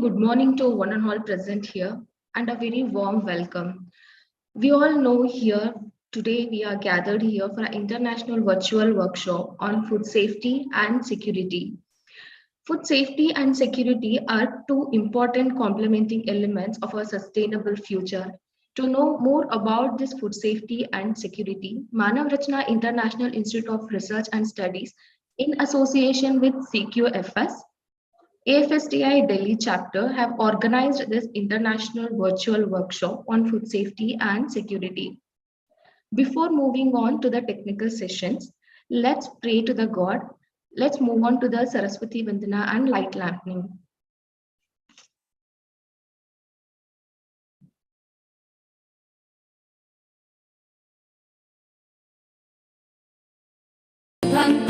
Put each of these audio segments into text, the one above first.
good morning to one and all present here and a very warm welcome. We all know here today we are gathered here for an international virtual workshop on food safety and security. Food safety and security are two important complementing elements of a sustainable future. To know more about this food safety and security, Manav Rachna International Institute of Research and Studies, in association with CQFS, AFSTI Delhi chapter have organized this international virtual workshop on food safety and security. Before moving on to the technical sessions, let's pray to the God. Let's move on to the Saraswati Vandana and light lampening.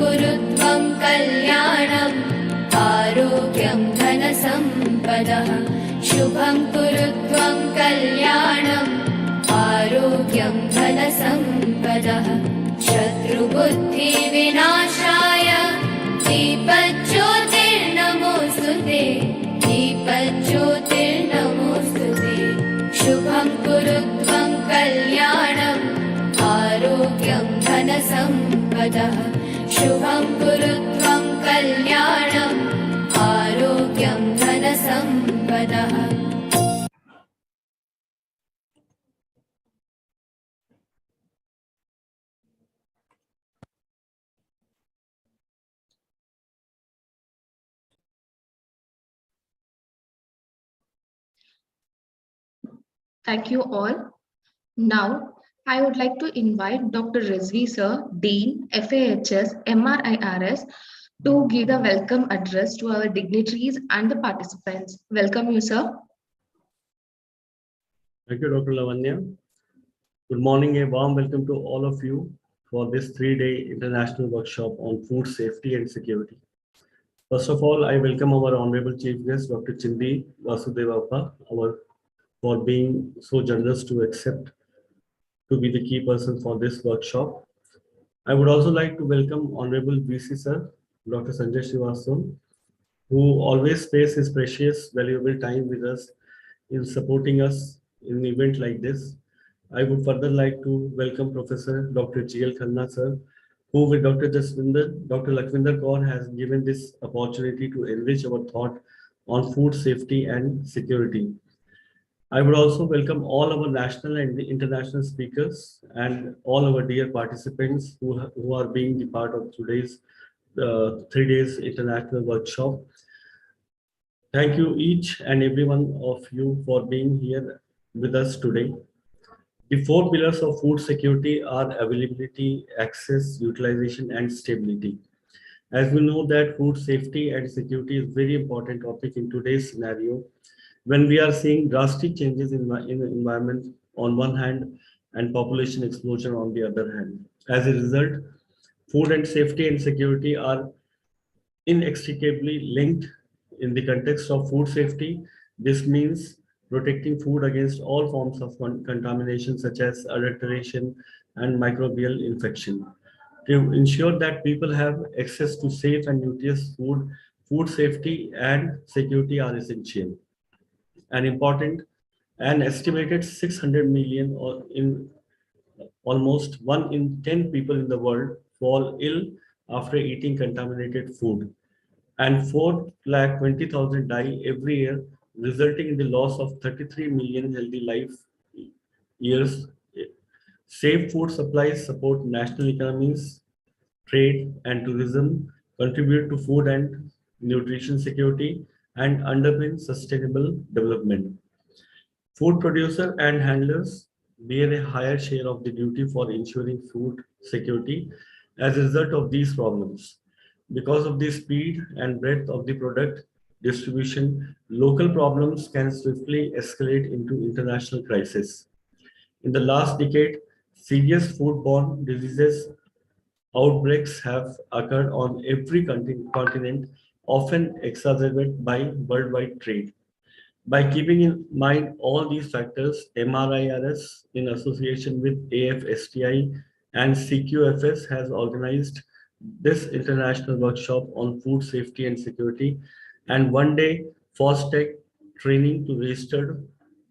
कुरुत्वं कल्याणम् आरोग्यं धनसम्पदः शुभं कुरुत्वं कल्याणम् आरोग्यं धनसम्पदः शत्रुबुद्धिविनाशाय दीपज्योतिर्नमोऽस्तुते दीपज्योतिर्नमोऽस्तुते शुभं कुरुत्वं कल्याणम् आरोग्यं धनसम्पदः शुभं कुरुत्वं कल्याणम् आरोग्यं धनसम्पदः. Thank you all. Now, I would like to invite Dr. Rizvi Sir, Dean, FAHS, MRIRS, to give the welcome address to our dignitaries and the participants. Welcome you, sir. Thank you, Dr. Lavanya. Good morning, a warm welcome to all of you for this 3-day international workshop on food safety and security. First of all, I welcome our Honorable Chief Guest, Dr. Chindi Vasudevappa, for being so generous to accept to be the key person for this workshop. I would also like to welcome Honorable VC Sir, Dr. Sanjay Srivastava, who always spares his precious, valuable time with us in supporting us in an event like this. I would further like to welcome Professor Dr. G.L. Khanna Sir, who with Dr. Lakhvinder Kaur has given this opportunity to enrich our thought on food safety and security. I would also welcome all our national and international speakers and all our dear participants who are being the part of today's 3 days international workshop. Thank you each and every one of you for being here with us today. The 4 pillars of food security are availability, access, utilization, and stability. As we know that food safety and security is a very important topic in today's scenario, when we are seeing drastic changes in the environment on one hand and population explosion on the other hand. As a result, food and safety and security are inextricably linked. In the context of food safety, this means protecting food against all forms of contamination such as adulteration and microbial infection. To ensure that people have access to safe and nutritious food, food safety and security are essential. An estimated 600 million or in almost 1 in 10 people in the world fall ill after eating contaminated food, and 4,20,000 die every year, resulting in the loss of 33 million healthy life years. Safe food supplies support national economies, trade and tourism, contribute to food and nutrition security, and underpin sustainable development. Food producers and handlers bear a higher share of the duty for ensuring food security as a result of these problems. Because of the speed and breadth of the product distribution, local problems can swiftly escalate into international crisis. In the last decade, serious foodborne diseases outbreaks have occurred on every continent, often exacerbated by worldwide trade. By keeping in mind all these factors, MRIRS, in association with AFSTI and CQFS, has organized this international workshop on food safety and security, and one day FOSTEC training to registered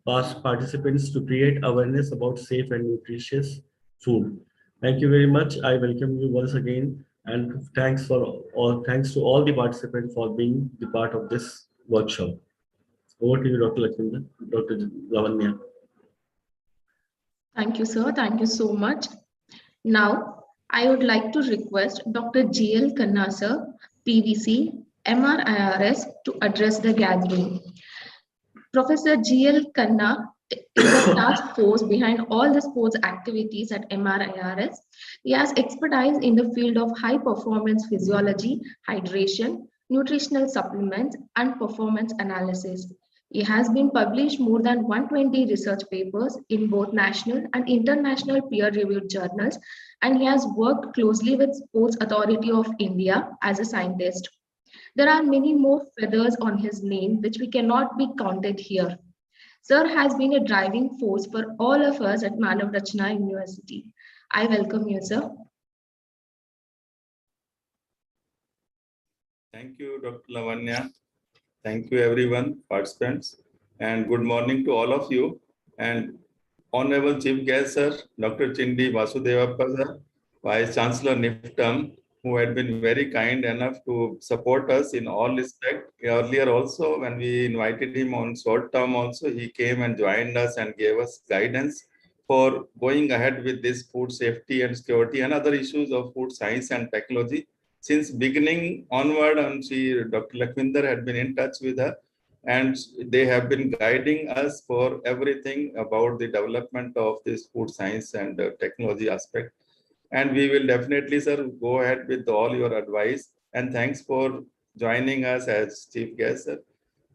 past participants to create awareness about safe and nutritious food. Thank you very much. I welcome you once again, and thanks to all the participants for being the part of this workshop. Over to you, Dr. Lakshminda, Dr. Lavanya. Thank you, sir. Thank you so much. Now, I would like to request Dr. G.L. Khanna, sir, PVC, MRIRS, to address the gathering. Professor G.L. Khanna is the task force behind all the sports activities at MRIRS. He has expertise in the field of high performance physiology, hydration, nutritional supplements, and performance analysis. He has been published more than 120 research papers in both national and international peer-reviewed journals, and he has worked closely with Sports Authority of India as a scientist. There are many more feathers on his name which we cannot be counted here. Sir has been a driving force for all of us at Manav Rachna University. I welcome you, sir. Thank you, Dr. Lavanya. Thank you, everyone, participants, and good morning to all of you. And Honorable Chief Guest, Sir, Dr. Chindi Vasudevappa, sir, Vice Chancellor NIFTM, who had been very kind enough to support us in all respect. Earlier also, when we invited him on short term also, he came and joined us and gave us guidance for going ahead with this food safety and security and other issues of food science and technology. Since beginning onward, and Dr. Lakshminder had been in touch with her, and they have been guiding us for everything about the development of this food science and technology aspect. And we will definitely, sir, go ahead with all your advice. And thanks for joining us as chief guest, sir.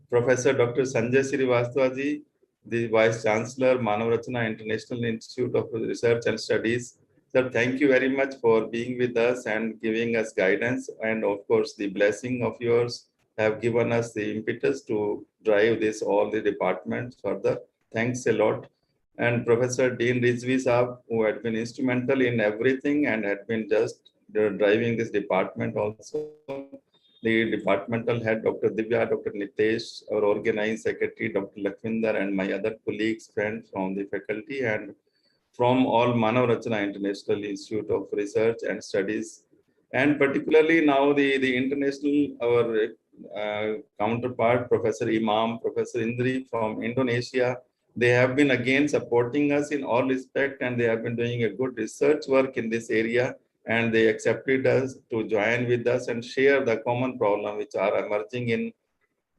Professor Dr. Sanjay Srivastava, the Vice Chancellor, Manav Rachna International Institute of Research and Studies. Sir, thank you very much for being with us and giving us guidance. And of course, the blessing of yours have given us the impetus to drive this, all the departments further. Thanks a lot. And Professor Dean Rizvi Saab, who had been instrumental in everything and had been just driving this department also. The departmental head, Dr. Divya, Dr. Nitesh, our organizing secretary, Dr. Lakshminder, and my other colleagues, friends from the faculty and from all Manav Rachna International Institute of Research and Studies. And particularly now the international, our counterpart, Professor Imam, Professor Indri from Indonesia, they have been again supporting us in all respect, and they have been doing a good research work in this area, and they accepted us to join with us and share the common problem which are emerging in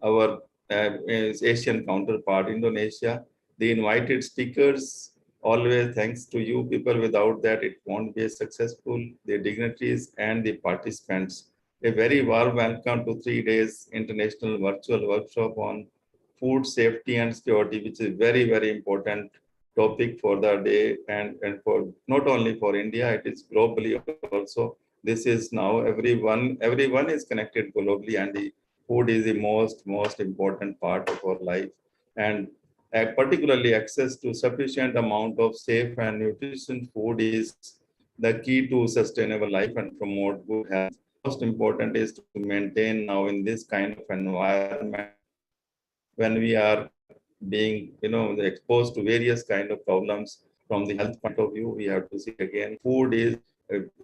our Asian counterpart, Indonesia. The invited speakers, always thanks to you people. Without that, it won't be successful. The dignitaries and the participants, a very warm welcome to 3 days international virtual workshop on food safety and security, which is very, very important topic for the day, and for not only for India, it is globally also. This is now everyone is connected globally, and the food is the most important part of our life. And particularly access to sufficient amount of safe and nutritious food is the key to sustainable life and promote good health. Most important is to maintain now in this kind of environment when we are being, exposed to various kind of problems from the health point of view. We have to see again, food is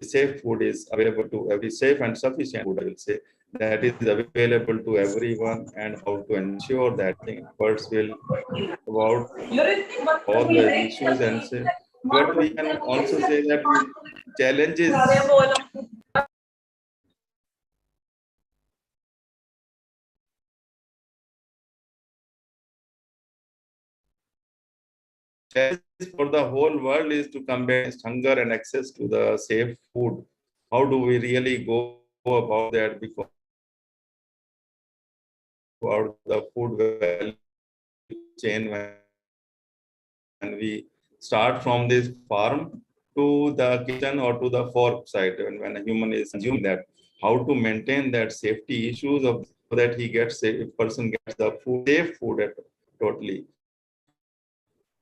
safe food is available to every safe and sufficient food, I will say, that is available to everyone, and how to ensure that thing. First will about all the issues, and say, but we can also say that challenges. For the whole world is to combat hunger and access to the safe food. How do we really go about that? Because about the food value chain, when we start from this farm to the kitchen or to the fork side, and when a human is consuming that, how to maintain that safety issues of so that he gets a person gets the food, safe food totally.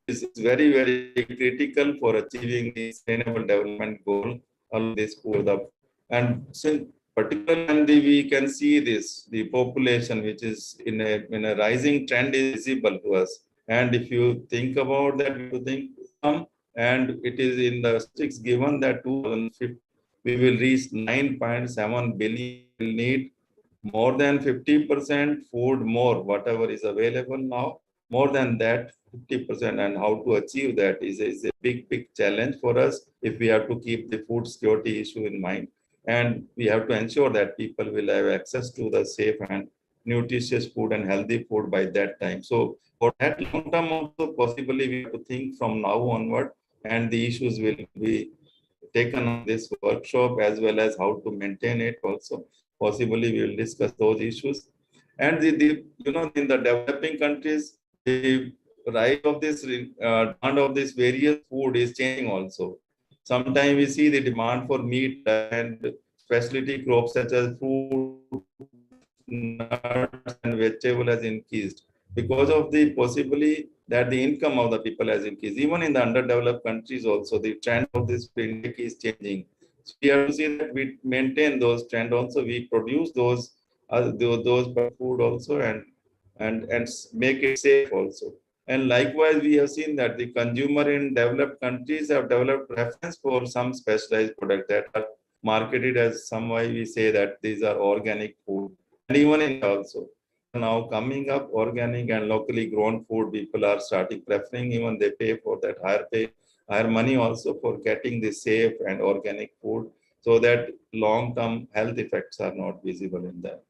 This is very, very critical for achieving the sustainable development goal of this food. And since particularly we can see this, the population which is in a rising trend is visible to us. And if you think about that, you think and it is in the statistics given that 2050 we will reach 9.7 billion. Will need more than 50% food more, whatever is available now, more than that 50%, and how to achieve that is a big challenge for us if we have to keep the food security issue in mind. And we have to ensure that people will have access to the safe and nutritious food and healthy food by that time. So for that long term also, possibly we have to think from now onward, and the issues will be taken on this workshop, as well as how to maintain it also. Possibly we will discuss those issues. And in the developing countries, the rise of this demand of this various food is changing also. Sometimes we see the demand for meat and specialty crops such as fruit, nuts, and vegetable has increased because of the possibly that the income of the people has increased. Even in the underdeveloped countries also, the trend of this intake is changing. So we have to see that we maintain those trend also. We produce those food also, and make it safe also. And likewise, we have seen that the consumer in developed countries have developed preference for some specialized products that are marketed as some way we say that these are organic food. And even in also now coming up organic and locally grown food, people are starting preferring, even they pay for that higher money also for getting the safe and organic food, so that long-term health effects are not visible in that.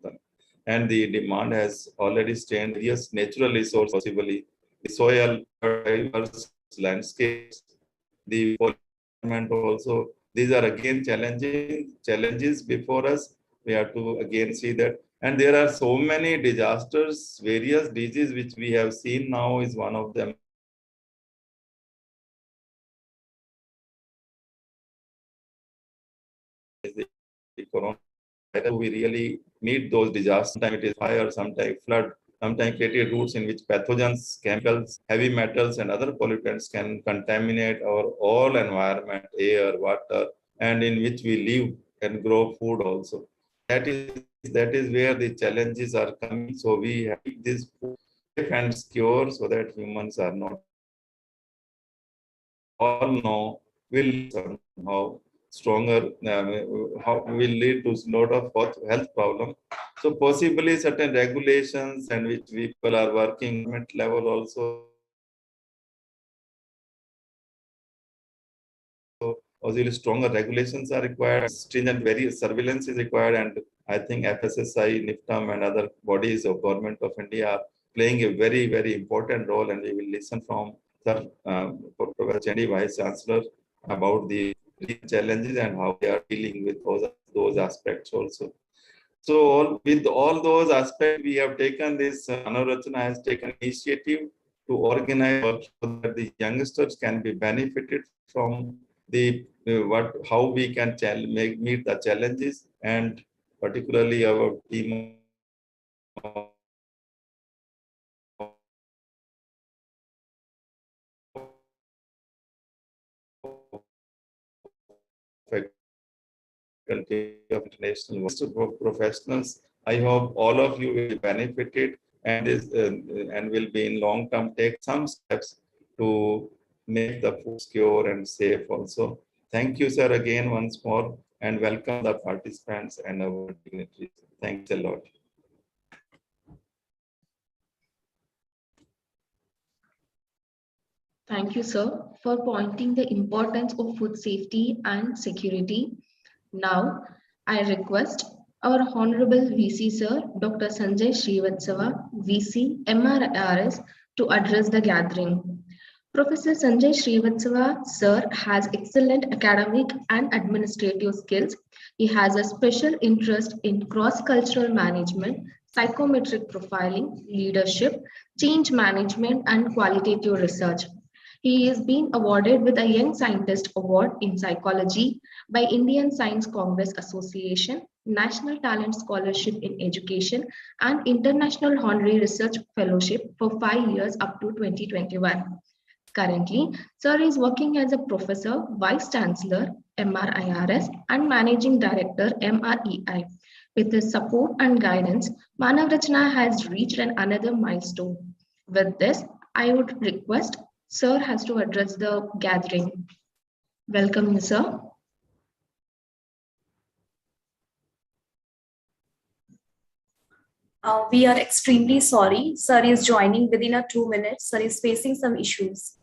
And the demand has already strained various natural resources, possibly the soil, diverse landscapes, the environment also. These are again challenges before us. We have to again see that. And there are so many disasters, various diseases which we have seen now is one of them. The corona. We really need those disasters. Sometimes it is fire, sometimes flood, sometimes created roots in which pathogens, chemicals, heavy metals, and other pollutants can contaminate our all environment, air, water, and in which we live and grow food also. That is where the challenges are coming. So we have this food safe and secure so that humans are not all know will somehow stronger, how will lead to a lot of health problem. So possibly certain regulations and which people are working at level also. Also, stronger regulations are required, stringent various surveillance is required, and I think FSSAI, NIFTAM, and other bodies of Government of India are playing a very important role, and we will listen from Sir Professor Chandy, Vice Chancellor, about the challenges and how they are dealing with those aspects also. So with all those aspects, we have taken this, Anurachana has taken initiative to organize workshops so that the youngsters can be benefited from the how we can meet the challenges, and particularly our team faculty of international professionals. I hope all of you will be benefited and will be in long term take some steps to make the food secure and safe also. Thank you, sir, again once more, and welcome the participants and our dignitaries. Thanks a lot. Thank you, sir, for pointing the importance of food safety and security. Now, I request our Honorable VC Sir, Dr. Sanjay Srivatsava, VC, MRRS, to address the gathering. Professor Sanjay Srivatsava, sir, has excellent academic and administrative skills. He has a special interest in cross-cultural management, psychometric profiling, leadership, change management, and qualitative research. He is being awarded with a Young Scientist Award in Psychology by Indian Science Congress Association, National Talent Scholarship in Education, and International Honorary Research Fellowship for 5 years up to 2021. Currently, Sir is working as a professor, vice chancellor, MRIRS, and managing director, MREI. With his support and guidance, Manav Rachna has reached another milestone. With this, I would request Sir has to address the gathering. Welcome, Sir. We are extremely sorry. Sir is joining within a 2 minutes. Sir is facing some issues.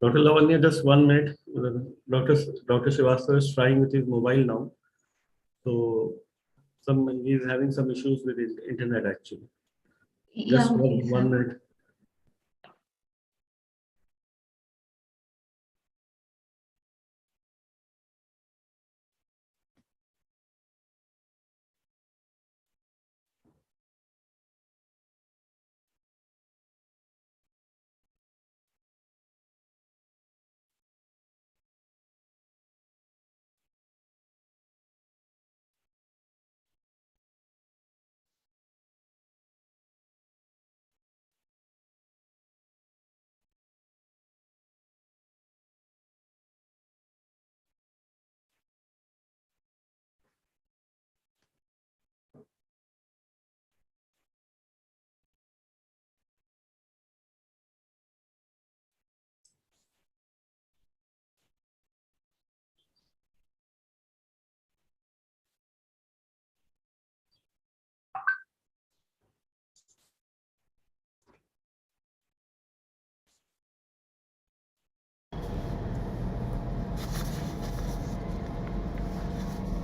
Dr. Lavanya, just 1 minute. Dr. Srivastava is trying with his mobile now. So he's having some issues with his internet actually. Just Yeah, okay, one sir. minute.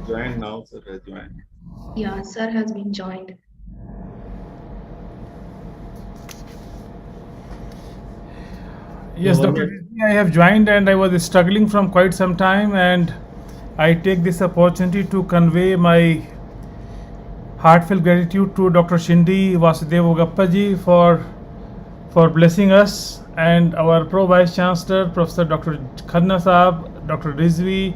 Join now, sir. Join. Yeah, Sir has been joined. Yes, Dr. Rizvi, I have joined and I was struggling from quite some time, and I take this opportunity to convey my heartfelt gratitude to Dr. Shindi Vasudev Ogappa ji for blessing us, and our Pro Vice Chancellor Professor Dr. Khanna Saab, Dr. Rizvi,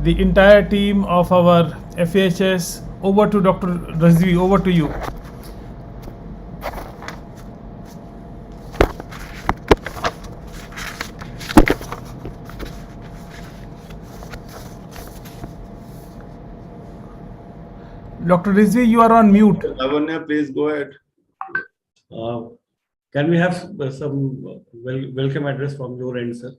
the entire team of our FHS. Over to Dr. Rizvi, over to you. Dr. Rizvi, you are on mute. Lavanya, please go ahead. Can we have some welcome address from your end, sir?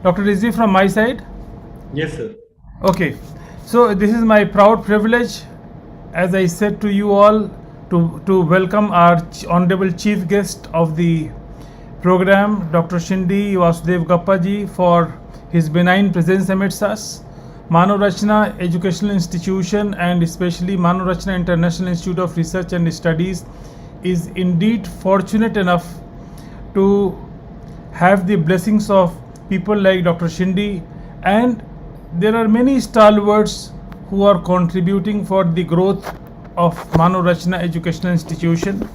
Dr. Rizvi, from my side. Yes, sir. Okay. So this is my proud privilege, as I said to you all, to welcome our honorable chief guest of the program, Dr. Shindi Vasudev Gappaji, for his benign presence amidst us. Mano Rachna Educational Institution, and especially Mano Rachna International Institute of Research and Studies, is indeed fortunate enough to have the blessings of people like Dr. Shindi, and there are many stalwarts who are contributing for the growth of Mano Rachna Educational Institution.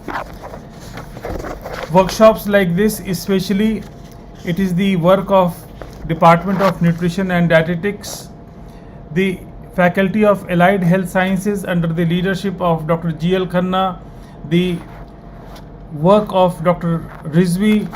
Workshops like this, especially, it is the work of Department of Nutrition and Dietetics, the Faculty of Allied Health Sciences under the leadership of Dr. G.L. Khanna, the work of Dr. Rizvi,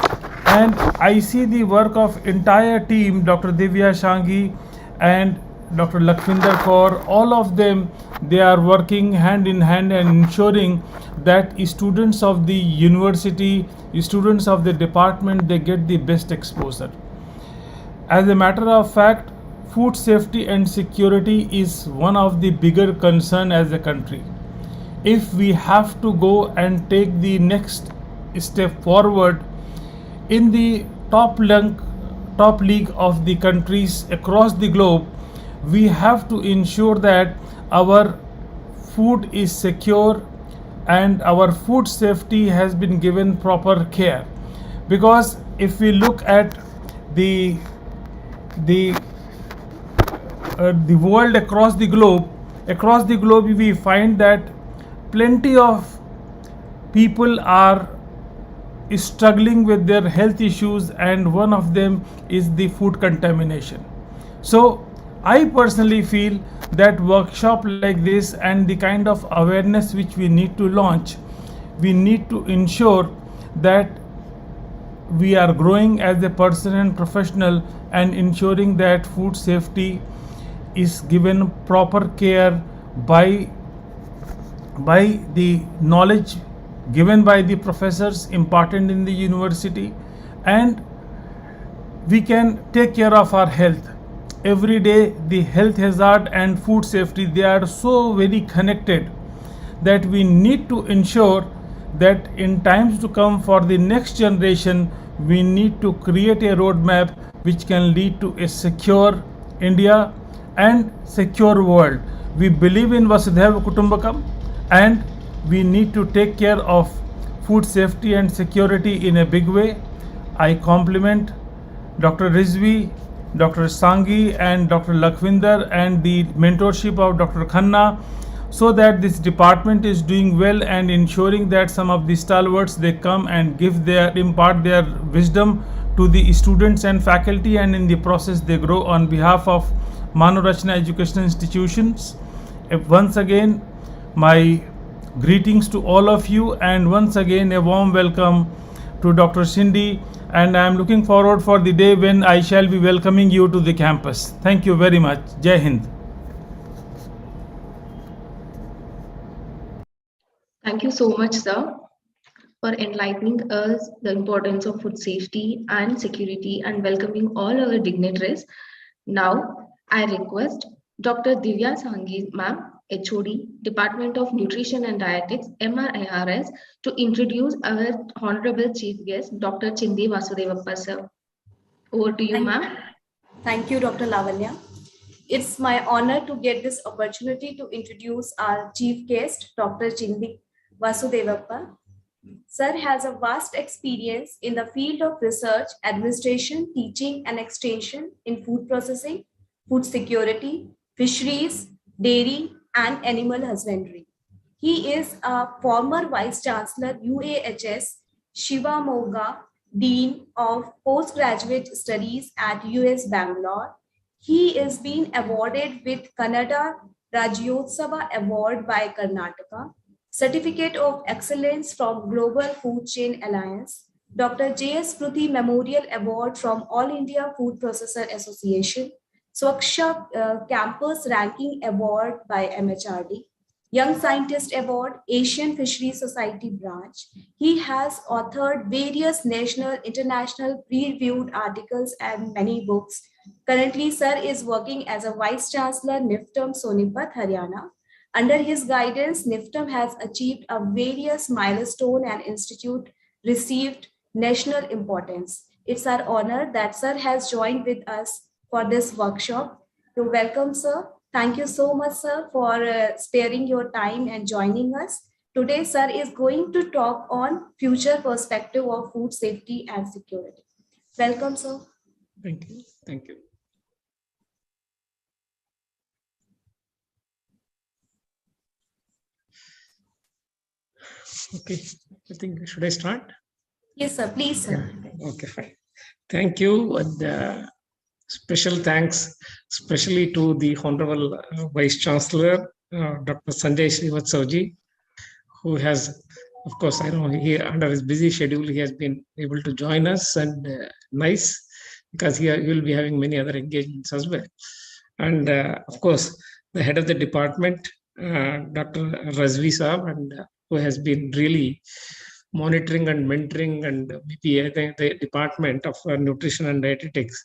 and I see the work of entire team, Dr. Divya Shangi and Dr. Lakhvinder Kaur. All of them, they are working hand in hand and ensuring that students of the university, students of the department, they get the best exposure. As a matter of fact, food safety and security is one of the bigger concern as a country. If we have to go and take the next step forward in the top league of the countries across the globe, we have to ensure that our food is secure and our food safety has been given proper care. Because if we look at the world across the globe, we find that plenty of people are struggling with their health issues, and one of them is the food contamination. So I personally feel that workshop like this and the kind of awareness which we need to launch, we need to ensure that we are growing as a person and professional, and ensuring that food safety is given proper care by the knowledge given by the professors imparted in the university, and we can take care of our health. Every day the health hazard and food safety, they are so very connected that we need to ensure that in times to come for the next generation, we need to create a roadmap which can lead to a secure India and secure world. We believe in Vasudhaiva Kutumbakam, and we need to take care of food safety and security in a big way. I compliment Dr. Rizvi, Dr. Sanghi and Dr. Lakhvinder and the mentorship of Dr. Khanna, so that this department is doing well and ensuring that some of the stalwarts, they come and impart their wisdom to the students and faculty, and in the process they grow on behalf of Mano Rachna Educational Institutions. Once again, my greetings to all of you, and once again a warm welcome to Dr. Shindi, and I am looking forward for the day when I shall be welcoming you to the campus. Thank you very much. Jai Hind. Thank you so much, sir, for enlightening us the importance of food safety and security and welcoming all our dignitaries. Now, I request Dr. Divya Sanghi, ma'am, HOD, Department of Nutrition and Dietetics, MRIRS, to introduce our Honorable Chief Guest, Dr. Chindi Vasudevappa, sir. Over to you, ma'am. Thank you, Dr. Lavanya. It's my honor to get this opportunity to introduce our chief guest, Dr. Chindi Vasudevappa. Sir has a vast experience in the field of research, administration, teaching, and extension in food processing, food security, fisheries, dairy, and animal husbandry. He is a former Vice Chancellor, UAHS, Shivamogga, Dean of Postgraduate Studies at US Bangalore. He is being awarded with Kannada Rajyotsava Award by Karnataka, Certificate of Excellence from Global Food Chain Alliance, Dr. J.S. Pruthi Memorial Award from All India Food Processor Association, Swaksha Campus Ranking Award by MHRD. Young Scientist Award, Asian Fisheries Society branch. He has authored various national, international, peer-reviewed articles and many books. Currently, Sir is working as a Vice Chancellor, NIFTM, Sonipat, Haryana. Under his guidance, NIFTM has achieved a various milestone and institute received national importance. It's our honor that Sir has joined with us for this workshop. To welcome, Sir. Thank you so much, sir, for sparing your time and joining us. Today, sir is going to talk on future perspective of food safety and security. Welcome, sir. Thank you. Thank you. Okay, I think, should I start? Yes, sir. Please, sir. Okay, fine. Thank you. And special thanks, especially to the Honorable Vice Chancellor, Dr. Sanjay Srivatsav, who has, of course, I know he, under his busy schedule, he has been able to join us, and nice, because he will be having many other engagements as well. And of course, the head of the department, Dr. Razvi Saab, and who has been really monitoring and mentoring, and maybe I think the Department of Nutrition and Dietetics,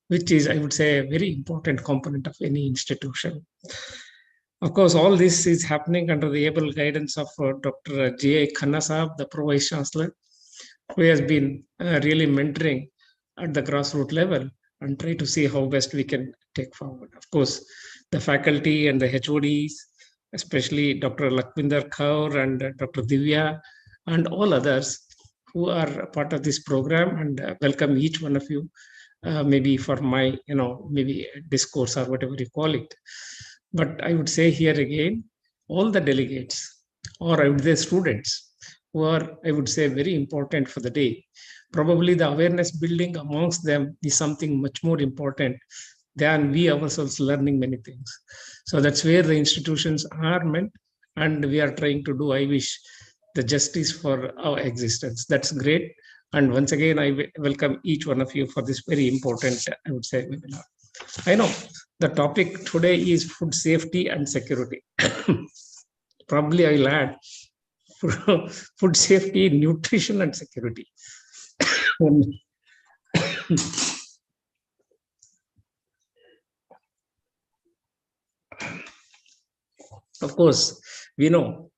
which is, I would say, a very important component of any institution. Of course, all this is happening under the able guidance of Dr. J.A. Khanna Saab, the Pro Vice Chancellor, who has been really mentoring at the grassroots level and try to see how best we can take forward. Of course, the faculty and the HODs, especially Dr. Lakwinder Kaur and Dr. Divya, and all others who are part of this program, and welcome each one of you, maybe for my, maybe discourse or whatever you call it. But I would say here again, all the delegates, or I would say students, who are, I would say, very important for the day. Probably the awareness building amongst them is something much more important than we ourselves learning many things. So that's where the institutions are meant, and we are trying to do, I wish, the justice for our existence. That's great. And once again, I welcome each one of you for this very important, I would say, webinar. I know the topic today is food safety and security. Probably I will add food safety, nutrition, and security. Of course, we know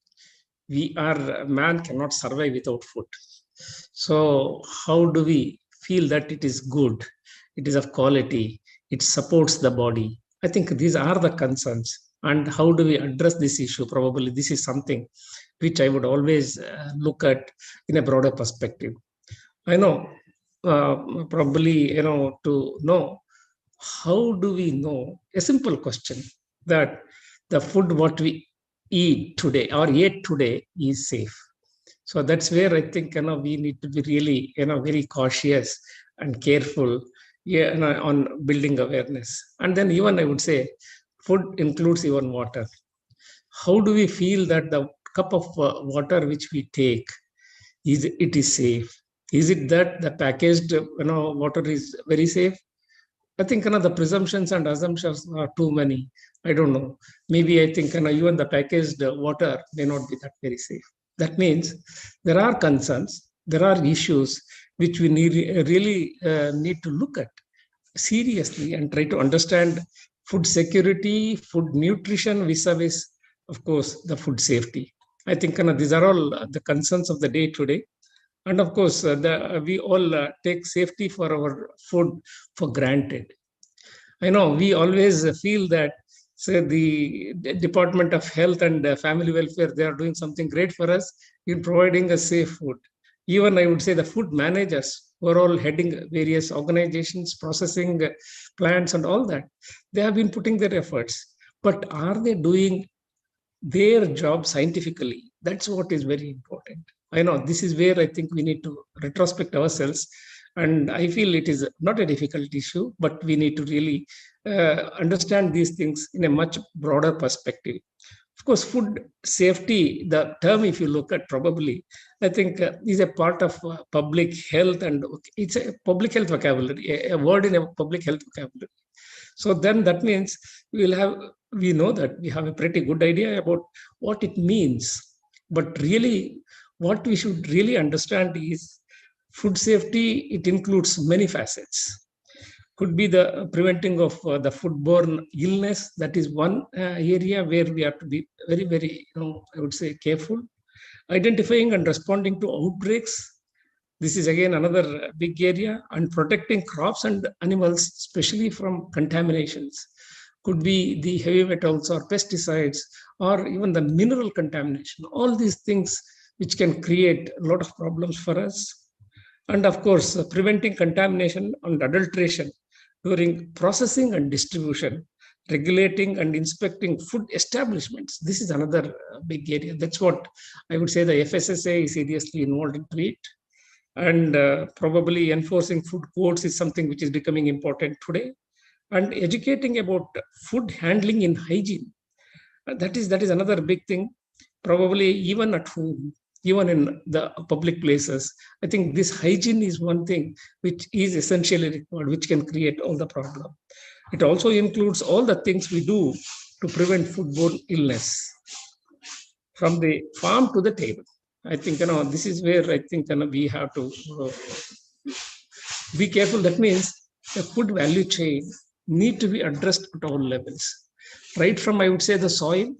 man cannot survive without food. So how do we feel that it is good, it is of quality, it supports the body? I think these are the concerns. And how do we address this issue? Probably this is something which I would always look at in a broader perspective. I know, probably, to know, how do we know? A simple question, that the food what we eat today or ate today is safe. So that's where I think we need to be really very cautious and careful on building awareness. And then even I would say food includes even water. How do we feel that the cup of water which we take it is safe? Is it that the packaged water is very safe? I think the presumptions and assumptions are too many. I don't know. Maybe I think even the packaged water may not be that very safe. That means there are concerns, there are issues which we really need to look at seriously and try to understand food security, food nutrition vis-a-vis, of course, the food safety. I think these are all the concerns of the day today. And of course, we all take safety for our food for granted. I know we always feel that, say, the Department of Health and Family Welfare, they are doing something great for us in providing a safe food. Even I would say the food managers who are all heading various organizations, processing plants and all that, they have been putting their efforts. But are they doing their job scientifically? That's what is very important. I know this is where I think we need to retrospect ourselves. And I feel it is not a difficult issue, but we need to really understand these things in a much broader perspective. Of course, food safety, the term, if you look at, probably, I think is a part of public health, and it's a public health vocabulary, a word in a public health vocabulary. So then that means we will have we know that we have a pretty good idea about what it means. But really, what we should really understand is food safety, it includes many facets. Could be the preventing of the foodborne illness. That is one area where we have to be very, very, I would say, careful. Identifying and responding to outbreaks. This is again another big area, and protecting crops and animals, especially from contaminations. Could be the heavy metals or pesticides or even the mineral contamination. All these things which can create a lot of problems for us. And of course, preventing contamination and adulteration during processing and distribution, regulating and inspecting food establishments. This is another big area. That's what I would say the FSSA is seriously involved into it. And probably enforcing food codes is something which is becoming important today. And educating about food handling in hygiene. That is another big thing. Probably even at home, even in the public places, I think this hygiene is one thing which is essentially required, which can create all the problem. It also includes all the things we do to prevent foodborne illness from the farm to the table. I think, this is where I think we have to be careful. That means the food value chain need to be addressed at all levels, right from, I would say, the soil,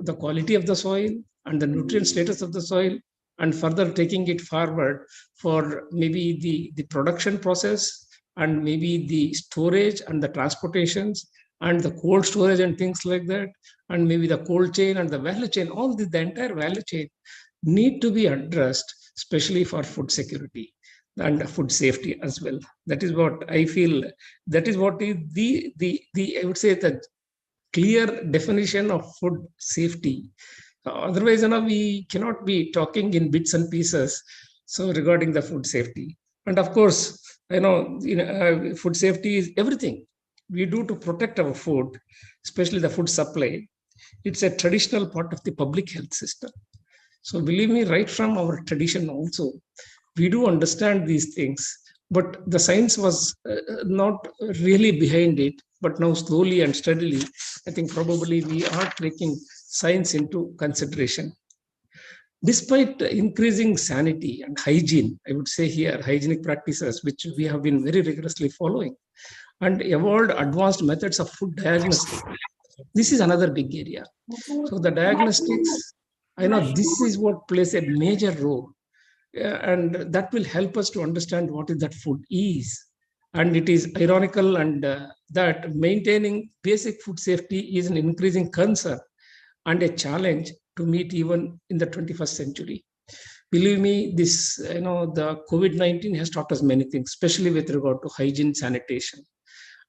the quality of the soil and the nutrient status of the soil, and further taking it forward for maybe the production process and maybe the storage and the transportations and the cold storage and things like that, and maybe the cold chain and the value chain. All the entire value chain need to be addressed, especially for food security and food safety as well. That is what I feel. That is what is the I would say the clear definition of food safety. Otherwise, we cannot be talking in bits and pieces. So regarding the food safety, and of course, food safety is everything we do to protect our food, especially the food supply. It's a traditional part of the public health system. So believe me, right from our tradition also, we do understand these things, but the science was not really behind it. But now slowly and steadily, I think probably we are taking science into consideration. Despite increasing sanity and hygiene, I would say here, hygienic practices, which we have been very rigorously following, and evolved advanced methods of food diagnostics. This is another big area. So the diagnostics, this is what plays a major role. And that will help us to understand what is that food is. And it is ironical and that maintaining basic food safety is an increasing concern and a challenge to meet even in the 21st century. Believe me, this, the COVID-19 has taught us many things, especially with regard to hygiene, sanitation.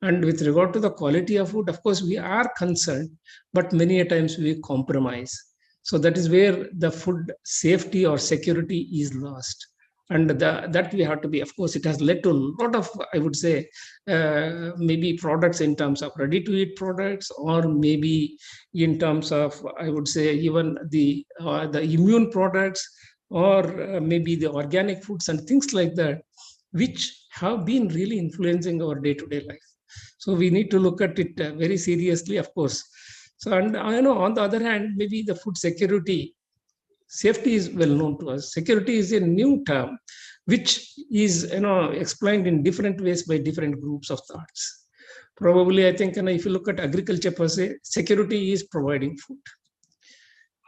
And with regard to the quality of food, of course, we are concerned, but many a times we compromise. So that is where the food safety or security is lost. And that we have to be, of course, it has led to a lot of, I would say, maybe products in terms of ready-to-eat products, or maybe in terms of, I would say, even the immune products, or maybe the organic foods and things like that, which have been really influencing our day-to-day life. So we need to look at it very seriously, of course. So, and on the other hand, maybe the food security, safety is well known to us. Security is a new term, which is explained in different ways by different groups of thoughts. Probably, I think, if you look at agriculture per se, security is providing food.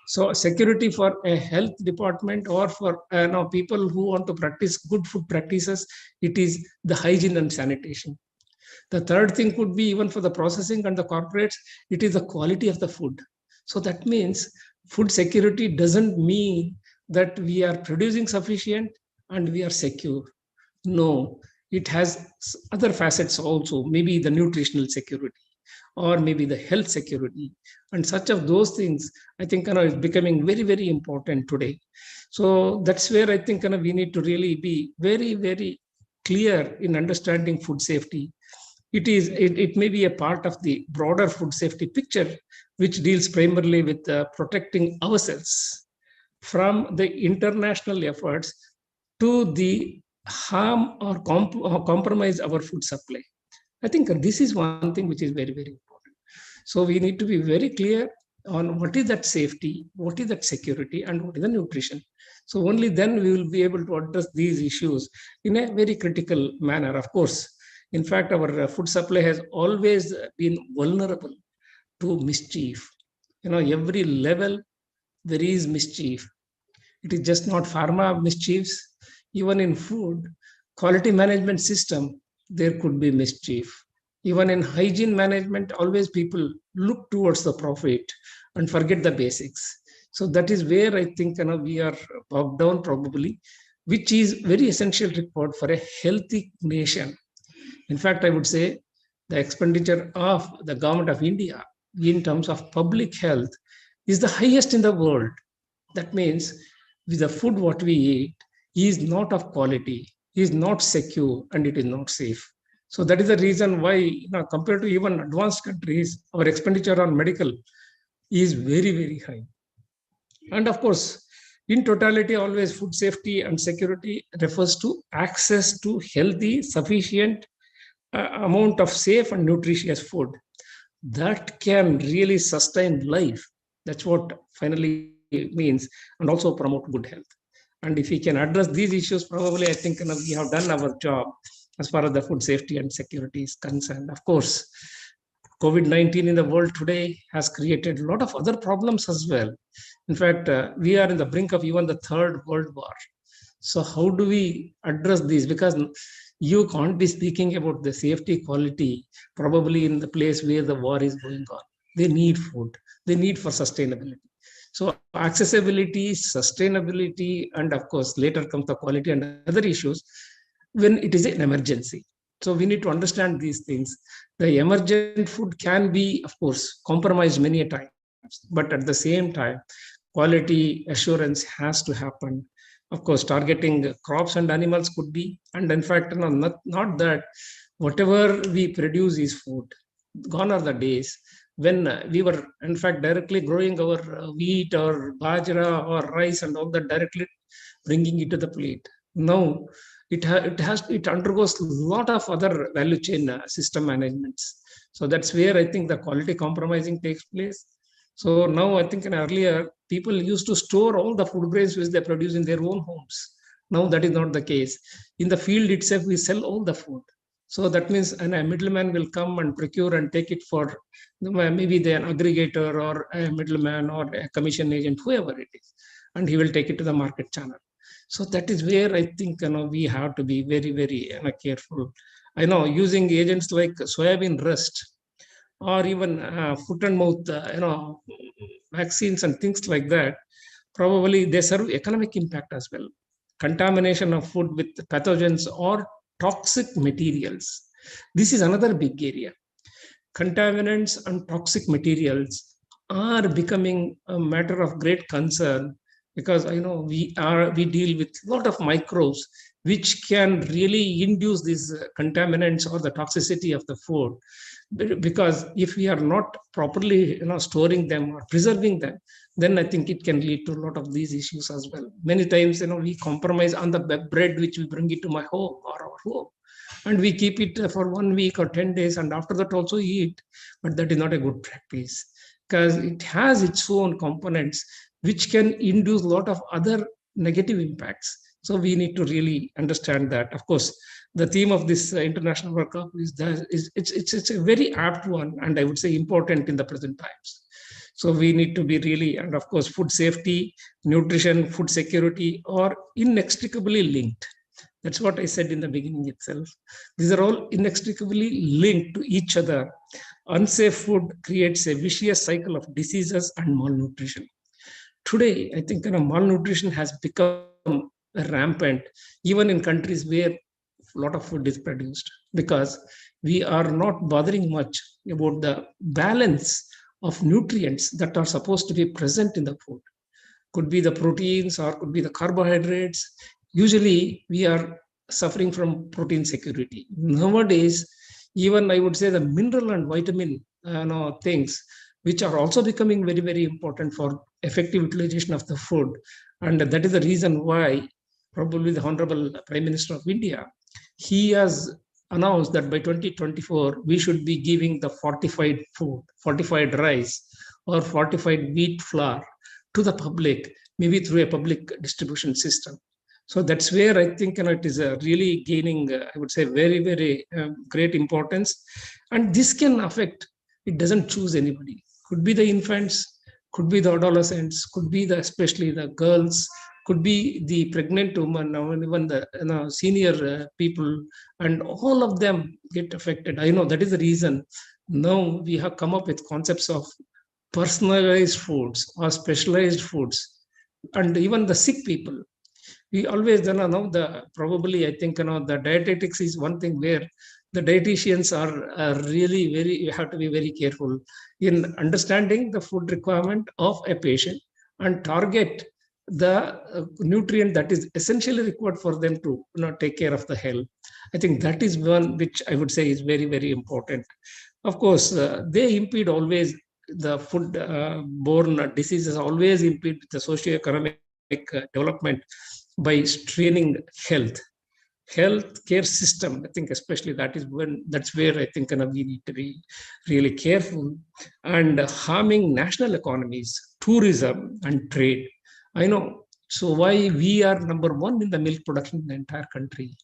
So security for a health department or for people who want to practice good food practices, it is the hygiene and sanitation. The third thing could be even for the processing and the corporates, it is the quality of the food. So that means food security doesn't mean that we are producing sufficient and we are secure. No, it has other facets also, maybe the nutritional security or maybe the health security, and such of those things, I think is becoming very, very important today. So that's where I think we need to really be very, very clear in understanding food safety. It may be a part of the broader food safety picture, which deals primarily with protecting ourselves from the international efforts to the harm or compromise our food supply. I think this is one thing which is very, very important. So we need to be very clear on what is that safety, what is that security, and what is the nutrition. So only then we will be able to address these issues in a very critical manner. Of course, in fact, our food supply has always been vulnerable to mischief. Every level there is mischief. It is just not pharma mischiefs. Even in food, quality management system, there could be mischief. Even in hygiene management, always people look towards the profit and forget the basics. So that is where I think we are bogged down probably, which is very essential required for a healthy nation. In fact, I would say the expenditure of the government of India in terms of public health is the highest in the world. That means with the food what we eat is not of quality, is not secure, and it is not safe. So that is the reason why, compared to even advanced countries, our expenditure on medical is very, very high. And of course, in totality, always food safety and security refers to access to healthy, sufficient amount of safe and nutritious food that can really sustain life. That's what finally it means, and also promote good health. And if we can address these issues, probably I think we have done our job as far as the food safety and security is concerned. Of course, COVID-19 in the world today has created a lot of other problems as well. In fact, we are in the brink of even the third world war. So how do we address these? Because you can't be speaking about the safety quality probably in the place where the war is going on. They need food. They need for sustainability. So accessibility, sustainability, and of course, later comes the quality and other issues when it is an emergency. So we need to understand these things. The emergent food can be, of course, compromised many a times, but at the same time, quality assurance has to happen. Of course, targeting crops and animals could be, and in fact, not that whatever we produce is food. Gone are the days when we were, in fact, directly growing our wheat or bajra or rice and all that, directly bringing it to the plate. Now, it undergoes a lot of other value chain system managements. So that's where I think the quality compromising takes place. So now I think earlier people used to store all the food grains which they produce in their own homes. Now that is not the case. In the field itself, we sell all the food. So that means a middleman will come and procure and take it for maybe an aggregator or a middleman or a commission agent, whoever it is, and he will take it to the market channel. So that is where I think we have to be very, very careful. I know using agents like soybean rust or even foot and mouth, vaccines and things like that, probably they serve economic impact as well. Contamination of food with pathogens or toxic materials. This is another big area. Contaminants and toxic materials are becoming a matter of great concern because we deal with a lot of microbes which can really induce these contaminants or the toxicity of the food. Because if we are not properly storing them or preserving them, then I think it can lead to a lot of these issues as well. Many times we compromise on the bread which we bring it to my home or our home, and we keep it for 1 week or 10 days, and after that also eat. But that is not a good practice because it has its own components which can induce a lot of other negative impacts. So we need to really understand that. Of course, the theme of this international workshop it's a very apt one, and I would say important in the present times. So we need to be really, and of course, food safety, nutrition, food security are inextricably linked. That's what I said in the beginning itself. These are all inextricably linked to each other. Unsafe food creates a vicious cycle of diseases and malnutrition. Today, I think malnutrition has become rampant, even in countries where a lot of food is produced, because we are not bothering much about the balance of nutrients that are supposed to be present in the food. Could be the proteins or could be the carbohydrates. Usually, we are suffering from protein security. Nowadays, even I would say the mineral and vitamin things, which are also becoming very, very important for effective utilization of the food. And that is the reason why probably the Honorable Prime Minister of India, he has announced that by 2024, we should be giving the fortified food, fortified rice, or fortified wheat flour to the public, maybe through a public distribution system. So that's where I think it is really gaining, I would say, very, very great importance. And this can affect, it doesn't choose anybody. Could be the infants, could be the adolescents, could be especially the girls, could be the pregnant woman, or even the senior people, and all of them get affected. I know that is the reason now we have come up with concepts of personalized foods or specialized foods, and even the sick people. We always know probably I think the dietetics is one thing where the dietitians are really you have to be very careful in understanding the food requirement of a patient and target the nutrient that is essentially required for them to take care of the health. I think that is one which I would say is very, very important. Of course, they impede always the food-borne diseases, always impede the socio-economic development by straining healthcare system. I think especially that's where I think we need to be really careful, and harming national economies, tourism and trade. I know. So why we are number one in the milk production in the entire country,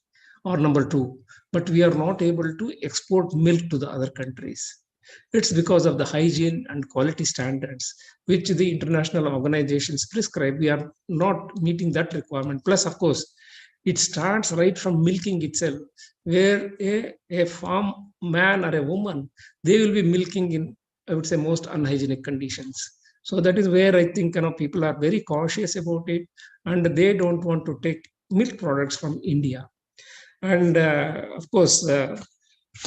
or number two, but we are not able to export milk to the other countries. It's because of the hygiene and quality standards which the international organizations prescribe. We are not meeting that requirement. Plus, of course, it starts right from milking itself, where a farm man or a woman, they will be milking in, I would say, most unhygienic conditions. So that is where I think people are very cautious about it, and they don't want to take milk products from India. And of course,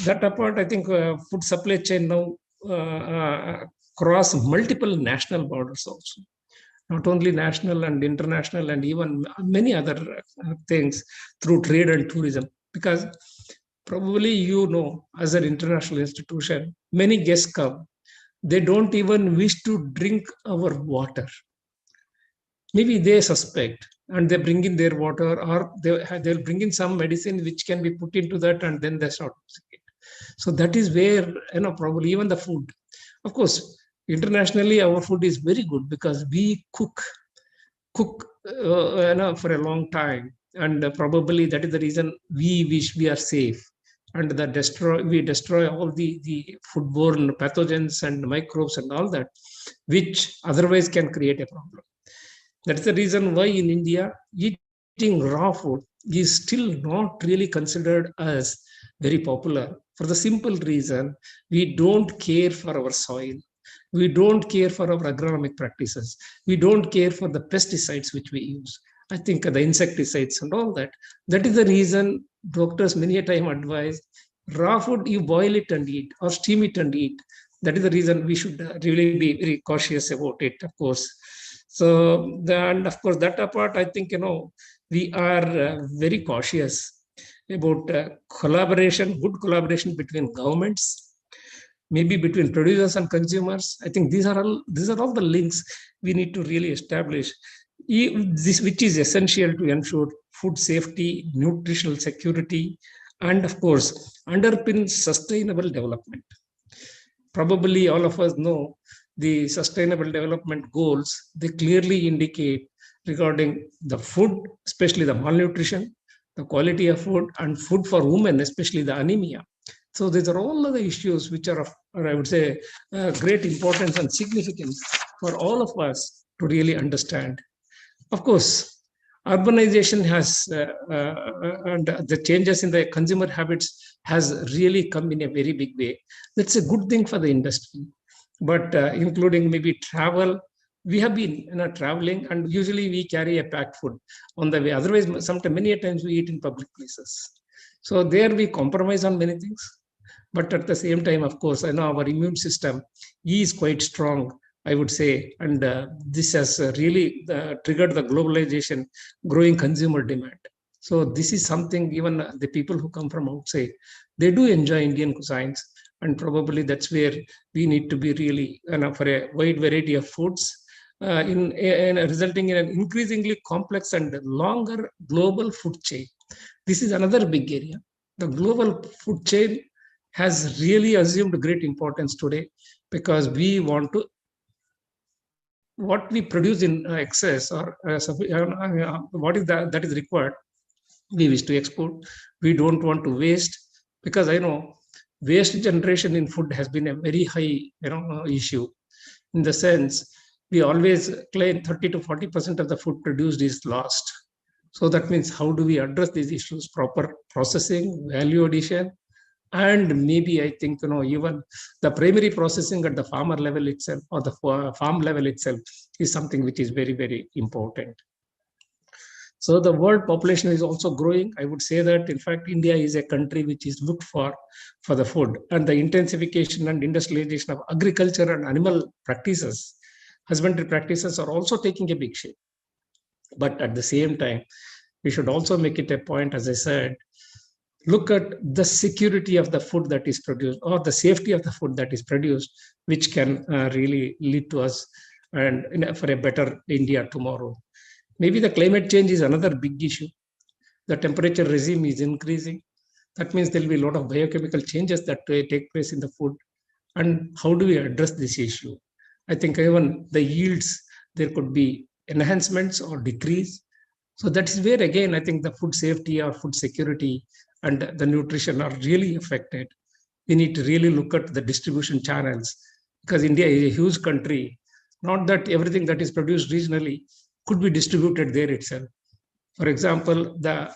that apart, I think food supply chain now cross multiple national borders also, not only national and international, and even many other things through trade and tourism. Because probably as an international institution, many guests come, they don't even wish to drink our water. Maybe they suspect and they bring in their water, or they'll bring in some medicine which can be put into that, and then they start using it. So that is where probably even the food. Of course, internationally our food is very good because we cook for a long time, and probably that is the reason we wish we are safe, and we destroy all the foodborne pathogens and microbes and all that, which otherwise can create a problem. That's the reason why in India, eating raw food is still not really considered as very popular, for the simple reason we don't care for our soil. We don't care for our agronomic practices. We don't care for the pesticides which we use. I think the insecticides and all that. That is the reason doctors many a time advise raw food, you boil it and eat, or steam it and eat. That is the reason we should really be very cautious about it, of course. So, and of course, that apart, I think, we are very cautious about good collaboration between governments, maybe between producers and consumers. I think these are all the links we need to really establish, which is essential to ensure food safety, nutritional security, and of course, underpin sustainable development. Probably all of us know the sustainable development goals. They clearly indicate regarding the food, especially the malnutrition, the quality of food, and food for women, especially the anemia. So these are all of the issues which are of, I would say, great importance and significance for all of us to really understand. Of course, urbanization has, and the changes in the consumer habits has really come in a very big way. That's a good thing for the industry. But including maybe travel, we have been traveling, and usually we carry a packed food on the way. Otherwise, many times we eat in public places. So there we compromise on many things. But at the same time, of course, I know our immune system is quite strong, I would say, and this has really triggered the globalization, growing consumer demand. So this is something even the people who come from outside, they do enjoy Indian cuisines, and probably that's where we need to be really for a wide variety of foods, resulting in an increasingly complex and longer global food chain. This is another big area. the global food chain has really assumed great importance today, because we want to, what we produce in excess or what is that is required, we wish to export. We don't want to waste, because I know waste generation in food has been a very high issue, in the sense we always claim 30 to 40% of the food produced is lost. So that means, how do we address these issues? Proper processing, value addition, and maybe I think even the primary processing at the farmer level itself, or the farm level itself, is something which is very, very important. So the world population is also growing. I would say that, in fact, India is a country which is looked for the food, and the intensification and industrialization of agriculture and animal practices, husbandry practices, are also taking a big shape. But at the same time, we should also make it a point, as I said, look at the security of the food that is produced, or the safety of the food that is produced, which can really lead to us and for a better India tomorrow. Maybe the climate change is another big issue. The temperature regime is increasing. That means there will be a lot of biochemical changes that take place in the food. And how do we address this issue? I think even the yields, there could be enhancements or decrease. So that is where, again, I think the food safety or food security and the nutrition are really affected. We need to really look at the distribution channels, because India is a huge country. Not that everything that is produced regionally could be distributed there itself. For example, the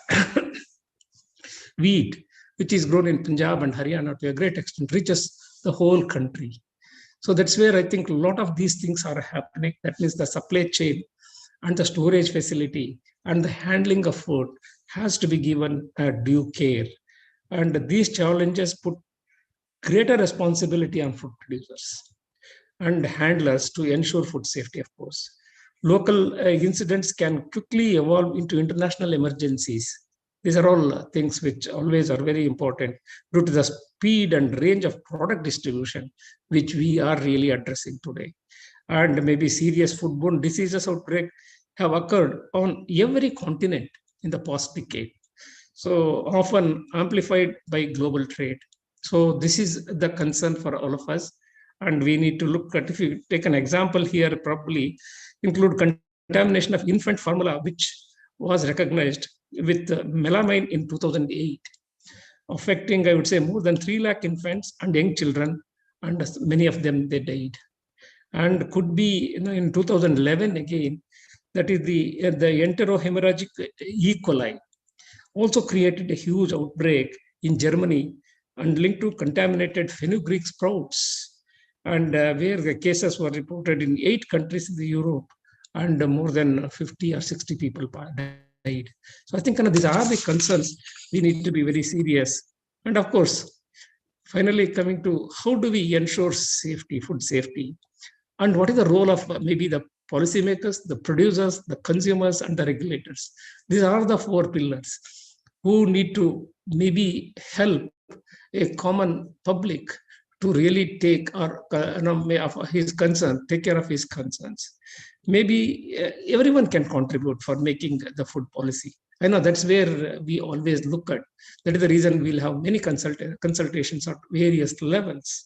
wheat, which is grown in Punjab and Haryana to a great extent, reaches the whole country. So that's where I think a lot of these things are happening. That means the supply chain and the storage facility and the handling of food has to be given due care. And these challenges put greater responsibility on food producers and handlers to ensure food safety, of course. Local incidents can quickly evolve into international emergencies. These are all things which always are very important due to the speed and range of product distribution, which we are really addressing today. And maybe serious foodborne diseases outbreak have occurred on every continent in the past decade. So often amplified by global trade. So this is the concern for all of us. And we need to look at, if you take an example here, probably include contamination of infant formula, which was recognized with melamine in 2008, affecting, I would say, more than 3 lakh infants and young children, and many of them, they died. And could be, in 2011 again, that is the enterohemorrhagic E. coli, also created a huge outbreak in Germany and linked to contaminated fenugreek sprouts, and where the cases were reported in 8 countries in Europe, and more than 50 or 60 people died. So I think these are the concerns we need to be very serious. And of course, finally coming to how do we ensure safety, food safety, and what is the role of maybe the policymakers, the producers, the consumers, and the regulators. These are the 4 pillars who need to maybe help a common public to really take his concern, take care of his concerns. Maybe everyone can contribute for making the food policy. I know that's where we always look at. That is the reason we'll have many consultations at various levels.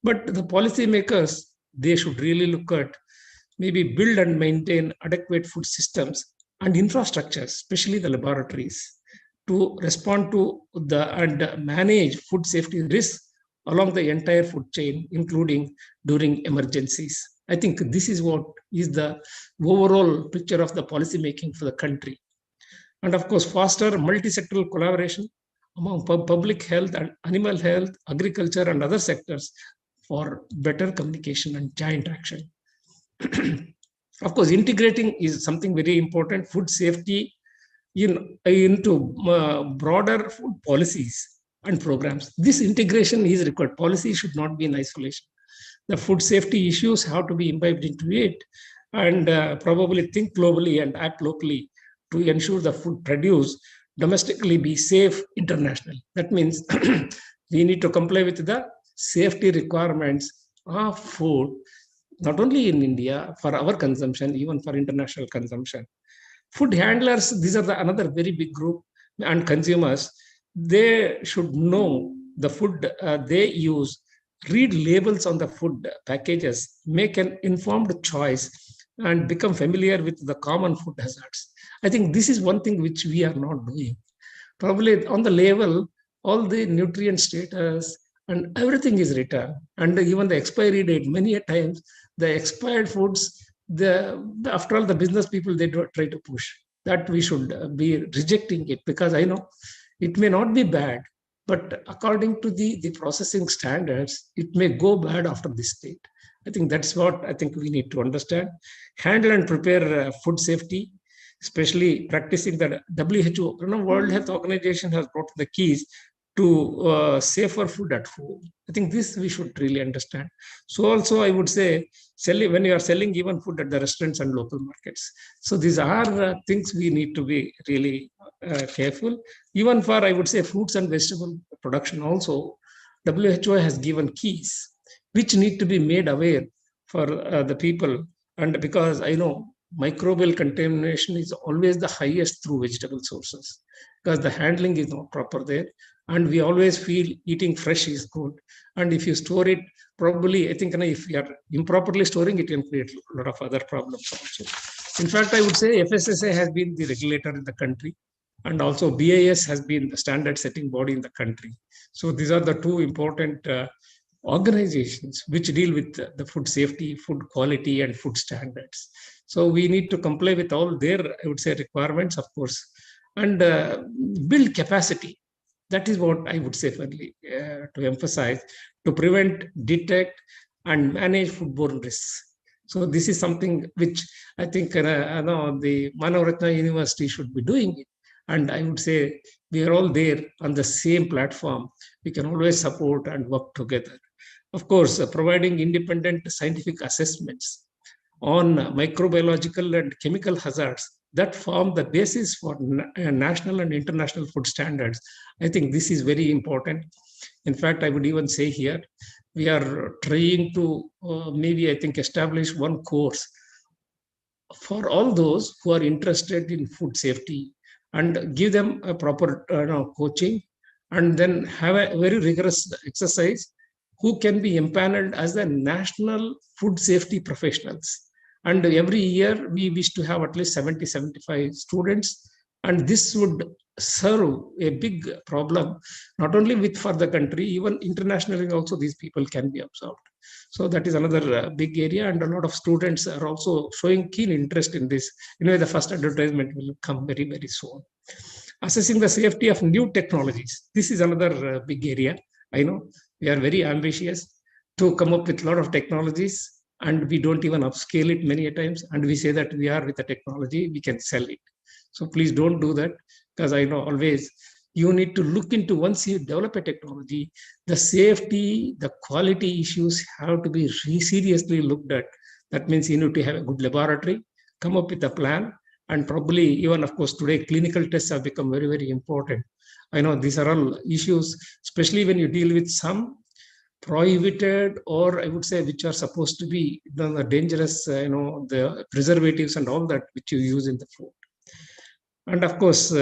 But the policymakers, they should really look at maybe build and maintain adequate food systems and infrastructure, especially the laboratories, to respond to and manage food safety risks along the entire food chain, including during emergencies. I think this is what is the overall picture of the policy making for the country. And of course, foster multi-sectoral collaboration among public health and animal health, agriculture, and other sectors for better communication and joint action. Of course, integrating is something very important. Food safety into broader food policies and programs. This integration is required. Policy should not be in isolation. The food safety issues have to be imbibed into it, and probably think globally and act locally to ensure the food produced domestically be safe internationally. That means we need to comply with the safety requirements of food, not only in India for our consumption, even for international consumption. Food handlers, these are another very big group, and consumers. they should know the food they use, read labels on the food packages, make an informed choice, and become familiar with the common food hazards. I think this is one thing which we are not doing. Probably on the label, all the nutrient status and everything is written, and even the expiry date. Many a times, the expired foods, after all, the business people, they do try to push that we should be rejecting it, because I know it may not be bad, but according to the processing standards, it may go bad after this date. I think that's what I think we need to understand. Handle and prepare food safety, especially practicing the WHO, World Health Organization has brought the keys to safer food at home. I think this we should really understand. So also I would say, when you are selling even food at the restaurants and local markets. So these are things we need to be really careful. Even for, I would say, fruits and vegetable production also, WHO has given keys which need to be made aware for the people. And because I know microbial contamination is always the highest through vegetable sources, because the handling is not proper there. And we always feel eating fresh is good. And if you store it, probably, I think if you are improperly storing it, can create a lot of other problems also. In fact, I would say FSSAI has been the regulator in the country, and also BIS has been the standard setting body in the country. So these are the two important organizations which deal with the food safety, food quality, and food standards. So we need to comply with all their, I would say, requirements, of course, and build capacity. That is what I would say finally, to emphasize, to prevent, detect, and manage foodborne risks. So this is something which I think the Manav University should be doing it. And I would say we are all there on the same platform. We can always support and work together. Of course, providing independent scientific assessments on microbiological and chemical hazards that form the basis for national and international food standards. I think this is very important. In fact, I would even say here, we are trying to maybe, I think, establish one course for all those who are interested in food safety and give them a proper coaching, and then have a very rigorous exercise who can be empaneled as the national food safety professionals. And every year we wish to have at least 70-75 students, and this would serve a big problem, not only for the country, even internationally also these people can be absorbed. So that is another big area, and a lot of students are also showing keen interest in this. The first advertisement will come very, very soon. Assessing the safety of new technologies. This is another big area. I know we are very ambitious to come up with a lot of technologies, and we don't even upscale it many a times. And we say that we are with the technology, we can sell it. So please don't do that, because I know always you need to look into, once you develop a technology, the safety, the quality issues have to be seriously looked at. That means you need to have a good laboratory, come up with a plan, and probably even, of course, today clinical tests have become very, very important. I know these are all issues, especially when you deal with some prohibited, or I would say which are supposed to be the dangerous, the preservatives and all that which you use in the food. And of course,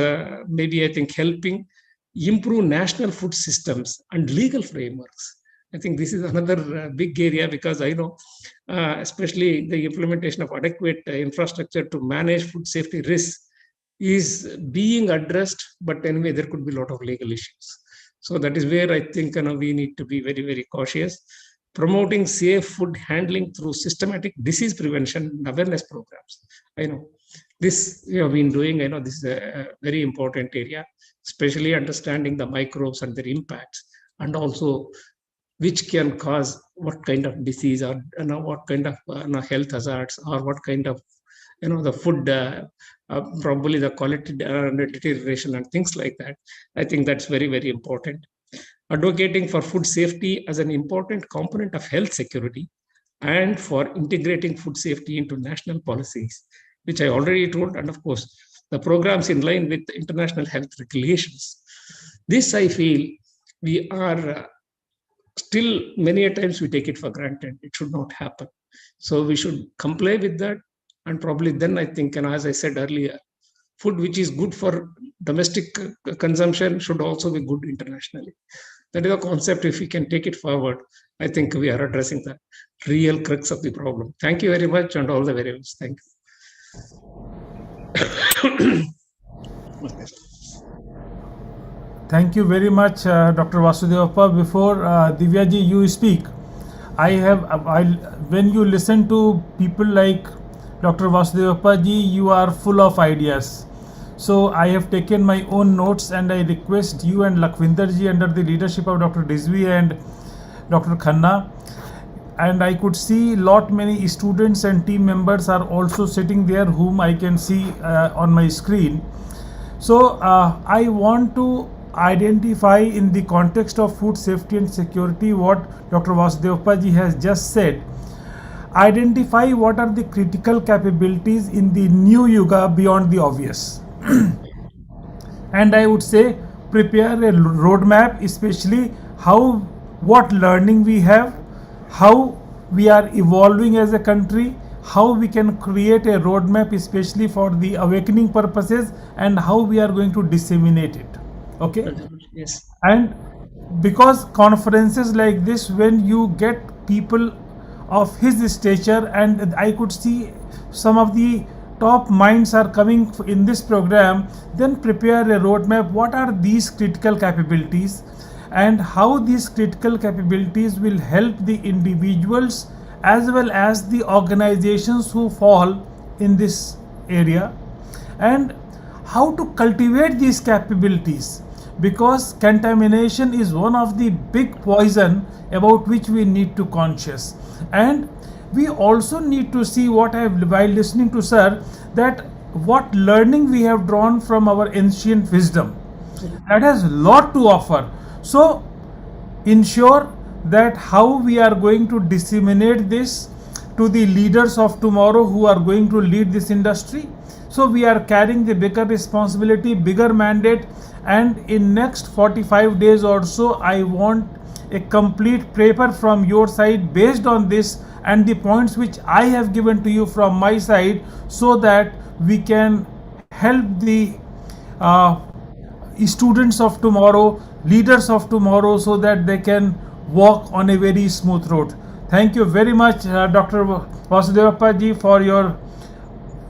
maybe I think helping improve national food systems and legal frameworks. I think this is another big area, because I know, especially the implementation of adequate infrastructure to manage food safety risks is being addressed, but anyway, there could be a lot of legal issues. So that is where I think we need to be very, very cautious. Promoting safe food handling through systematic disease prevention and awareness programs. I know this we have been doing. I know this is a very important area, especially understanding the microbes and their impacts, and also which can cause what kind of disease, or what kind of health hazards, or what kind of the food, probably the quality deterioration and things like that. I think that's very, very important. Advocating for food safety as an important component of health security, and for integrating food safety into national policies, which I already told, and of course, the programs in line with international health regulations. This, I feel, we are still, many a times we take it for granted. It should not happen. So we should comply with that. And probably then I think, as I said earlier, food which is good for domestic consumption should also be good internationally. That is a concept. If we can take it forward, I think we are addressing the real crux of the problem. Thank you very much and all the very best. Thank you. Thank you very much, Dr. Vasudevappa. Before Divyaji, you speak, when you listen to people like Dr. Vasudevappa ji, you are full of ideas. So I have taken my own notes, and I request you and Lakhvinder ji, under the leadership of Dr. Rizvi and Dr. Khanna, and I could see many students and team members are also sitting there, whom I can see on my screen. So I want to identify, in the context of food safety and security, what Dr. Vasudevappa ji has just said. Identify what are the critical capabilities in the new yuga beyond the obvious. And I would say prepare a roadmap, especially what learning we have, how we are evolving as a country, how we can create a roadmap especially for the awakening purposes, and how we are going to disseminate it. Okay? Yes. And because conferences like this, when you get people of his stature, and I could see some of the top minds are coming in this program, then prepare a roadmap. What are these critical capabilities, and how these critical capabilities will help the individuals as well as the organizations who fall in this area, and how to cultivate these capabilities, because contamination is one of the big poison about which we need to conscious. And we also need to see while listening to sir, that what learning we have drawn from our ancient wisdom, that has a lot to offer. So ensure that how we are going to disseminate this to the leaders of tomorrow who are going to lead this industry. So we are carrying the bigger responsibility, bigger mandate, and in next 45 days or so, I want a complete paper from your side based on this and the points which I have given to you from my side, so that we can help the students of tomorrow, leaders of tomorrow, so that they can walk on a very smooth road. Thank you very much, Dr. Vasudevappa ji, for your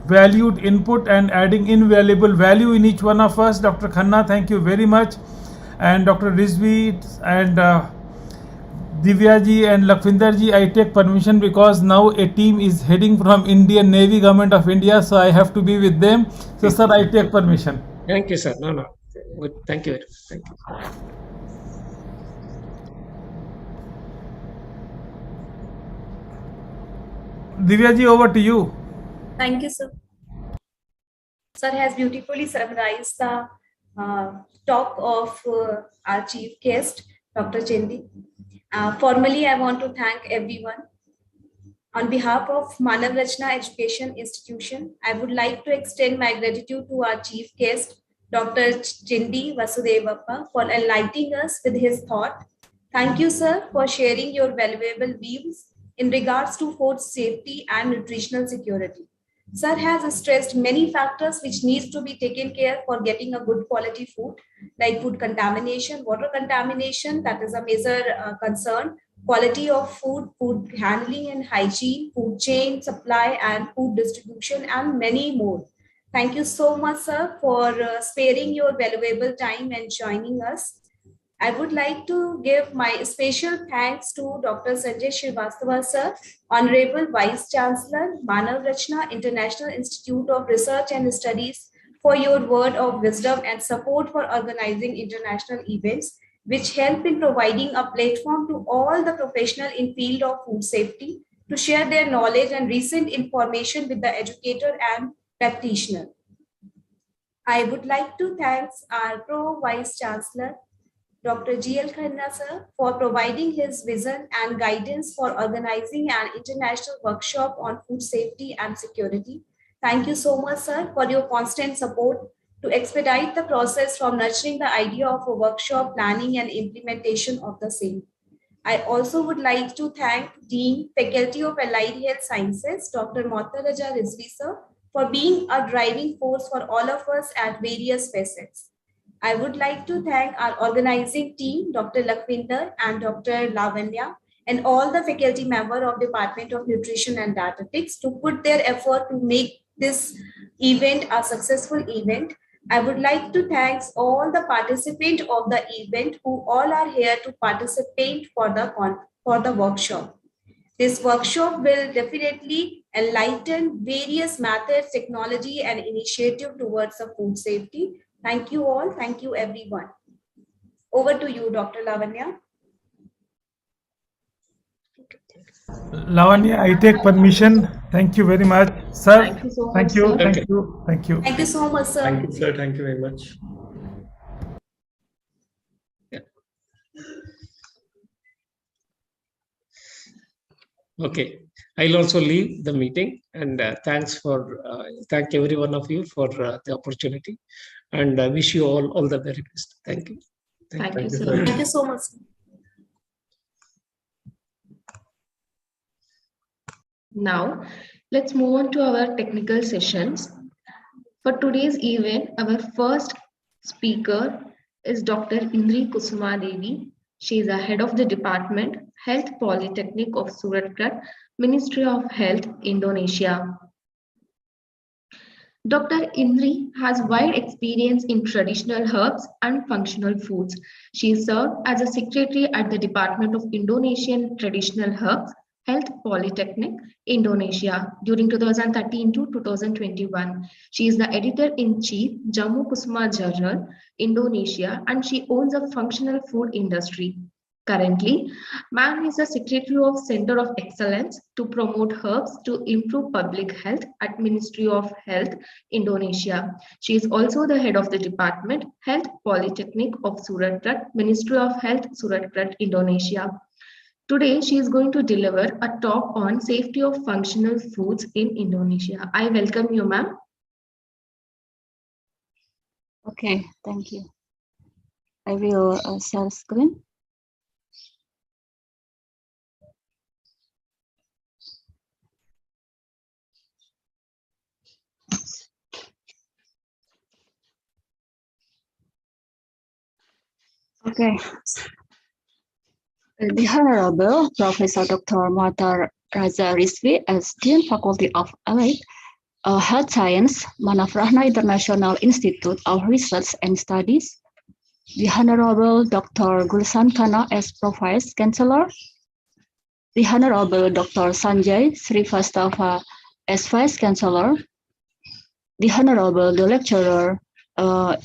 valued input and adding invaluable value in each one of us. Dr. Khanna, thank you very much. And Dr. Rizvi and Divya ji and Lakhvinder ji, I take permission because now a team is heading from Indian Navy, Government of India, so I have to be with them. So sir, I take permission. Thank you, sir. No. Good. Thank you. Thank you. Divya ji, over to you. Thank you, sir. Sir has beautifully summarized the talk of our chief guest, Dr. Chindi. Formally, I want to thank everyone. On behalf of Manav Rachna Education Institution, I would like to extend my gratitude to our chief guest, Dr. Chindi Vasudevappa, for enlightening us with his thought. Thank you, sir, for sharing your valuable views in regards to food safety and nutritional security. Sir has stressed many factors which needs to be taken care for getting a good quality food, like food contamination, water contamination, that is a major concern, quality of food, food handling and hygiene, food chain, supply and food distribution, and many more. Thank you so much, sir, for sparing your valuable time and joining us. I would like to give my special thanks to Dr. Sanjay Srivastava, sir, Honorable Vice Chancellor, Manav Rachna International Institute of Research and Studies, for your word of wisdom and support for organizing international events, which help in providing a platform to all the professionals in field of food safety to share their knowledge and recent information with the educator and practitioner. I would like to thank our Pro-Vice Chancellor, Dr. G.L. Khanna, sir, for providing his vision and guidance for organizing an international workshop on food safety and security. Thank you so much, sir, for your constant support to expedite the process from nurturing the idea of a workshop, planning and implementation of the same. I also would like to thank Dean, Faculty of Allied Health Sciences, Dr. Motta Raja Rizvi, sir, for being a driving force for all of us at various facets. I would like to thank our organizing team, Dr. Lakhvinder and Dr. Lavanya, and all the faculty members of Department of Nutrition and Dietetics to put their effort to make this event a successful event. I would like to thank all the participants of the event who all are here to participate for the workshop. This workshop will definitely enlighten various methods, technology, and initiative towards the food safety. Thank you all. Thank you, everyone. Over to you, Dr. Lavanya. Lavanya, I take permission. Thank you very much, sir. Thank you so much, Thank you. sir. Thank Okay. you. Thank you. Thank you so much, sir. Thank you, sir. Thank you very much. Okay, I'll also leave the meeting, and thank every one of you for the opportunity, and wish you all the very best. Thank you. Thank you, you, sir. sir. Thank you so much. Now, let's move on to our technical sessions. For today's event, our first speaker is Dr. Indri Kusuma Devi. She is a head of the department, Health Polytechnic of Suratgarh, Ministry of Health, Indonesia. Dr. Indri has wide experience in traditional herbs and functional foods. She served as a secretary at the Department of Indonesian Traditional Herbs, Health Polytechnic, Indonesia during 2013 to 2021. She is the editor-in-chief, Jammu Kusuma Journal, Indonesia, and she owns a functional food industry. Currently, ma'am is the secretary of Center of Excellence to promote herbs to improve public health at Ministry of Health, Indonesia. She is also the head of the department, Health Polytechnic of Suratgarh, Ministry of Health, Suratgarh, Indonesia. Today, she is going to deliver a talk on safety of functional foods in Indonesia. I welcome you, ma'am. Okay, thank you. I will share screen. Okay. The Honorable Professor Dr. Muhathar Raza Rizvi, as Dean Faculty of Allied Health Science, Manavrahna International Institute of Research and Studies. The Honorable Dr. Gulshan Khanna as Pro-Vice Chancellor. The Honorable Dr. Sanjay Srivastava as Vice Chancellor. The Honorable the Lecturer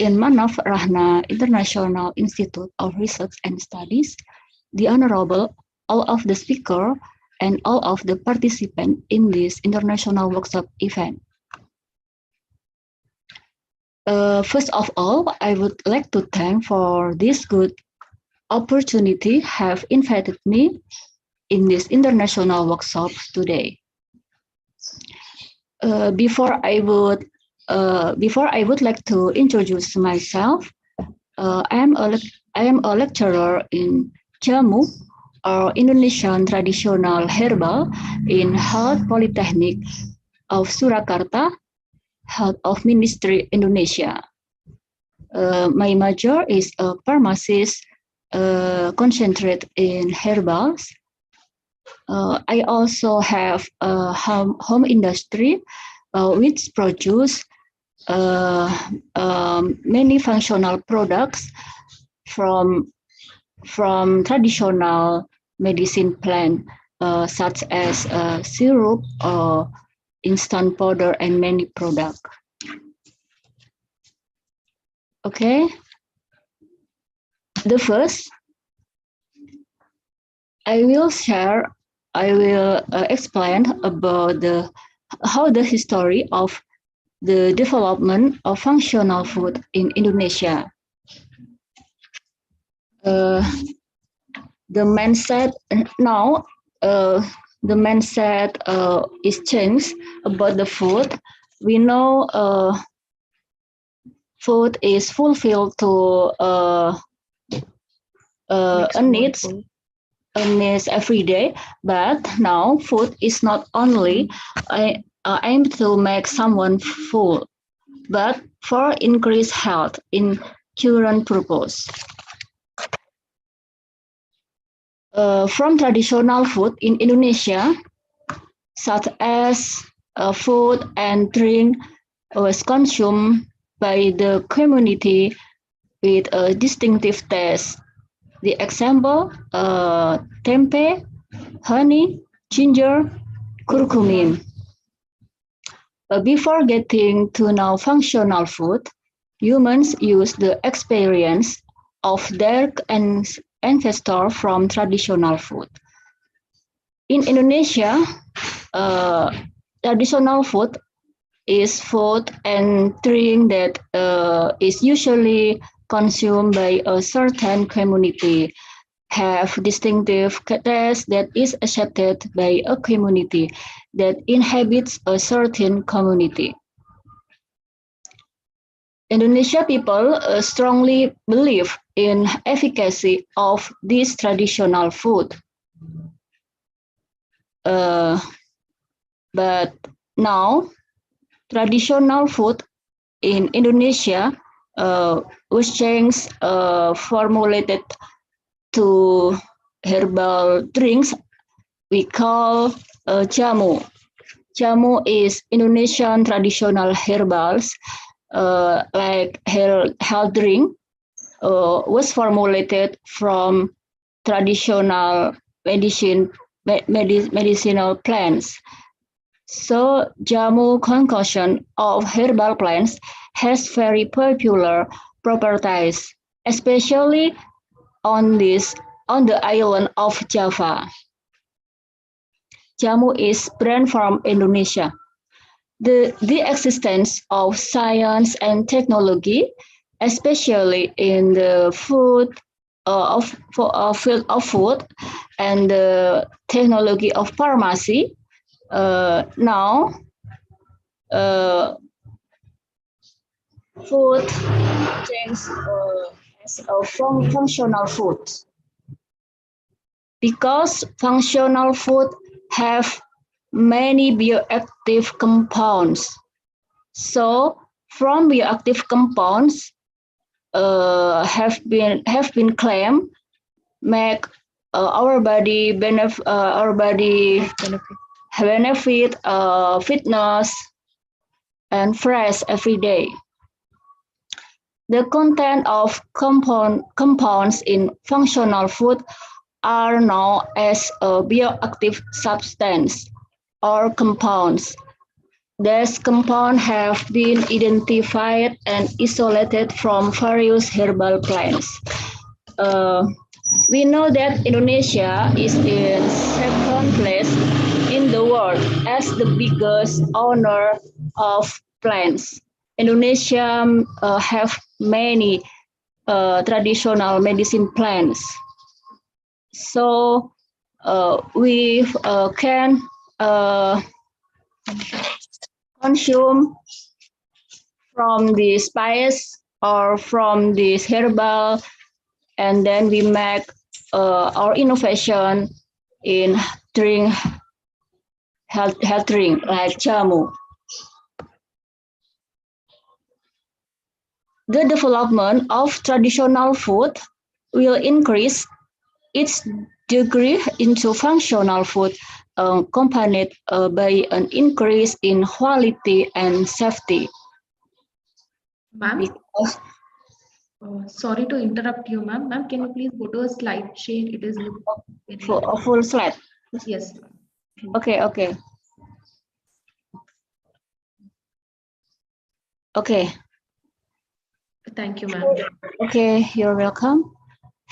in Manavrahna International Institute of Research and Studies. The Honorable, all of the speaker and all of the participants in this international workshop event. First of all, I would like to thank for this good opportunity have invited me in this international workshop today. Before I would like to introduce myself. I am a lecturer in Jamu, or Indonesian Traditional Herbal, in Health Polytechnic of Surakarta, Health of Ministry, Indonesia. My major is a pharmacist concentrated in herbals. I also have a home industry which produce many functional products from traditional medicine plant such as syrup or instant powder and many products. Okay. The first, I will explain about how the history of the development of functional food in Indonesia. The mindset now, the mindset is changed about the food. We know food is fulfilled to needs every day, but now food is not only aim to make someone full, but for increased health in current purpose. From traditional food in Indonesia, such as food and drink was consumed by the community with a distinctive taste. The example, tempe, honey, ginger, curcumin. Before getting to know functional food, humans use the experience of their ancestors from traditional food. In Indonesia, traditional food is food and drink that is usually consumed by a certain community, have distinctive taste that is accepted by a community that inhabits a certain community. Indonesia people strongly believe in efficacy of this traditional food. But now, traditional food in Indonesia was changed, formulated to herbal drinks we call jamu. Jamu is Indonesian traditional herbals, like health drink, was formulated from traditional medicinal plants. So jamu concoction of herbal plants has very popular properties, especially on the island of Java. Jamu is brand from Indonesia. The existence of science and technology, especially in the field of food and the technology of pharmacy, now food changes as a functional food, because functional food have many bioactive compounds. So from bioactive compounds have been claimed make our body benefit, fitness and fresh every day. The content of compounds in functional food are known as bioactive substance or compounds. These compounds have been identified and isolated from various herbal plants. We know that Indonesia is in second place in the world as the biggest owner of plants. Indonesia have many traditional medicine plants. So we can consume from the spice or from this herbal, and then we make our innovation in health drink like jamu. The development of traditional food will increase its degree into functional food, accompanied by an increase in quality and safety. Ma'am, sorry to interrupt you, ma'am. Ma'am, can you please go to a slide share? It is For a full slide. Yes. Okay. Thank you, ma'am. Okay, you're welcome.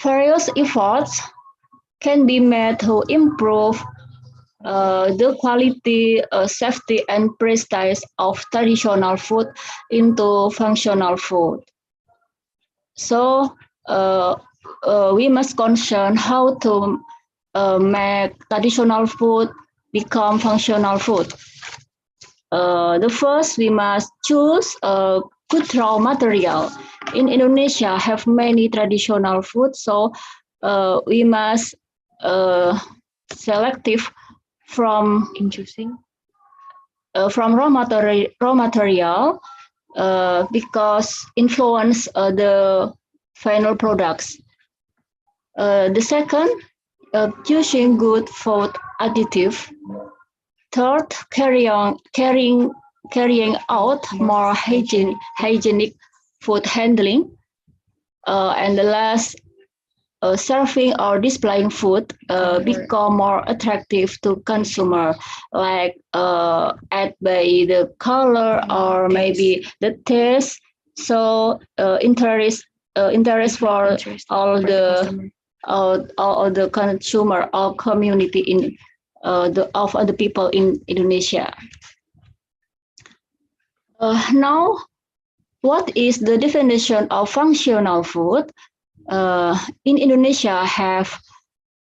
Various efforts can be made to improve the quality, safety, and prestige of traditional food into functional food. So we must concern how to make traditional food become functional food. The first, we must choose a good raw material. In Indonesia, have many traditional foods, so we must selective from from raw material because influence the final products. The second, using good food additive. Third, carrying out more hygienic food handling. And the last, serving or displaying food become more attractive to consumer, like add by the color or maybe the taste. So interest for all the consumer or community in of the people in Indonesia. Now, what is the definition of functional food? In Indonesia, have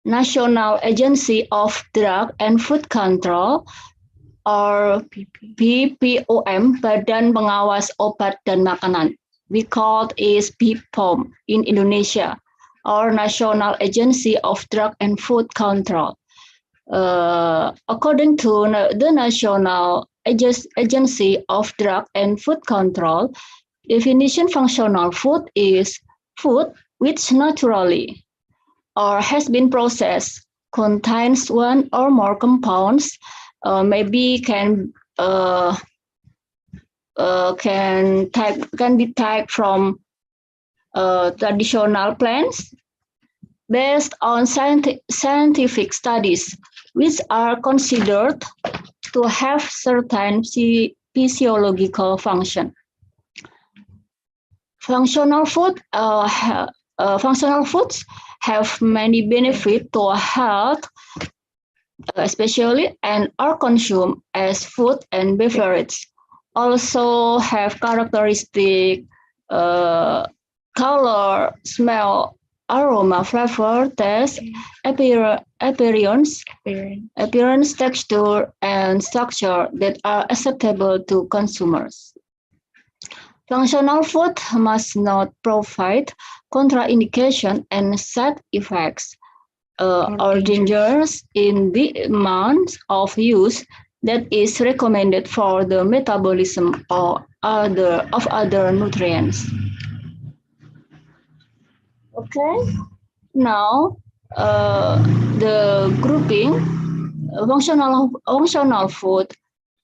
National Agency of Drug and Food Control or BPOM, Badan Pengawas Obat dan Makanan. We call it BPOM in Indonesia, or National Agency of Drug and Food Control. According to the National Agency of Drug and Food Control, definition functional food is food which naturally or has been processed, contains one or more compounds, maybe can be typed from traditional plants based on scientific studies, which are considered to have certain physiological function. Functional foods have many benefits to health, especially, and are consumed as food and beverage. Also have characteristic color, smell, aroma, flavor, taste, appearance, texture, and structure that are acceptable to consumers. Functional food must not provide contraindication and side effects or dangers in the amount of use that is recommended for the metabolism of other nutrients. Okay, now the grouping functional food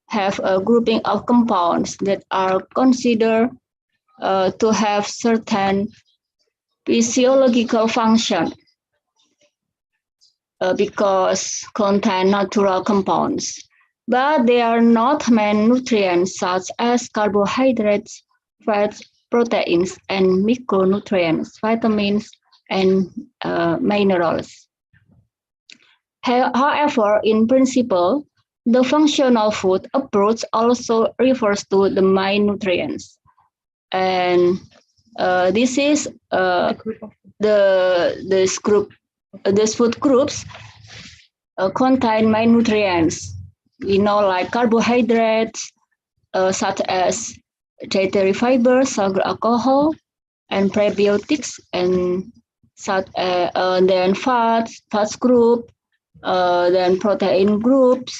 have a grouping of compounds that are considered to have certain physiological function because contain natural compounds, but they are not main nutrients such as carbohydrates, fats, proteins, and micronutrients, vitamins, and minerals. However, in principle, the functional food approach also refers to the main nutrients, and this is these food groups contain main nutrients. We know, like carbohydrates, such as dietary fibers, sugar, alcohol, and prebiotics, and such then fats group, then protein groups,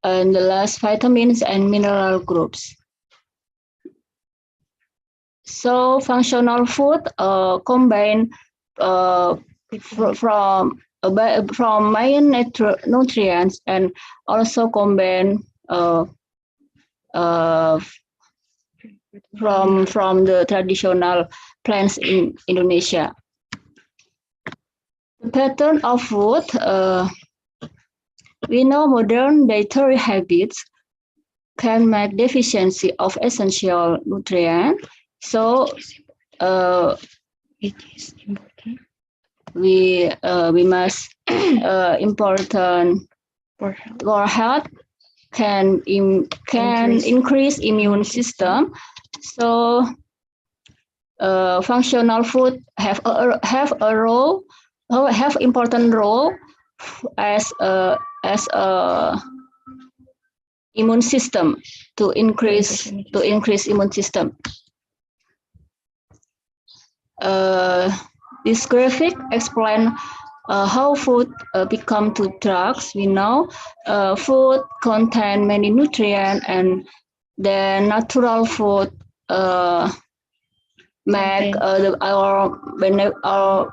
and the last vitamins and mineral groups. So functional food combine from main nutrients and also combine from the traditional plants in Indonesia. The pattern of food, we know modern dietary habits can make deficiency of essential nutrients. So it is important. We must important for health can increase immune system. So functional food have important role as a immune system to increase immune system. This graphic explains how food become to drugs. We know food contain many nutrients, and the natural food make our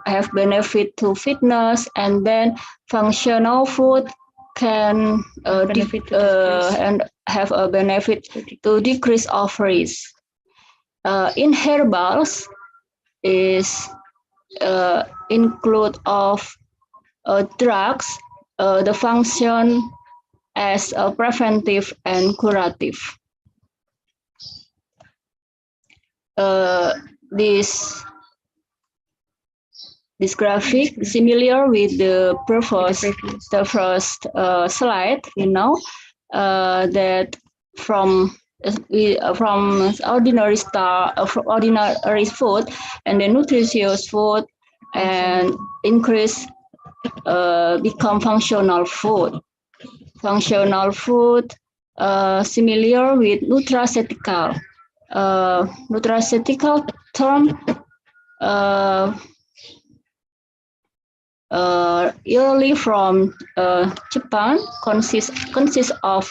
have benefit to fitness, and then functional food can and have a benefit to decrease of risk. In herbals is include of drugs, the function as a preventive and curative. This graphic similar with the first slide. You know that from ordinary food and the nutritious food and increase become functional food. Functional food similar with nutraceutical. Nutraceutical term yearly from Japan consists of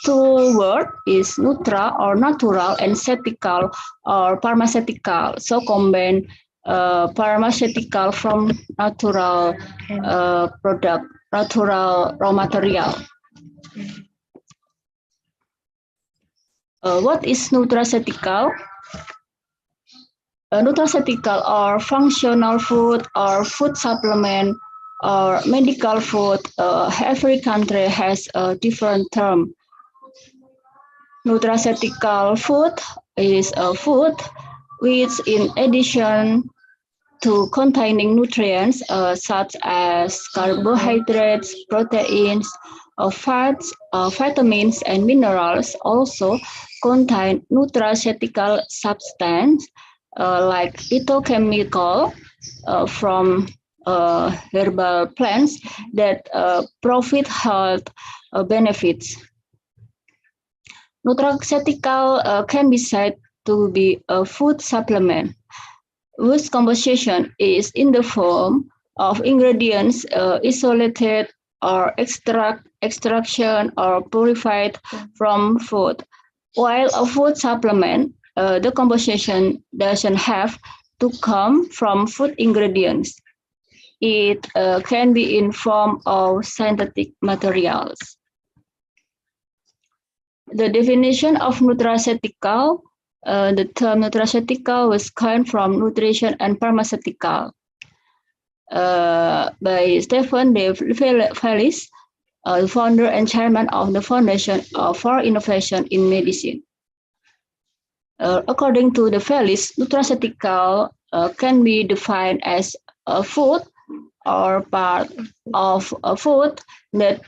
two words, is nutra or natural and ceutical or pharmaceutical. So combine pharmaceutical from natural product, natural raw material. What is nutraceutical? Nutraceutical or functional food or food supplement or medical food. Every country has a different term. Nutraceutical food is a food which, in addition to containing nutrients such as carbohydrates, proteins, fats, vitamins, and minerals, also contain nutraceutical substance like phytochemical from herbal plants that provide health benefits. Nutraceutical can be said to be a food supplement whose composition is in the form of ingredients isolated or extraction or purified from food. While a food supplement, the composition doesn't have to come from food ingredients. It can be in form of synthetic materials. The definition of nutraceutical, the term nutraceutical was coined from nutrition and pharmaceutical by Stephen De Vries, founder and chairman of the Foundation for Innovation in Medicine. According to De Vries, nutraceutical can be defined as a food or part of a food that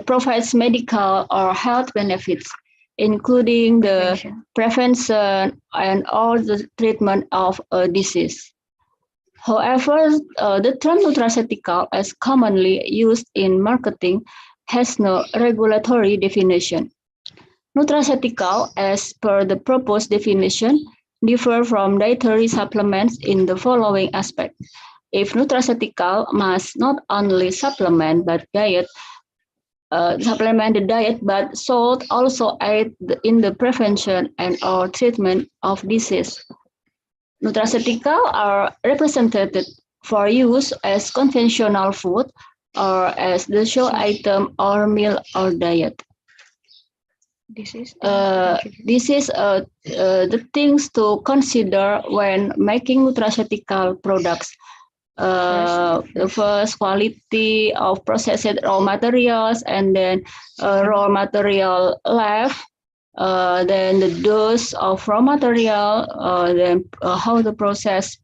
provides medical or health benefits, including the prevention and all the treatment of a disease. However, the term nutraceutical, as commonly used in marketing, has no regulatory definition. Nutraceutical, as per the proposed definition, differ from dietary supplements in the following aspect. If nutraceutical must not only supplement the diet, but should also aid in the prevention and or treatment of disease. Nutraceutical are represented for use as conventional food or as the show item or meal or diet. This is the things to consider when making nutraceutical products. The first, quality of processed raw materials, and then raw material left, then the dose of raw material, then how the process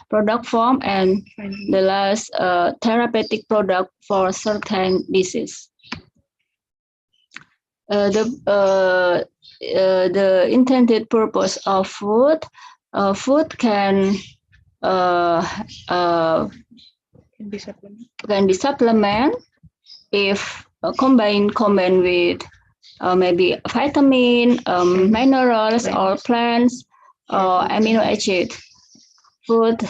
product form, and the last therapeutic product for certain disease. The intended purpose of food. Food can be supplement if combined with maybe vitamin, minerals, or plants, or amino acid. food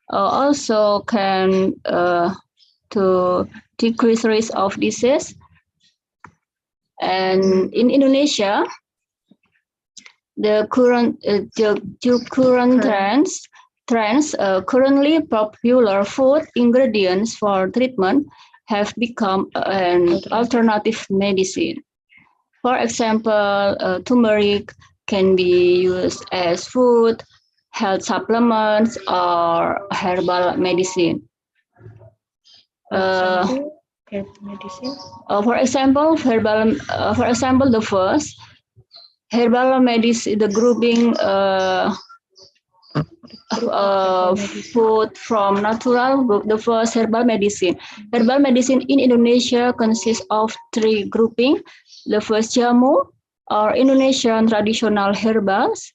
also can to decrease risk of disease. And in Indonesia, the current trends currently popular food ingredients for treatment have become an alternative medicine. For example, turmeric can be used as food, health supplements, or herbal medicine. For example, the first herbal medicine, the grouping food from natural group. The first herbal medicine. Herbal medicine in Indonesia consists of 3 groupings. The first jamu, or Indonesian traditional herbals,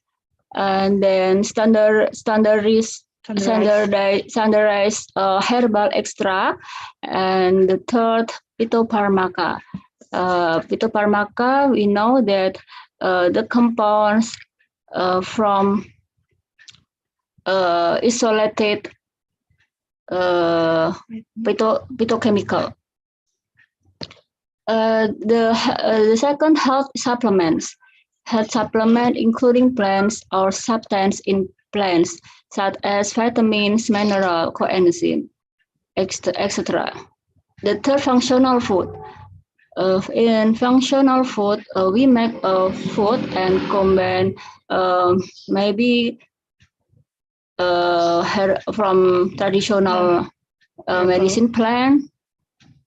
and then standardized herbal extract, and the third Phytopharmaca. Phytopharmaca, we know that the compounds from isolated phytochemical. The second, health supplements. Health supplement including plants or substance in plants, such as vitamins, mineral, coenzyme, etc. The third, functional food. In functional food, we make food and combine maybe from traditional medicine plant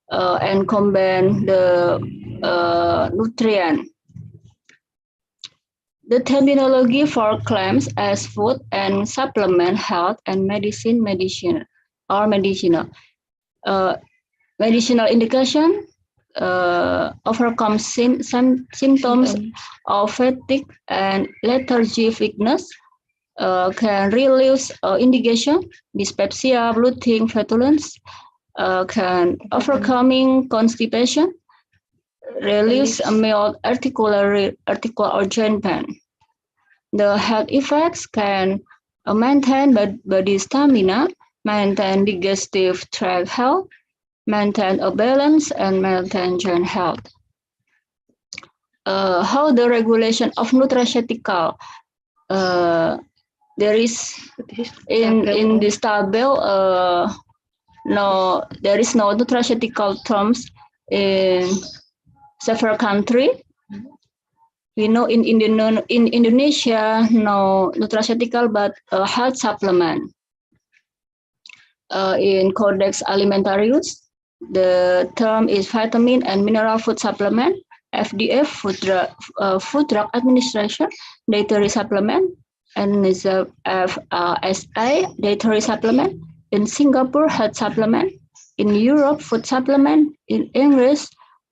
and combine the nutrient. The terminology for claims as food and supplement, health and medicinal. Medicinal indication overcome symptoms of fatigue and lethargy, weakness, can relieve indigestion, dyspepsia, bloating, flatulence, can overcoming constipation, release mild articular or joint pain. The health effects can maintain body stamina, maintain digestive tract health, maintain a balance, and maintain joint health. How the regulation of nutraceutical. There is in this table there is no nutraceutical terms in several countries. We know in Indonesia no nutraceutical but health supplement. In Codex Alimentarius, the term is vitamin and mineral food supplement. FDF, Food Drug Administration, dietary supplement, and FSA, dietary supplement. In Singapore, health supplement. In Europe, food supplement. In English,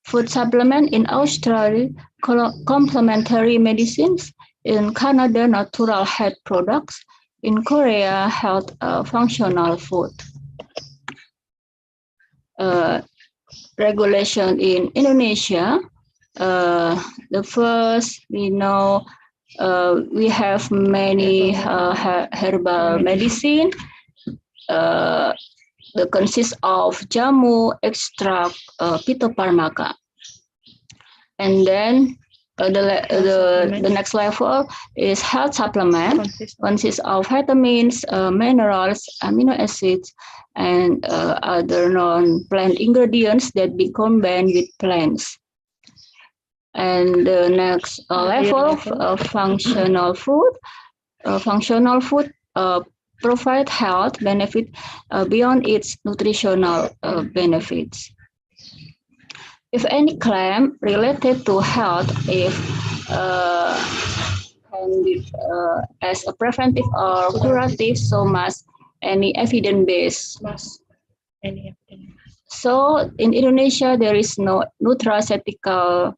food supplement. In Australia, complementary medicines. In Canada, natural health products. In Korea, health functional food. Regulation in Indonesia. The first, we know we have many herbal medicine. That consists of jamu, extract, Phytopharmaca. And then the next level is health supplement, consists of vitamins, minerals, amino acids, and other non-plant ingredients that be combined with plants. And the next level of functional food. Functional food provide health benefit beyond its nutritional benefits. If any claim related to health, if can be as a preventive or curative, so must any evidence base. So in Indonesia, there is no nutraceutical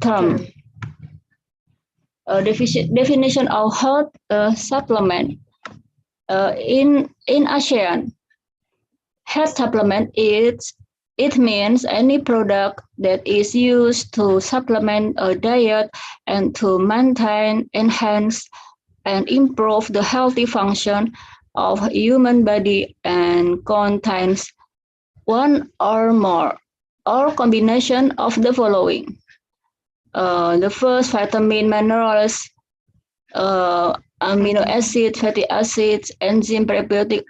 term. Definition of health supplement. In ASEAN, health supplement it means any product that is used to supplement a diet and to maintain, enhance, and improve the healthy function of human body and contains one or more or combination of the following. The first, vitamin, minerals, amino acid, fatty acids, enzyme, prebiotic,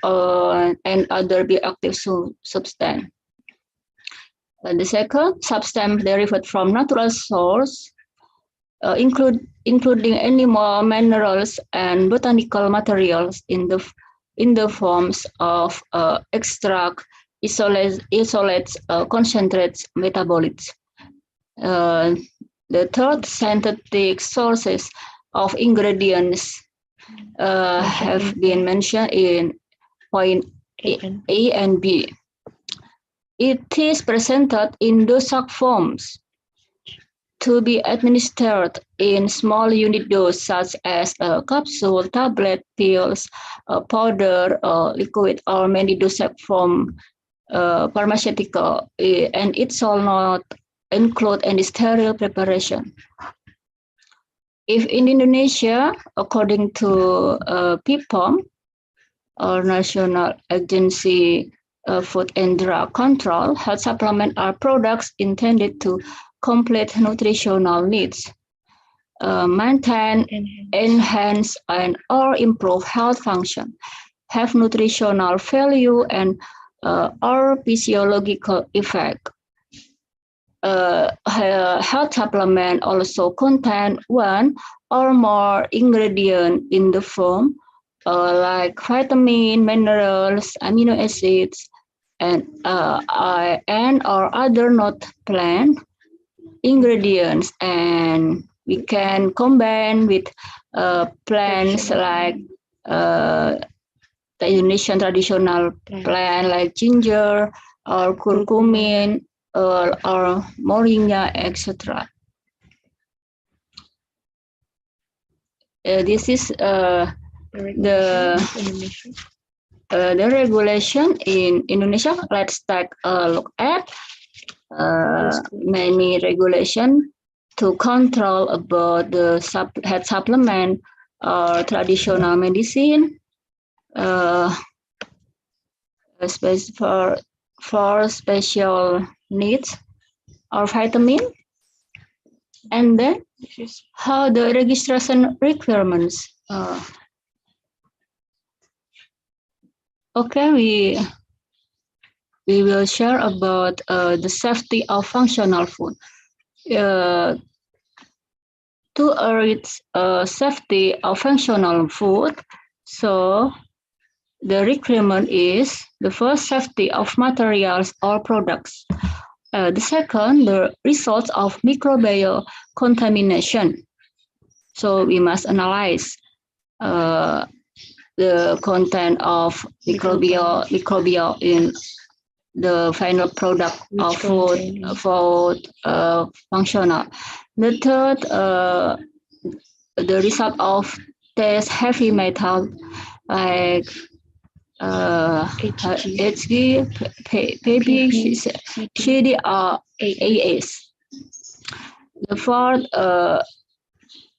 and other bioactive substance. The second, substance derived from natural source, including animal minerals and botanical materials in the forms of extract, isolates, concentrates, metabolites. The third, synthetic sources of ingredients have been mentioned in point A and B. It is presented in dosage forms to be administered in small unit dose, such as a capsule, tablet, pills, powder, liquid, or many dosage form pharmaceutical, and it shall not include any sterile preparation. If in Indonesia, according to PPOM, or National Agency Food and Drug Control, health supplements are products intended to complete nutritional needs, maintain, enhance, and or improve health function, have nutritional value, and or physiological effect. Health supplement also contain one or more ingredient in the form like vitamin, minerals, amino acids, and or other not plant ingredients, and we can combine with plants like the Indonesian traditional plant like ginger or curcumin or moringa, etc. This is the regulation in Indonesia. Let's take a look at many regulation to control about the health supplement or traditional medicine, for special needs or vitamin, and then how the registration requirements. Okay, we will share about the safety of functional food. To reach safety of functional food, so the requirement is the first, safety of materials or products. The second, the results of microbial contamination. So we must analyze the content of microbial in the final product of food functional. The third, the result of test heavy metal like Hg, Pb, CDR, AS. The fourth,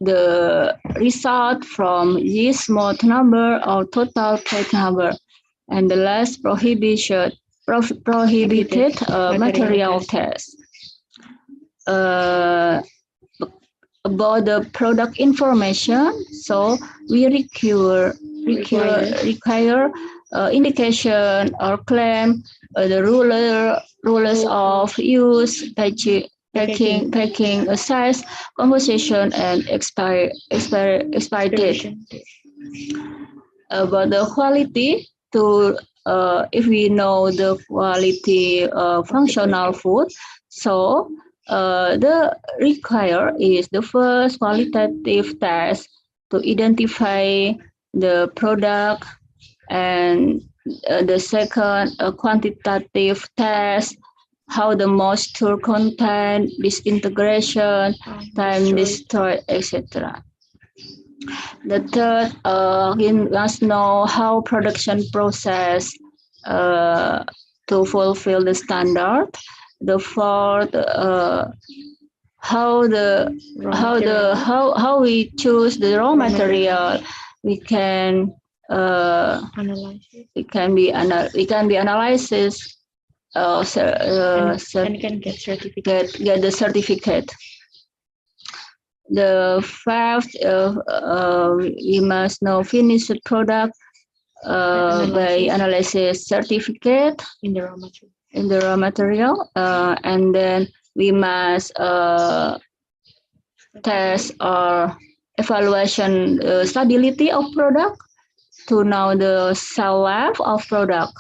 the result from this mode number or total plate number, and the last, prohibited material test. About the product information, so we require indication or claim the rules of use, packing, size, composition, and expiry date. About the quality, to if we know the quality of functional food, so the require is the first qualitative test to identify the product, and the second, a quantitative test, how the moisture content, disintegration, time destroyed, etc. The third, we must know how production process to fulfill the standard. The fourth, how we choose the raw material. We can it can be analysis. And can get certificate. Get the certificate. The fifth, we must know finished product by analysis certificate In the raw material. in the raw material, and then we must test or evaluation stability of product to know the shelf life of product.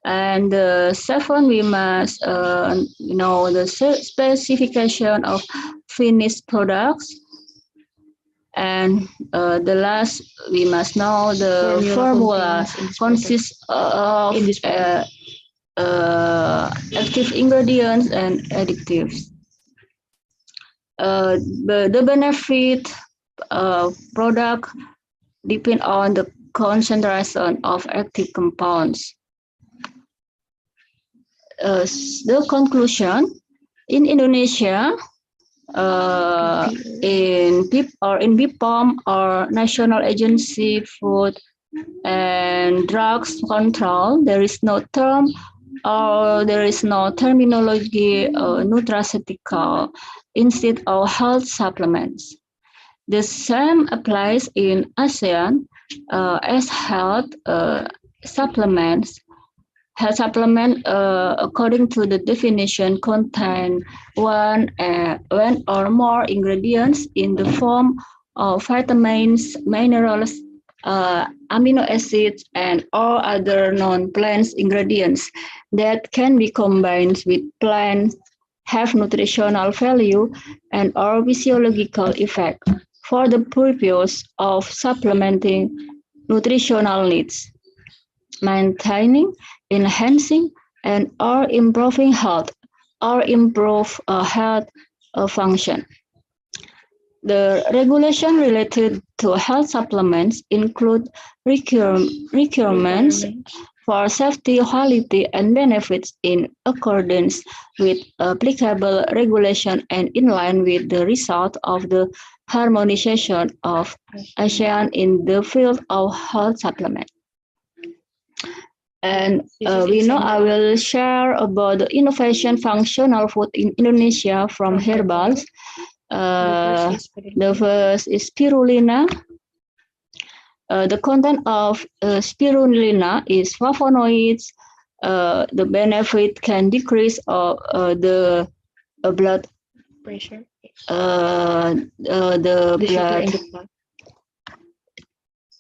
And seven, we must know the specification of finished products. And the last, we must know the formula consists of active ingredients and additives. The benefit product depend on the concentration of active compounds. The conclusion, in Indonesia, in BPOM or National Agency Food and Drugs Control, there is no term or there is no terminology nutraceutical instead of health supplements. The same applies in ASEAN as health supplements. Health supplement, according to the definition, contain one or more ingredients in the form of vitamins, minerals, amino acids, and all other non-plant ingredients that can be combined with plants, have nutritional value, and or physiological effect for the purpose of supplementing nutritional needs, maintaining, enhancing, and or improving health or improve health function. The regulation related to health supplements include requirements for safety, quality, and benefits in accordance with applicable regulation and in line with the result of the harmonization of ASEAN in the field of health supplement. And I will share about the innovation functional food in Indonesia from herbals. The first is spirulina. The content of spirulina is flavonoids. The benefit can decrease the blood Pressure. the blood, in the blood.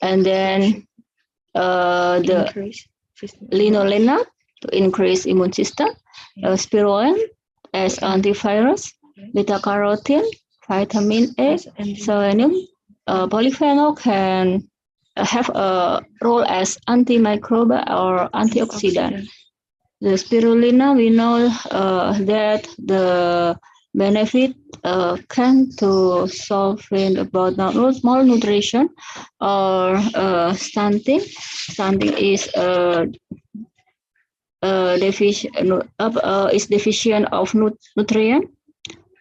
and then the Increase. linolena to increase immune system, spirulina as antivirus, beta carotene, vitamin A, selenium, polyphenol can have a role as antimicrobial or antioxidant. The spirulina, we know that the benefit can to solving about malnutrition or stunting. Stunting is deficient of nutrient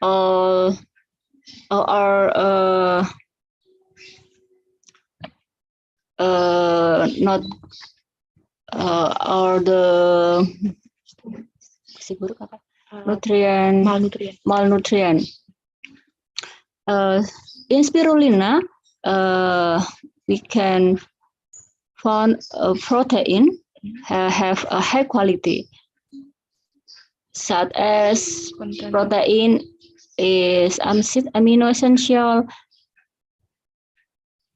or not or the malnutrient. In spirulina, we can find a protein have a high quality, such as protein is amino essential,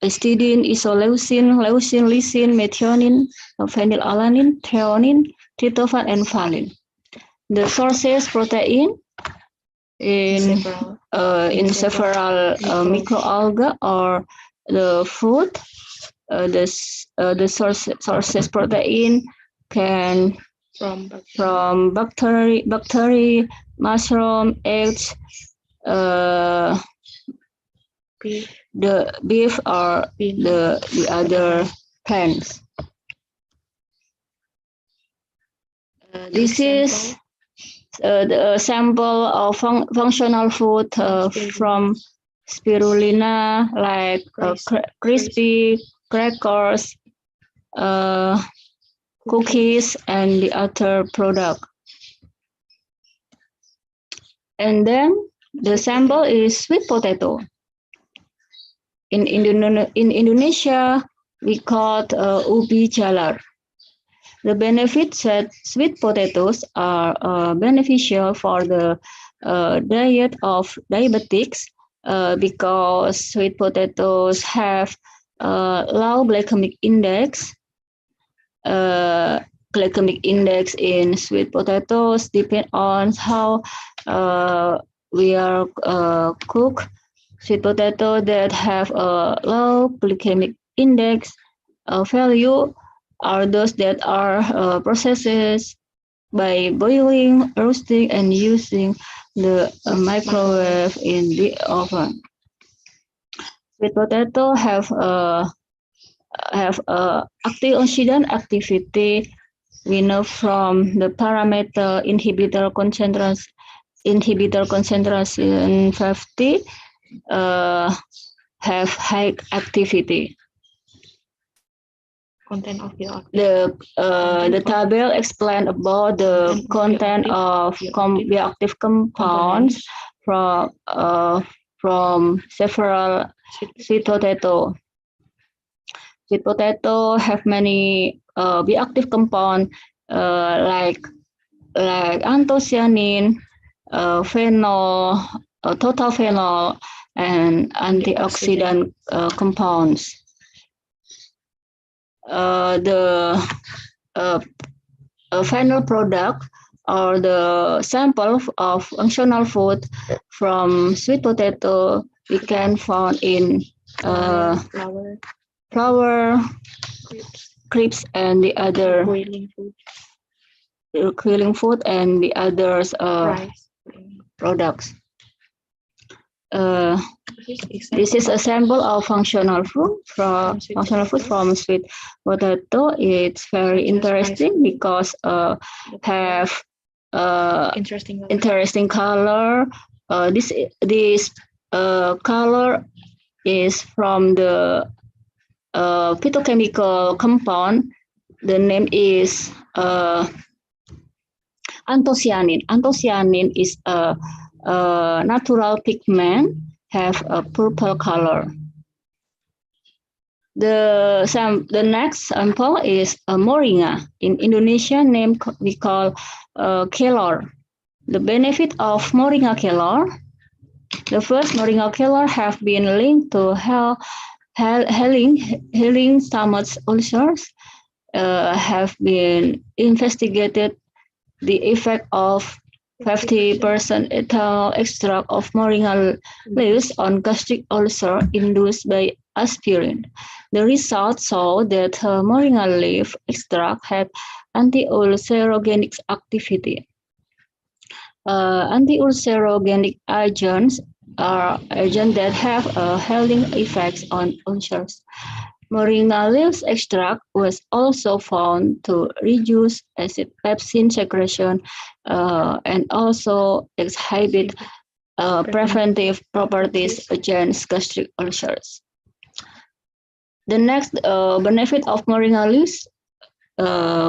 histidine, isoleucine, leucine, lysine, methionine, phenylalanine, threonine, tryptophan, and valine. The sources protein in several microalgae or the food. The sources protein can from bacteria, mushroom, eggs, the beef or the other plants. This is the sample of functional food from spirulina, like crispy crackers, cookies, and the other product. And then the sample is sweet potato. In Indonesia, we call it ubi jalar. The benefits that sweet potatoes are beneficial for the diet of diabetics because sweet potatoes have low glycemic index. Glycemic index in sweet potatoes depend on how we are cooked. Sweet potato that have a low glycemic index value are those that are processed by boiling, roasting, and using the microwave in the oven. Sweet potato have antioxidant activity. We know from the parameter inhibitor concentration 50 have high activity. Content of The table explain about the content of bioactive compounds from several sweet potato. Sweet potato have many bioactive compounds like anthocyanin, phenol, total phenol, and antioxidant compounds. The final product or the sample of functional food from sweet potato we can find in flour, crisps, and the other grilling food and the others products. This is a sample of functional food from sweet potato. It's very interesting because have interesting color. This color is from the phytochemical compound. The name is anthocyanin. Anthocyanin is a natural pigment, have a purple color. The next sample is moringa. In Indonesia, name we call kelor. The benefit of moringa kelor. The first moringa kelor have been linked to healing stomach ulcers. Have been investigated the effect of 50% ethyl extract of moringa leaves on gastric ulcer induced by aspirin. The results show that moringa leaf extract had anti-ulcerogenic activity. Anti-ulcerogenic agents are agents that have healing effects on ulcers. Moringa leaves extract was also found to reduce acid pepsin secretion and also exhibit preventive properties against gastric ulcers. The next benefit of moringa leaves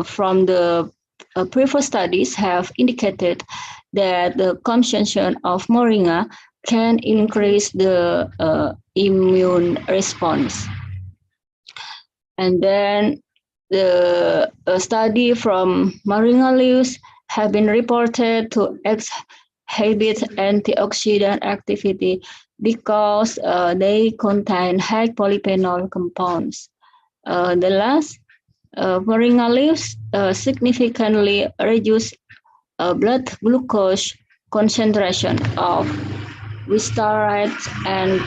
from the previous studies have indicated that the consumption of moringa can increase the immune response. And then the study from moringa leaves have been reported to exhibit antioxidant activity because they contain high polyphenol compounds. The last, moringa leaves significantly reduce blood glucose concentration of glycerides and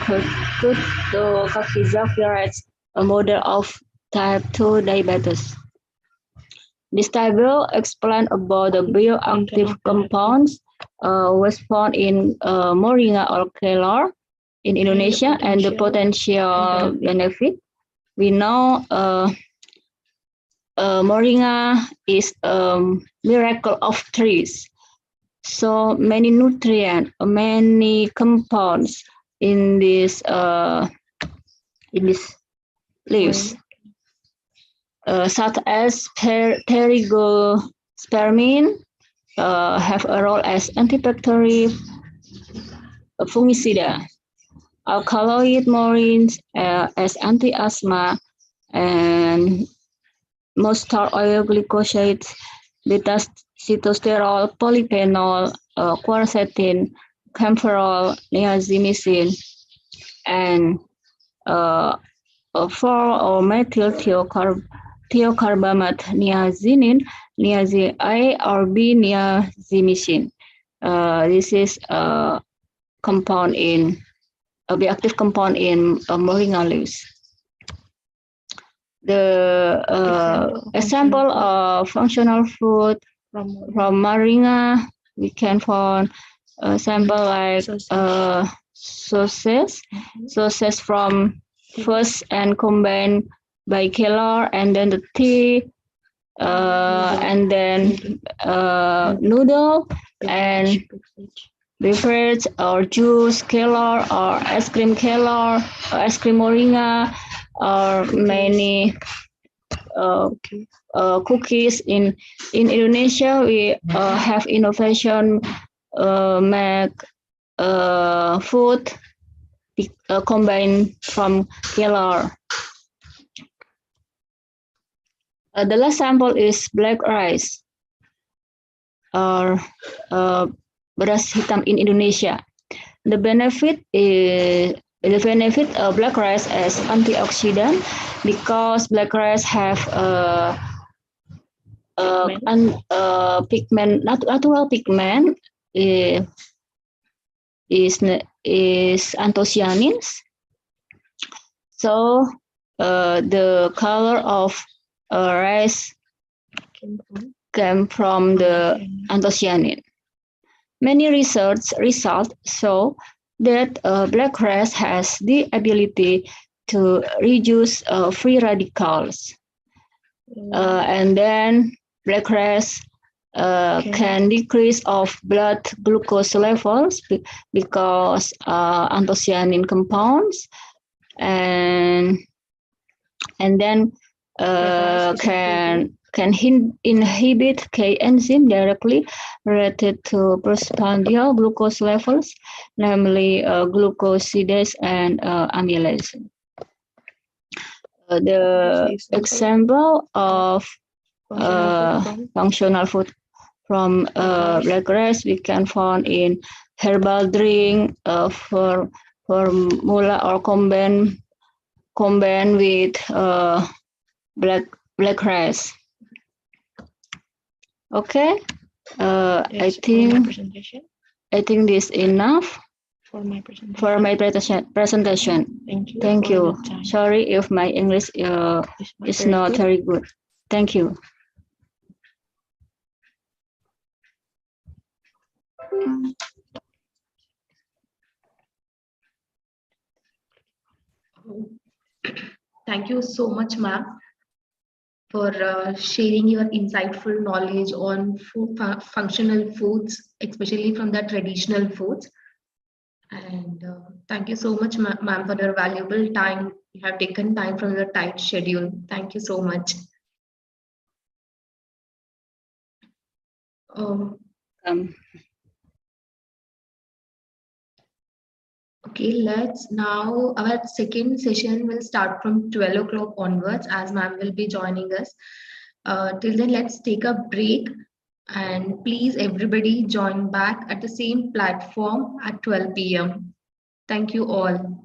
carbohydrates, a model of type 2 diabetes. This table explains about the bioactive compounds was found in moringa or kelor in Indonesia and the potential benefit. We know moringa is a miracle of trees. so many nutrients, many compounds in this leaves, such as pterigospermine, have a role as antibacterial fungicida, alkaloid morins as anti-asthma, and mustard oil glycosides, beta-sitosterol, polyphenol, quercetin, camphorol, niacinamide, and 4-or-methyl thiocarbamate niacin A or B niacimicin. This is a compound in a bioactive compound in moringa leaves. The example of functional food from moringa, we can find sample like sauces from first and combined by Keller, and then the tea, and then noodle and beverage or juice Keller or ice cream Keller, or ice cream moringa, or many cookies. In Indonesia, we have innovation make food combined from Keller. The last sample is black rice or beras hitam in Indonesia. The benefit of black rice as antioxidant, because black rice have pigment, natural pigment is anthocyanins. So the color of rice came from the anthocyanin. Many research results show that black rice has the ability to reduce free radicals. And then black rice can decrease of blood glucose levels because anthocyanin compounds, and then can inhibit K enzyme directly related to postprandial glucose levels, namely glucosidase and amylase. The example of functional food from black rice we can find in herbal drink, formula, or combine with black rice. Okay, I think this is enough for my presentation. presentation. Thank you. Sorry if my English is not very good. Thank you. Thank you so much, ma'am, for sharing your insightful knowledge on functional foods, especially from the traditional foods. And thank you so much, ma'am, for your valuable time. You have taken time from your tight schedule. Thank you so much. Okay, let's now, our second session will start from 12 o'clock onwards, as ma'am will be joining us. Till then, let's take a break, and please everybody join back at the same platform at 12 p.m. Thank you all.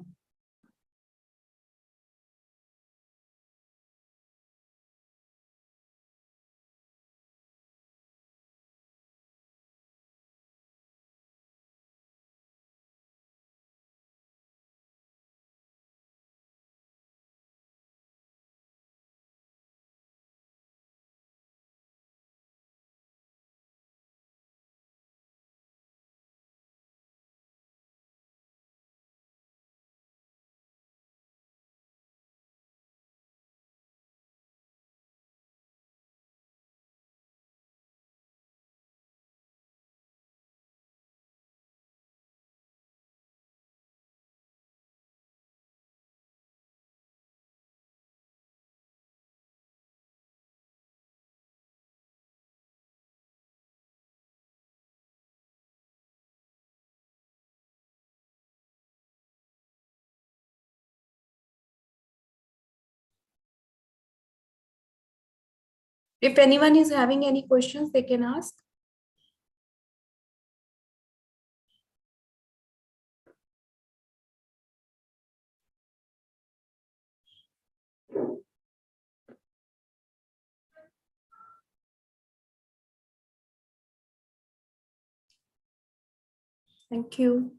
If anyone is having any questions, they can ask. Thank you.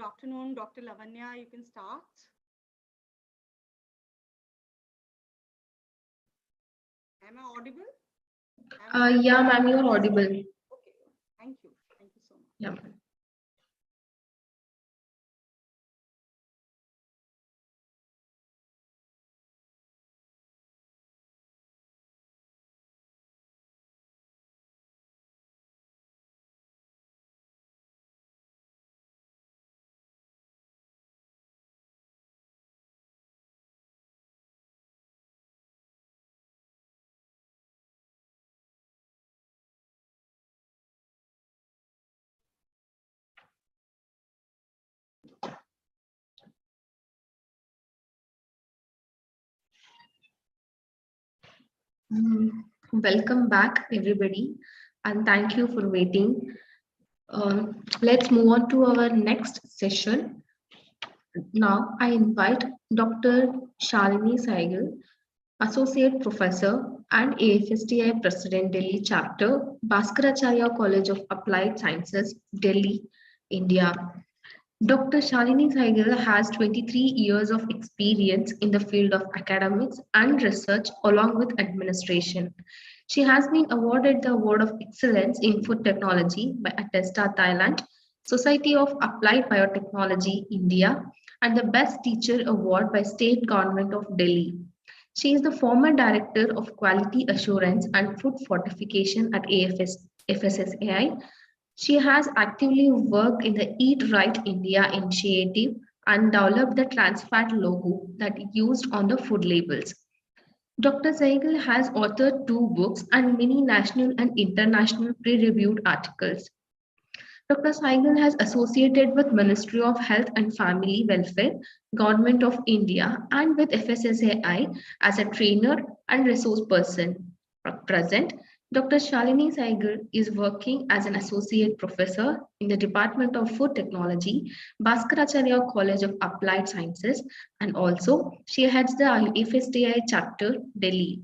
Good afternoon, Dr. Lavanya. You can start. Am I audible? Yeah, ma'am, you're audible. Okay. Thank you. Thank you so much. Yeah, ma'am. Welcome back, everybody, and thank you for waiting. Let's move on to our next session. Now, I invite Dr. Shalini Saigal, Associate Professor and AFSTI President, Delhi Chapter, Bhaskaracharya College of Applied Sciences, Delhi, India. Dr. Shalini Saigal has 23 years of experience in the field of academics and research along with administration. She has been awarded the Award of Excellence in Food Technology by Attesta Thailand, Society of Applied Biotechnology, India, and the Best Teacher Award by State Government of Delhi. She is the former Director of Quality Assurance and Food Fortification at FSSAI. She has actively worked in the Eat Right India initiative and developed the trans fat logo that is used on the food labels. Dr. Saigal has authored 2 books and many national and international peer-reviewed articles. Dr. Saigal has associated with Ministry of Health and Family Welfare, Government of India, and with FSSAI as a trainer and resource person. At present, Dr. Shalini Saigal is working as an associate professor in the Department of Food Technology, Bhaskaracharya College of Applied Sciences, and also she heads the FSTI chapter, Delhi.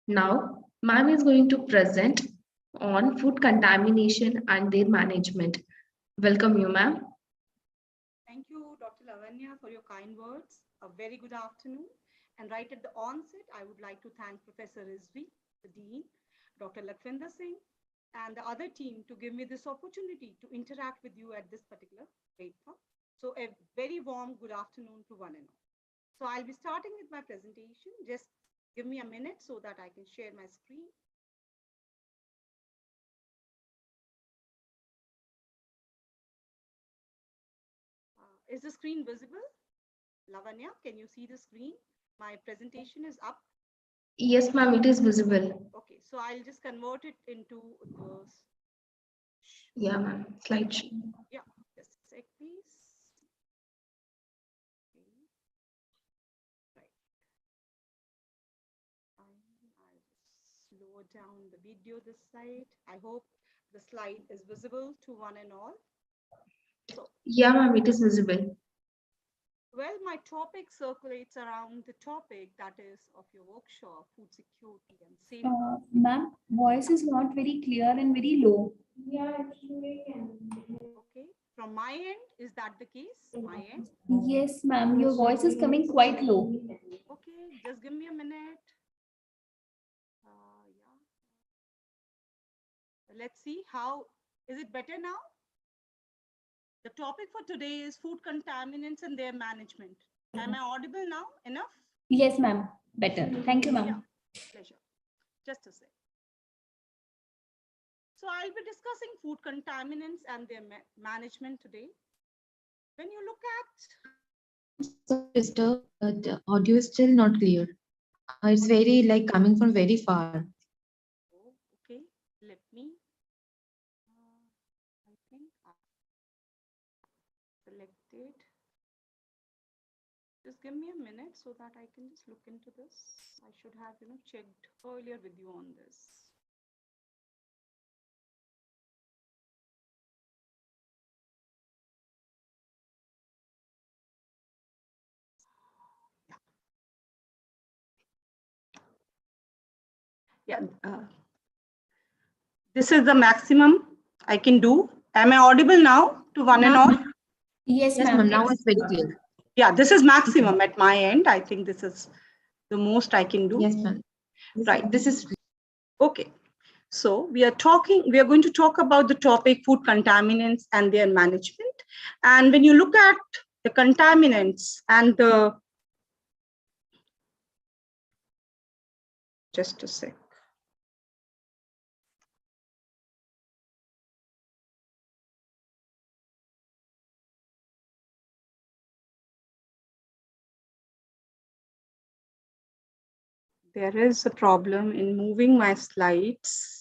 Now, ma'am is going to present on food contamination and their management. Welcome you, ma'am. Thank you, Dr. Lavanya, for your kind words. A very good afternoon. And right at the onset, I would like to thank Professor Rizvi, the Dean, Dr. Lakhvinder Singh, and the other team to give me this opportunity to interact with you at this particular platform. So a very warm good afternoon to one and all. So I'll be starting with my presentation. Just give me a minute so that I can share my screen. Is the screen visible? Lavanya, can you see the screen? My presentation is up. Yes, ma'am, it is visible. Okay, so I'll just convert it into the... Yeah, ma'am, slideshow. Yeah, just a sec, please. Okay. Right. I'll slow down the video this side. I hope the slide is visible to one and all. So, yeah, ma'am, it is visible. Well, my topic circulates around the topic that is of your workshop, food security and safety. Ma'am, voice is not very clear and very low. Yeah, actually. Okay, from my end, is that the case? My end? Yes, ma'am, your voice is coming quite low. Okay, just give me a minute. Yeah. Let's see how, is it better now? The topic for today is food contaminants and their management. Am I audible now? Enough? Yes, ma'am. Better. Thank you, ma'am. Yeah, pleasure. Just a sec. So I'll be discussing food contaminants and their management today. When you look at... Sister, the audio is still not clear. It's very coming from very far. Oh, okay, let me... I think I selected. Just give me a minute so that I can just look into this. I should have, checked earlier with you on this. Yeah. This is the maximum I can do. Am I audible now to one and all? Yes, Yes, ma'am. ma'am. Now it's very clear. Yeah, this is maximum at my end. I think this is the most I can do. Yes, ma'am. Right. This is Okay. So we are going to talk about the topic food contaminants and their management. And when you look at the contaminants and just a sec. There is a problem in moving my slides.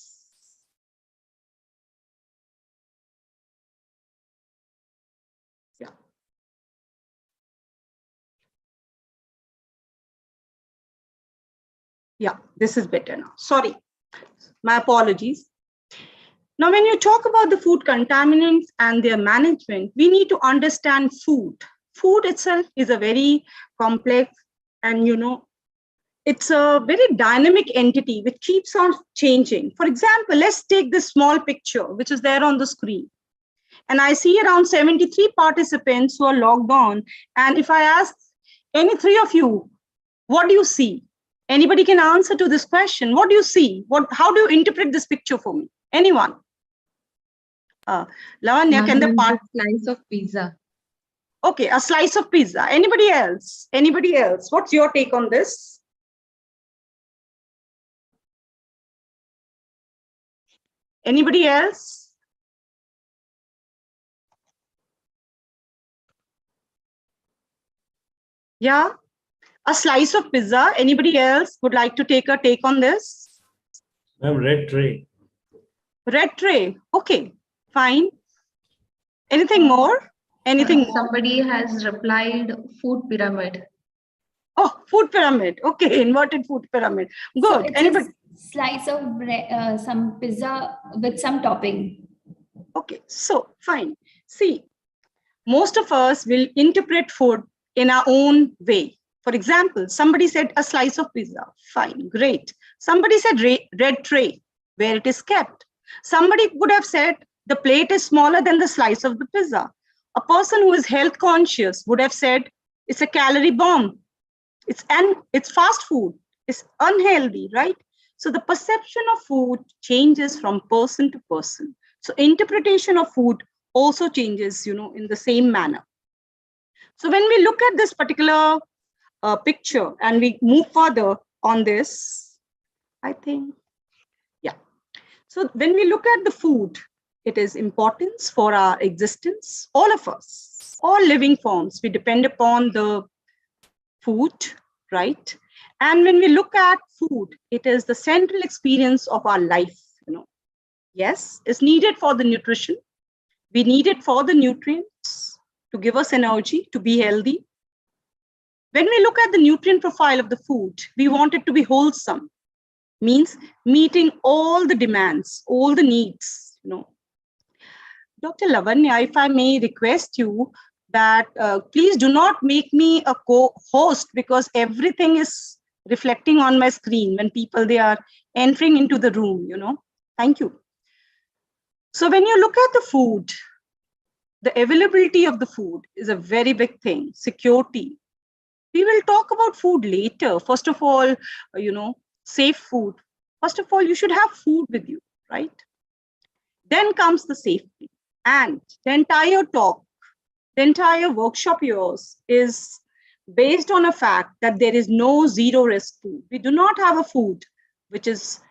Yeah. Yeah, this is better now. Sorry, my apologies. Now, when you talk about the food contaminants and their management, we need to understand food. Food itself is a very complex and, it's a very dynamic entity which keeps on changing. For example, let's take this small picture, which is there on the screen. And I see around 73 participants who are logged on. And if I ask any three of you, what do you see? Anybody can answer to this question. What do you see? How do you interpret this picture for me? Anyone? Lavanya, can the part? slice of pizza. Okay, a slice of pizza. Anybody else? Anybody else? What's your take on this? Anybody else? Yeah, a slice of pizza. Anybody else would like to take a take on this? Ma'am, red tray. Red tray. Okay, fine. Anything more? Anything more? Somebody has replied food pyramid. Oh, food pyramid. Okay, inverted food pyramid. Good. So it's Anybody? a slice of bread, some pizza with some topping. Okay, so fine. See, most of us will interpret food in our own way. For example, somebody said a slice of pizza. Fine, great. Somebody said red tray, where it is kept. Somebody could have said the plate is smaller than the slice of the pizza. A person who is health conscious would have said it's a calorie bomb. It's fast food. It's unhealthy, right? So the perception of food changes from person to person. So interpretation of food also changes, in the same manner. So when we look at this particular picture and we move further on this, I think, yeah. So when we look at the food, it is importance for our existence. All of us, all living forms, we depend upon the food, right? And when we look at food, it is the central experience of our life, Yes, it's needed for the nutrition. We need it for the nutrients to give us energy, to be healthy. When we look at the nutrient profile of the food, we want it to be wholesome, means meeting all the demands, all the needs, Dr. Lavanya, if I may request you that please do not make me a co-host because everything is reflecting on my screen when they are entering into the room, Thank you. So when you look at the food, the availability of the food is a very big thing. Security. We will talk about food later. First of all, safe food. First of all, you should have food with you, right? Then comes the safety. And the entire talk, the entire workshop yours is based on a fact that there is no zero risk food. We do not have a food which is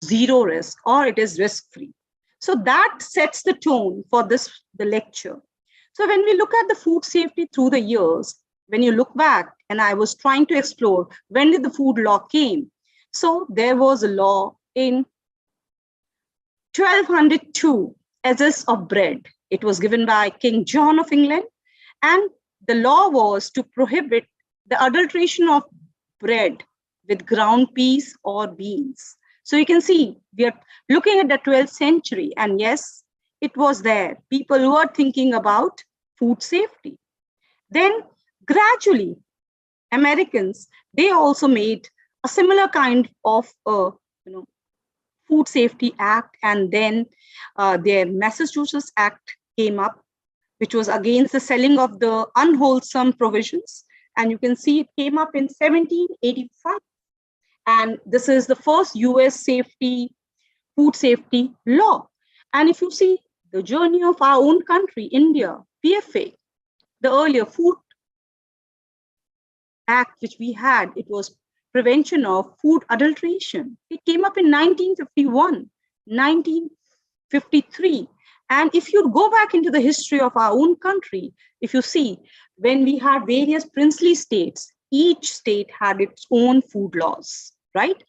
zero risk or it is risk-free. So that sets the tone for the lecture. So when we look at the food safety through the years, when you look back, and I was trying to explore, when did the food law came? So there was a law in 1202, Essence of Bread. It was given by King John of England. And the law was to prohibit the adulteration of bread with ground peas or beans. So you can see, we are looking at the 12th century, and yes, it was there. People who are thinking about food safety. Then gradually, Americans, they also made a similar kind of Food Safety Act, and then their Massachusetts Act came up. which was against the selling of the unwholesome provisions. And you can see it came up in 1785. And this is the first US food safety law. And if you see the journey of our own country, India, PFA, the earlier Food Act which we had, it was Prevention of Food Adulteration. It came up in 1951, 1953. And if you go back into the history of our own country, if you see, when we had various princely states, each state had its own food laws, right?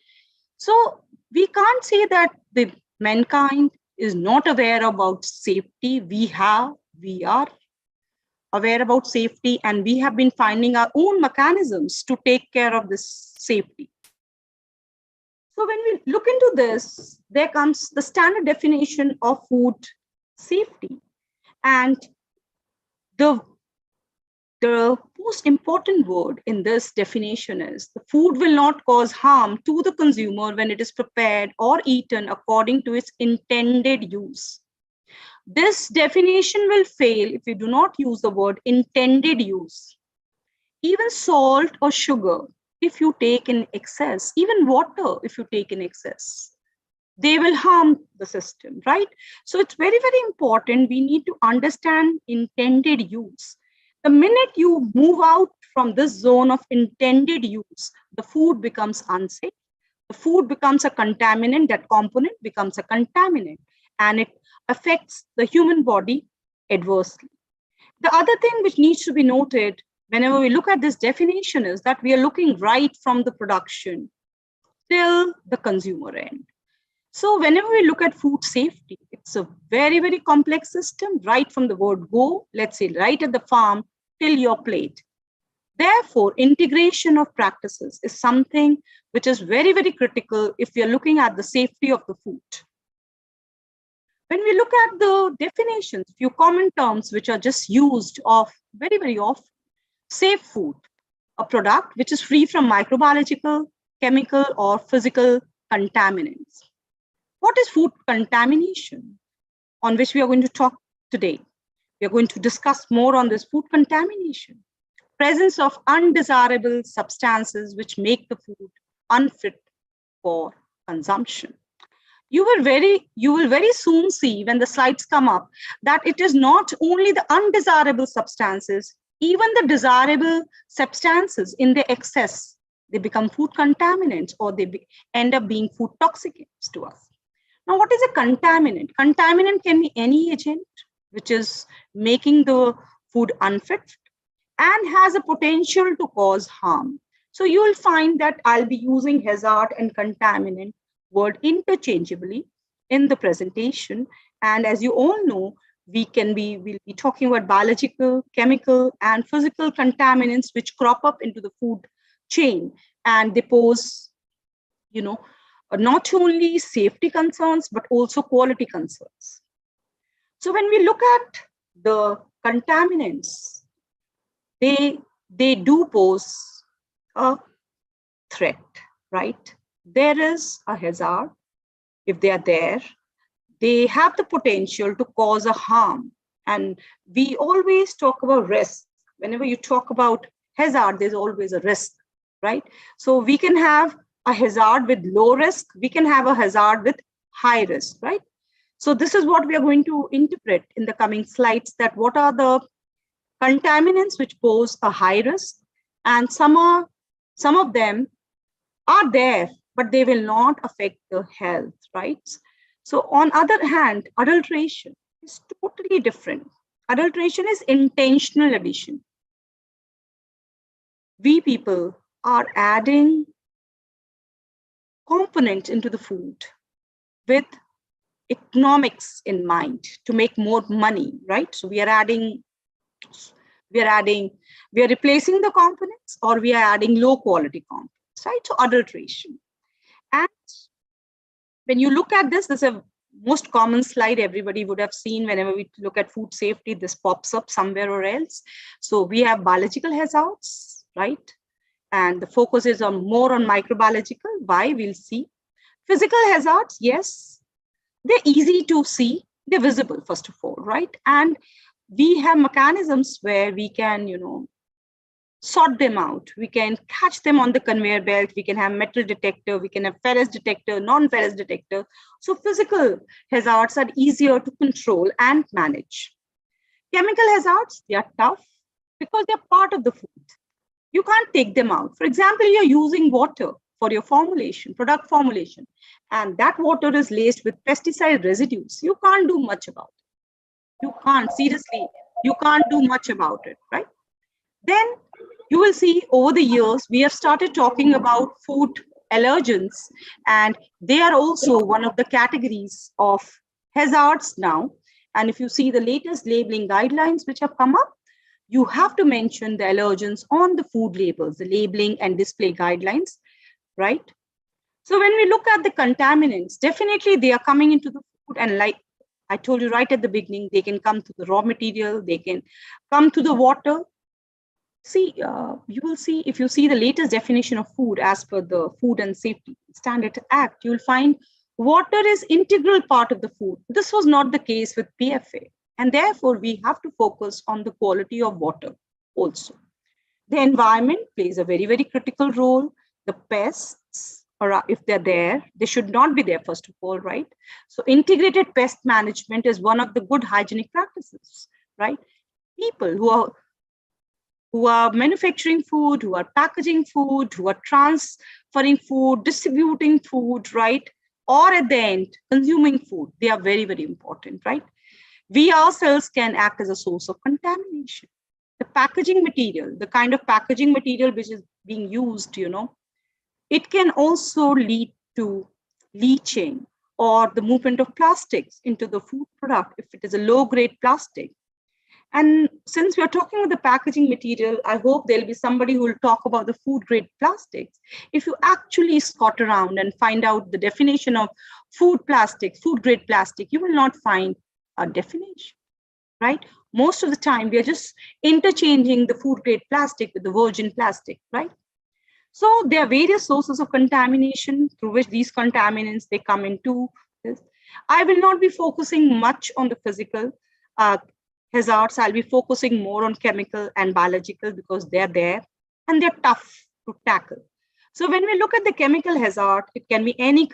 So we can't say that the mankind is not aware about safety. We are aware about safety, and we have been finding our own mechanisms to take care of this safety. So when we look into this, there comes the standard definition of food safety. And the most important word in this definition is the food will not cause harm to the consumer when it is prepared or eaten according to its intended use. This definition will fail if we do not use the word intended use. Even salt or sugar, if you take in excess, even water, if you take in excess, they will harm the system, right? So it's very, very important. We need to understand intended use. The minute you move out from this zone of intended use, the food becomes unsafe. The food becomes a contaminant, that component becomes a contaminant, and it affects the human body adversely. The other thing which needs to be noted whenever we look at this definition is that we are looking right from the production till the consumer end. So whenever we look at food safety, it's a very, very complex system, right from the word go, let's say right at the farm till your plate. Therefore, integration of practices is something which is very, very critical if we are looking at the safety of the food. When we look at the definitions, few common terms which are just used of very, very often. Safe food, a product which is free from microbiological, chemical, or physical contaminants. What is food contamination, on which we are going to talk today? We are going to discuss more on this food contamination. Presence of undesirable substances which make the food unfit for consumption. You will very soon see when the slides come up that it is not only the undesirable substances, even the desirable substances in their excess, they become food contaminants, or they end up being food toxicants to us. Now, what is a contaminant? Contaminant can be any agent which is making the food unfit and has a potential to cause harm. So you will find that I'll be using hazard and contaminant word interchangeably in the presentation. And as you all know, we'll be talking about biological, chemical, and physical contaminants which crop up into the food chain, and they pose, not only safety concerns, but also quality concerns. So when we look at the contaminants, they do pose a threat, right? There is a hazard. If they are there, they have the potential to cause a harm. And we always talk about risk. Whenever you talk about hazard, there's always a risk, right? So we can have a hazard with low risk. We can have a hazard with high risk, right? So this is what we are going to interpret in the coming slides, that what are the contaminants which pose a high risk, and some of them are there, but they will not affect the health, right? So on other hand, adulteration is totally different. Adulteration is intentional addition. We people are adding components into the food with economics in mind to make more money, right? So we are replacing the components, or we are adding low quality components, right? So adulteration. And when you look at this is a most common slide everybody would have seen. Whenever we look at food safety, this pops up somewhere or else. So we have biological hazards, right? And the focus is more on microbiological. Why? We'll see. Physical hazards, yes, they're easy to see. They're visible, first of all, right? And we have mechanisms where we can, sort them out. We can catch them on the conveyor belt. We can have metal detector. We can have ferrous detector, non-ferrous detector. So physical hazards are easier to control and manage. Chemical hazards, they are tough because they're part of the food. You can't take them out. For example, you're using water for your formulation, product formulation, and that water is laced with pesticide residues. You can't do much about it. You can't, seriously, you can't do much about it, right? Then you will see over the years, we have started talking about food allergens, and they are also one of the categories of hazards now. And if you see the latest labeling guidelines which have come up, you have to mention the allergens on the food labels, the labeling and display guidelines, right? So when we look at the contaminants, definitely they are coming into the food, and like I told you right at the beginning, they can come to the raw material, they can come to the water. See, you will see, if you see the latest definition of food as per the Food and Safety Standard Act, you will find water is integral part of the food. This was not the case with PFA. And therefore, we have to focus on the quality of water also. The environment plays a very, very critical role. The pests, or if they're there, they should not be there, first of all, right? So integrated pest management is one of the good hygienic practices, right? People who are manufacturing food, who are packaging food, who are transferring food, distributing food, right? Or at the end, consuming food, they are very, very important, right? We ourselves can act as a source of contamination. The packaging material, the kind of packaging material which is being used, it can also lead to leaching or the movement of plastics into the food product if it is a low-grade plastic. And since we are talking about the packaging material, I hope there'll be somebody who will talk about the food-grade plastics. If you actually scot around and find out the definition of food-grade plastic, you will not find a definition, right? Most of the time, we are just interchanging the food-grade plastic with the virgin plastic, right? So there are various sources of contamination through which these contaminants, they come into this. I will not be focusing much on the physical hazards. I'll be focusing more on chemical and biological because they're there and they're tough to tackle. So when we look at the chemical hazard, it can be any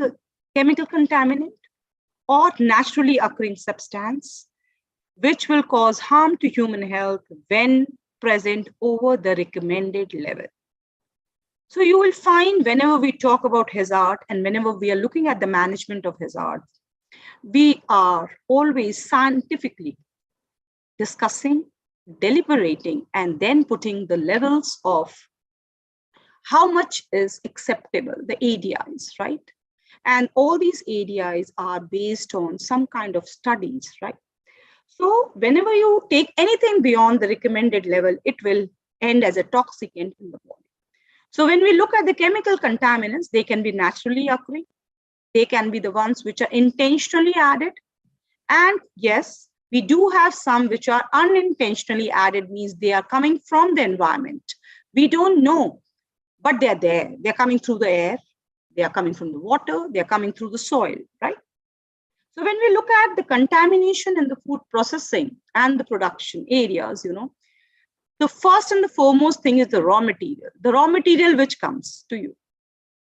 chemical contaminant or naturally occurring substance, which will cause harm to human health when present over the recommended level. So you will find whenever we talk about hazard and whenever we are looking at the management of hazards, we are always scientifically discussing, deliberating, and then putting the levels of how much is acceptable, the ADIs, right? And all these ADIs are based on some kind of studies, right? So whenever you take anything beyond the recommended level, it will end as a toxicant in the body. So when we look at the chemical contaminants, they can be naturally occurring. They can be the ones which are intentionally added. And yes, we do have some which are unintentionally added, means they are coming from the environment. We don't know, but they're there. They're coming through the air. They are coming from the water. They're coming through the soil, right? So when we look at the contamination in the food processing and the production areas, the first and the foremost thing is the raw material which comes to you.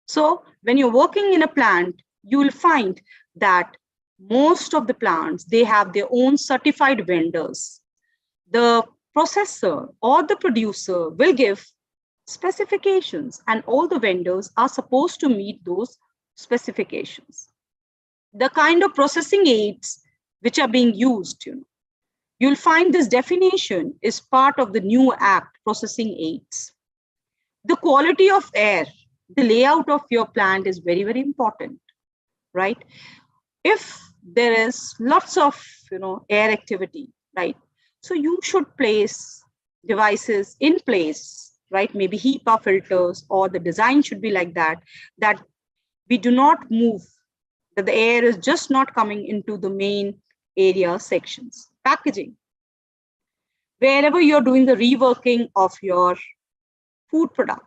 So when you're working in a plant, you will find that most of the plants, they have their own certified vendors. The processor or the producer will give specifications and all the vendors are supposed to meet those specifications. The kind of processing aids which are being used, you'll find this definition is part of the new act, processing aids. The quality of air, the layout of your plant is very, very important, right? If there is lots of, air activity, right? So you should place devices in place, right? Maybe HEPA filters, or the design should be like that we do not move, that the air is just not coming into the main area sections. Packaging. Wherever you're doing the reworking of your food product,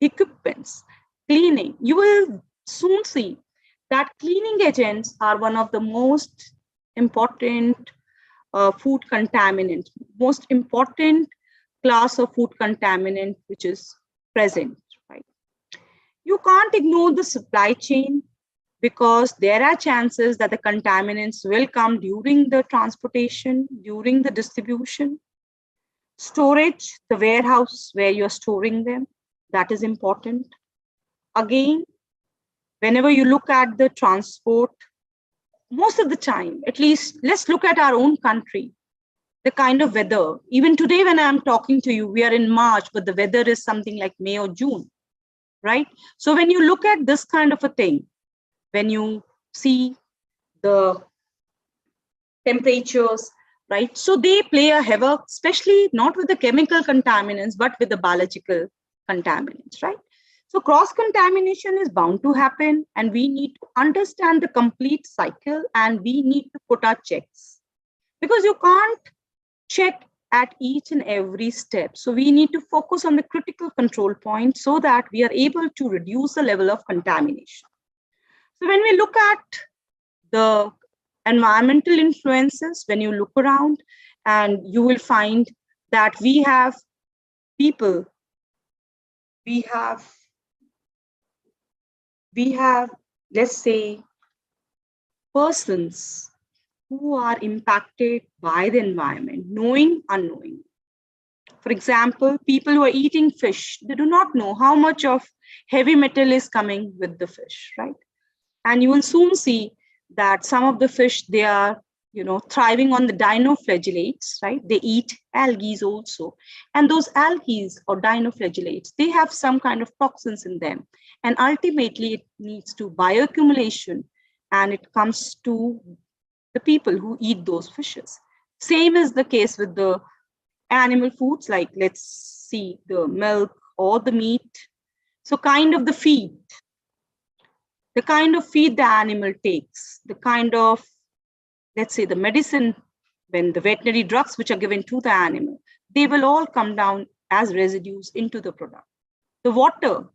equipments, cleaning, you will soon see that cleaning agents are one of the most important food contaminant, most important class of food contaminant which is present, right? You can't ignore the supply chain because there are chances that the contaminants will come during the transportation, during the distribution. Storage, the warehouse where you're storing them, that is important. Again, whenever you look at the transport, most of the time, at least let's look at our own country, the kind of weather. Even today when I'm talking to you, we are in March, but the weather is something like May or June, right? So when you look at this kind of a thing, when you see the temperatures, right? So they play a havoc, especially not with the chemical contaminants, but with the biological contaminants, right? So cross-contamination is bound to happen, and we need to understand the complete cycle, and we need to put our checks, because you can't check at each and every step. So we need to focus on the critical control points so that we are able to reduce the level of contamination. So when we look at the environmental influences, when you look around, and you will find that we have people, we have, let's say, persons who are impacted by the environment, knowing, unknowing. For example, people who are eating fish, they do not know how much of heavy metal is coming with the fish, right? And you will soon see that some of the fish, they are, thriving on the dinoflagellates, right? They eat algae also. And those algae or dinoflagellates, they have some kind of toxins in them. And ultimately, it leads to bioaccumulation, and it comes to the people who eat those fishes. Same is the case with the animal foods, like let's see the milk or the meat. So kind of the feed, the kind of feed the animal takes, the kind of, let's say, the medicine, when the veterinary drugs which are given to the animal, they will all come down as residues into the product. The water,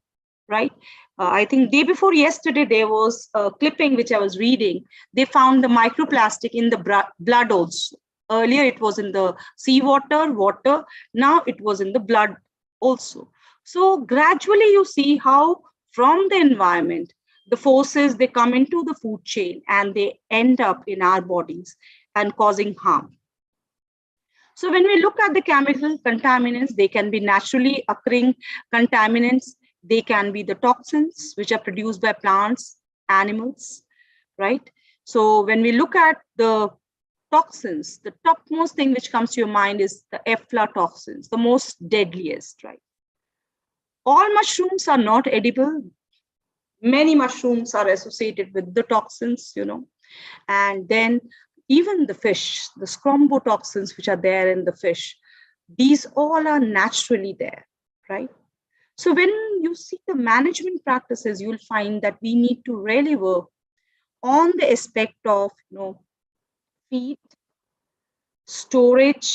right? I think day before yesterday, there was a clipping which I was reading. They found the microplastic in the blood also. Earlier, it was in the seawater, water. Now it was in the blood also. So gradually you see how from the environment, the forces, they come into the food chain and they end up in our bodies and causing harm. So when we look at the chemical contaminants, they can be naturally occurring contaminants. They can be the toxins which are produced by plants, animals, right? So when we look at the toxins, the topmost thing which comes to your mind is the aflatoxins, the most deadliest, right? All mushrooms are not edible. Many mushrooms are associated with the toxins, and then even the fish, the scrombotoxins which are there in the fish, these all are naturally there, right? So when you see the management practices, you'll find that we need to really work on the aspect of, feed, storage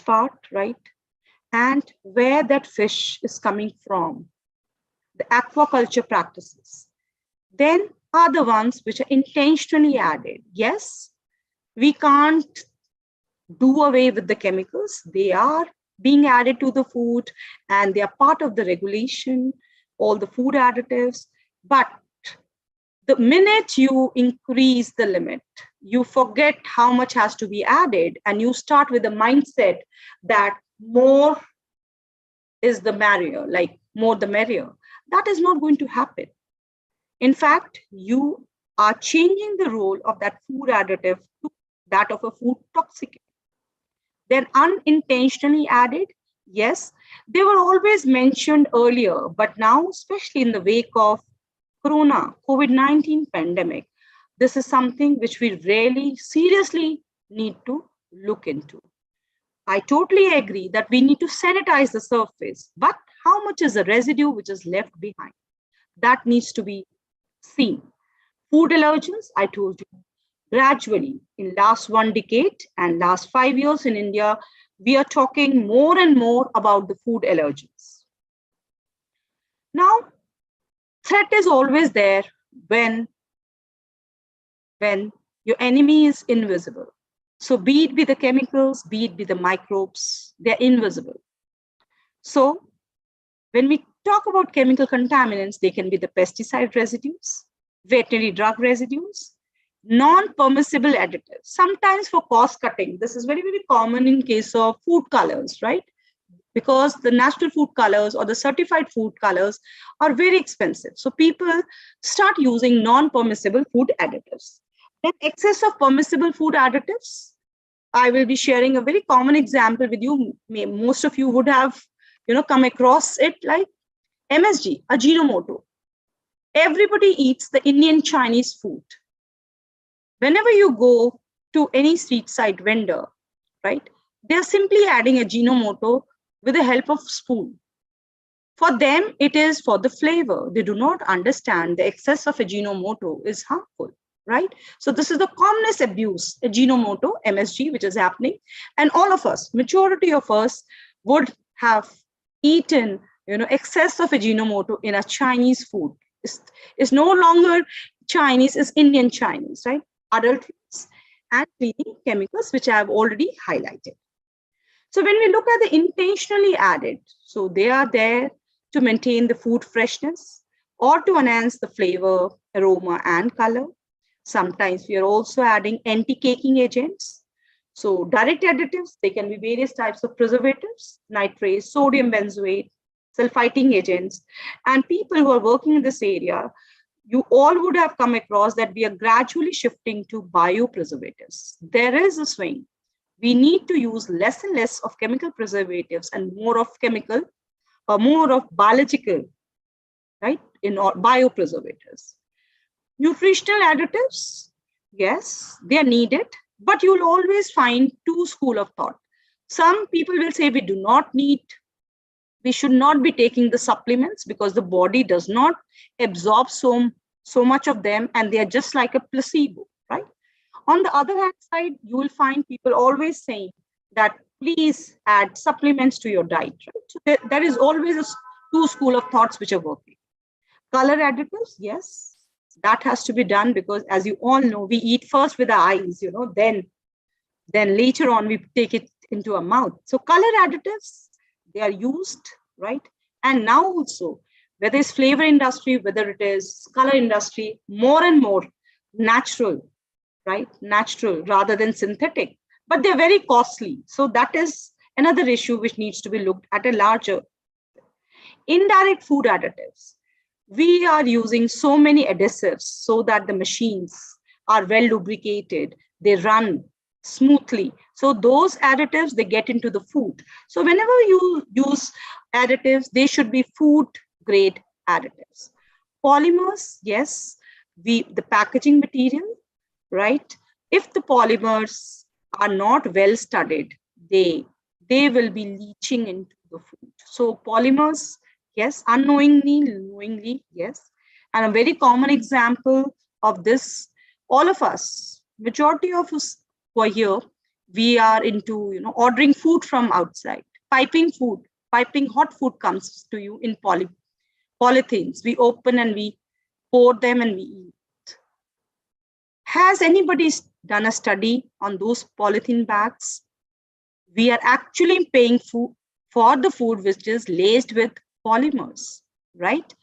part, right? And where that fish is coming from, the aquaculture practices. Then are the ones which are intentionally added. Yes, we can't do away with the chemicals. They are being added to the food and they are part of the regulation, all the food additives. But the minute you increase the limit, you forget how much has to be added and you start with a mindset that more is the merrier, like more the merrier. That is not going to happen. In fact, you are changing the role of that food additive to that of a food toxicant. Then unintentionally added, yes, they were always mentioned earlier, but now, especially in the wake of COVID-19 pandemic, this is something which we really seriously need to look into. I totally agree that we need to sanitize the surface, but how much is the residue which is left behind? That needs to be seen. Food allergens, I told you, gradually in last 1 decade and last 5 years in India, we are talking more and more about the food allergens. Now, threat is always there when your enemy is invisible. So be it be the chemicals, be it be the microbes, they're invisible. So when we talk about chemical contaminants, they can be the pesticide residues, veterinary drug residues, non-permissible additives, sometimes for cost cutting. This is very, very common in case of food colors, right? Because the natural food colors or the certified food colors are very expensive. So people start using non-permissible food additives. Then excess of permissible food additives. I will be sharing a very common example with you. Most of you would have, come across it, like MSG, Ajinomoto. Everybody eats the Indian Chinese food. Whenever you go to any street side vendor, right, they're simply adding Ajinomoto with the help of spoon. For them, it is for the flavor. They do not understand the excess of Ajinomoto is harmful, right? So this is the commonest abuse, Ajinomoto, MSG, which is happening. And all of us, majority of us would have eaten, excess of Ajinomoto in a Chinese food. It's no longer Chinese, it's Indian Chinese, right? Adulteries and cleaning chemicals, which I have already highlighted. So when we look at the intentionally added, so they are there to maintain the food freshness or to enhance the flavor, aroma, and color. Sometimes we are also adding anti-caking agents. So direct additives, they can be various types of preservatives, nitrates, sodium benzoate, sulfiting agents. And people who are working in this area, you all would have come across that we are gradually shifting to biopreservatives. There is a swing. We need to use less and less of chemical preservatives and more of chemical or more of biological, right, in biopreservatives. Nutritional additives, yes, they are needed, but you'll always find two schools of thought. Some people will say we should not be taking the supplements because the body does not absorb so much of them and they are just like a placebo, right? On the other hand side, you will find people always saying that please add supplements to your diet, right? So there is always two schools of thoughts which are working. Color additives, yes, that has to be done because as you all know, we eat first with our eyes, then later on we take it into our mouth. So color additives, they are used, right? And now also, whether it's flavor industry, whether it is color industry, more and more natural, right? Natural rather than synthetic, but they're very costly. So that is another issue which needs to be looked at a larger. Indirect food additives. We are using so many adhesives so that the machines are well lubricated, they run smoothly. So those additives, they get into the food. So whenever you use additives, they should be food grade additives. Polymers, yes, the packaging material, right? If the polymers are not well studied, they will be leaching into the food. So polymers, yes, unknowingly, knowingly, yes. And a very common example of this, all of us, majority of us who are here, we are into, ordering food from outside, piping hot food comes to you in polythenes. We open and we pour them and we eat. Has anybody done a study on those polythene bags? We are actually paying for the food which is laced with polymers, right?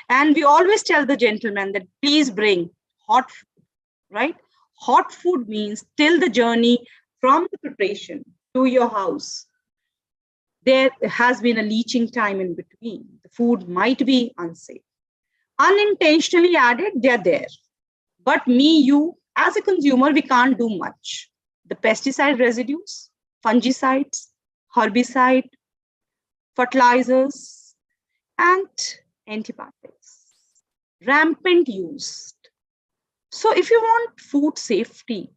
And we always tell the gentleman that please bring hot food, right? Hot food means till the journey from the preparation to your house, there has been a leaching time in between. The food might be unsafe. Unintentionally added, they're there. But you, as a consumer, we can't do much. The pesticide residues, fungicides, herbicide, fertilizers, and antibiotics. Rampant use. So if you want food safety,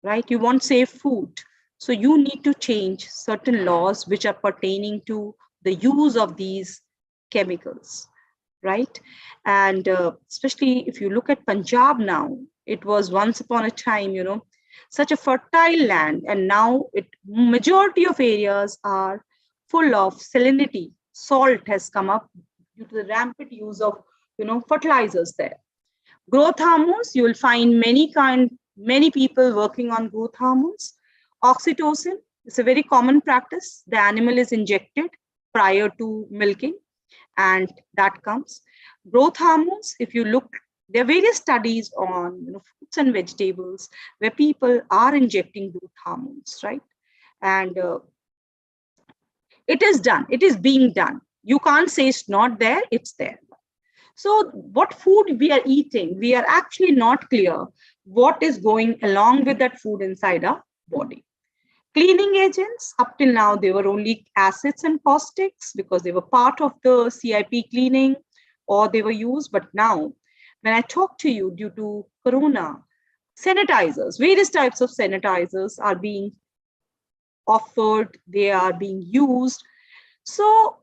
right, you want safe food, so you need to change certain laws which are pertaining to the use of these chemicals, right? And especially if you look at Punjab now, it was once upon a time, such a fertile land, and now majority of areas are full of salinity. Salt has come up due to the rampant use of, fertilizers there. Growth hormones, you will find many many people working on growth hormones. Oxytocin is a very common practice. The animal is injected prior to milking, and that comes. Growth hormones, if you look, there are various studies on fruits and vegetables where people are injecting growth hormones, right? And it is done. It is being done. You can't say it's not there. It's there. So what food we are eating, we are actually not clear what is going along with that food inside our body. Cleaning agents, up till now, they were only acids and caustics because they were part of the CIP cleaning or they were used. But now, when I talk to you, due to Corona, sanitizers, various types of sanitizers are being offered, they are being used. So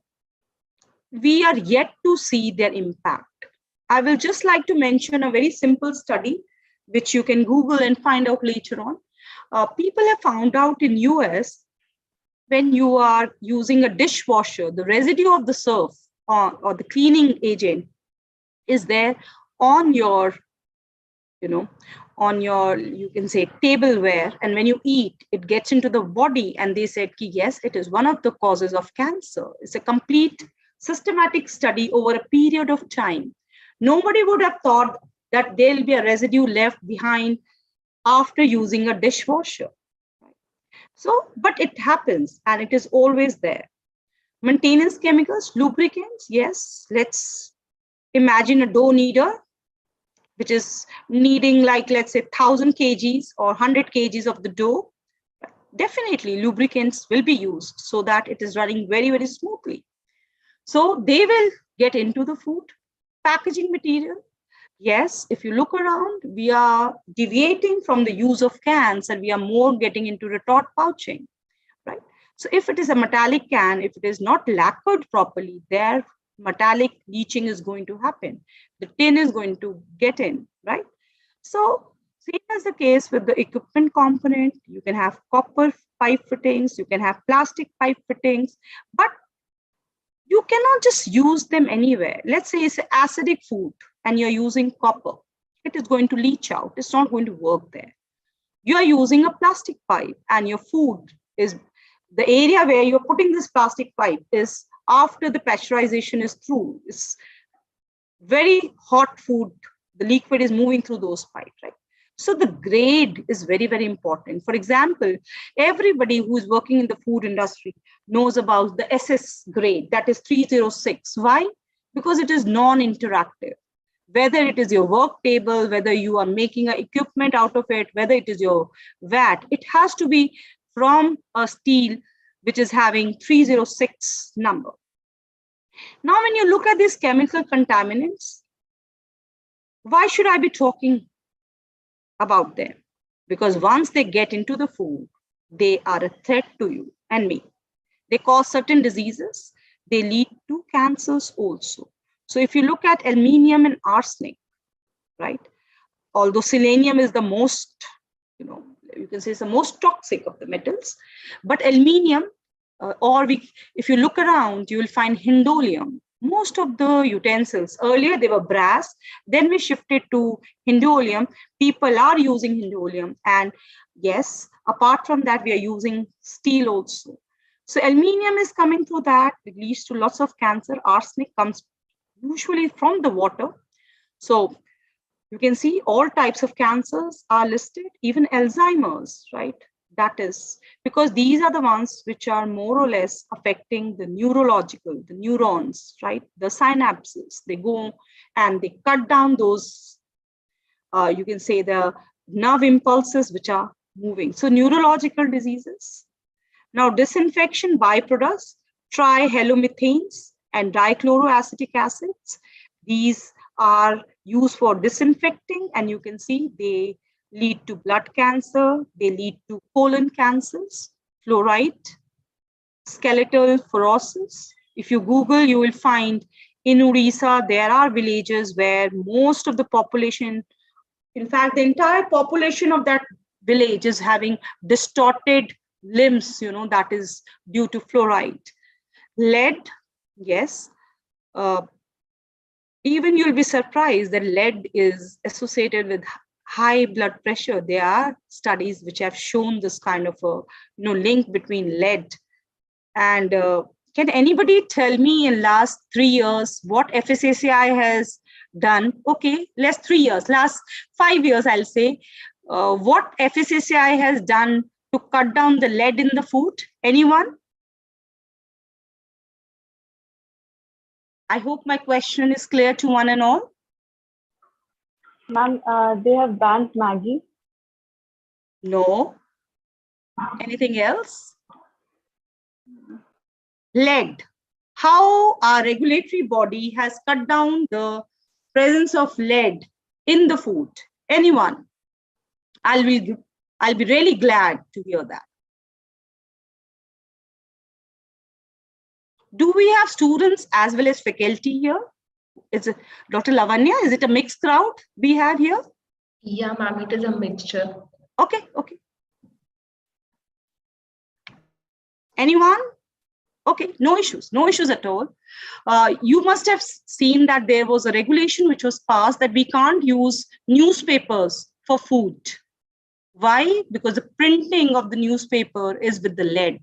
we are yet to see their impact. I will just like to mention a very simple study, which you can Google and find out later on. People have found out in US, when you are using a dishwasher, the residue of the surf or the cleaning agent is there on your, you can say tableware. And when you eat, it gets into the body. And they said, yes, it is one of the causes of cancer. It's a complete systematic study over a period of time. Nobody would have thought that there'll be a residue left behind after using a dishwasher. So, but it happens and it is always there. Maintenance chemicals, lubricants, yes, let's imagine a dough kneader, which is kneading like, let's say 1000 kgs or 100 kgs of the dough. Definitely lubricants will be used so that it is running very, very smoothly. So they will get into the food. Packaging material, yes, if you look around, we are deviating from the use of cans and we are more getting into retort pouching, right? So if it is a metallic can, if it is not lacquered properly, their metallic leaching is going to happen. The tin is going to get in, right? So same as the case with the equipment component, you can have copper pipe fittings, you can have plastic pipe fittings, but you cannot just use them anywhere. Let's say it's acidic food and you're using copper. It is going to leach out. It's not going to work there. You are using a plastic pipe and your food is, the area where you're putting this plastic pipe is after the pasteurization is through. It's very hot food. The liquid is moving through those pipes, right? So the grade is very, very important. For example, everybody who is working in the food industry knows about the SS grade, that is 306. Why? Because it is non-interactive. Whether it is your work table, whether you are making an equipment out of it, whether it is your vat, it has to be from a steel which is having 306 number. Now, when you look at these chemical contaminants, why should I be talking about them? Because once they get into the food, they are a threat to you and me. They cause certain diseases. They lead to cancers also. So if you look at aluminium and arsenic, right? Although selenium is the most, you can say it's the most toxic of the metals, but aluminium, if you look around, you will find hindolium. Most of the utensils, earlier they were brass, then we shifted to hindolium. People are using hindolium. And yes, apart from that, we are using steel also. So aluminium is coming through that. It leads to lots of cancer. Arsenic comes usually from the water. So you can see all types of cancers are listed, even Alzheimer's, right? That is because these are the ones which are more or less affecting the neurological, the neurons, right? The synapses, they go and they cut down those, you can say the nerve impulses which are moving. So neurological diseases. Now disinfection byproducts, trihalomethanes and dichloroacetic acids. These are used for disinfecting, and you can see they lead to blood cancer, they lead to colon cancers, fluoride, skeletal fluorosis. If you Google, you will find in Orissa, there are villages where most of the population, in fact, the entire population of that village is having distorted limbs, that is due to fluoride. Lead, yes. Even you'll be surprised that lead is associated with high blood pressure. There are studies which have shown this kind of a link between lead. And can anybody tell me in last 3 years what FSSAI has done? Okay, last 3 years, last 5 years, I'll say. What FSSAI has done to cut down the lead in the food? Anyone? I hope my question is clear to one and all. Ma'am, they have banned Maggi. No. Anything else? Lead. How our regulatory body has cut down the presence of lead in the food? Anyone? I'll be really glad to hear that. Do we have students as well as faculty here? Is it Dr. Lavanya? Is it a mixed crowd we have here? Yeah, ma'am, it is a mixture. Okay, okay. Anyone? Okay, no issues at all. You must have seen that there was a regulation which was passed that we can't use newspapers for food. Why? Because the printing of the newspaper is with the lead.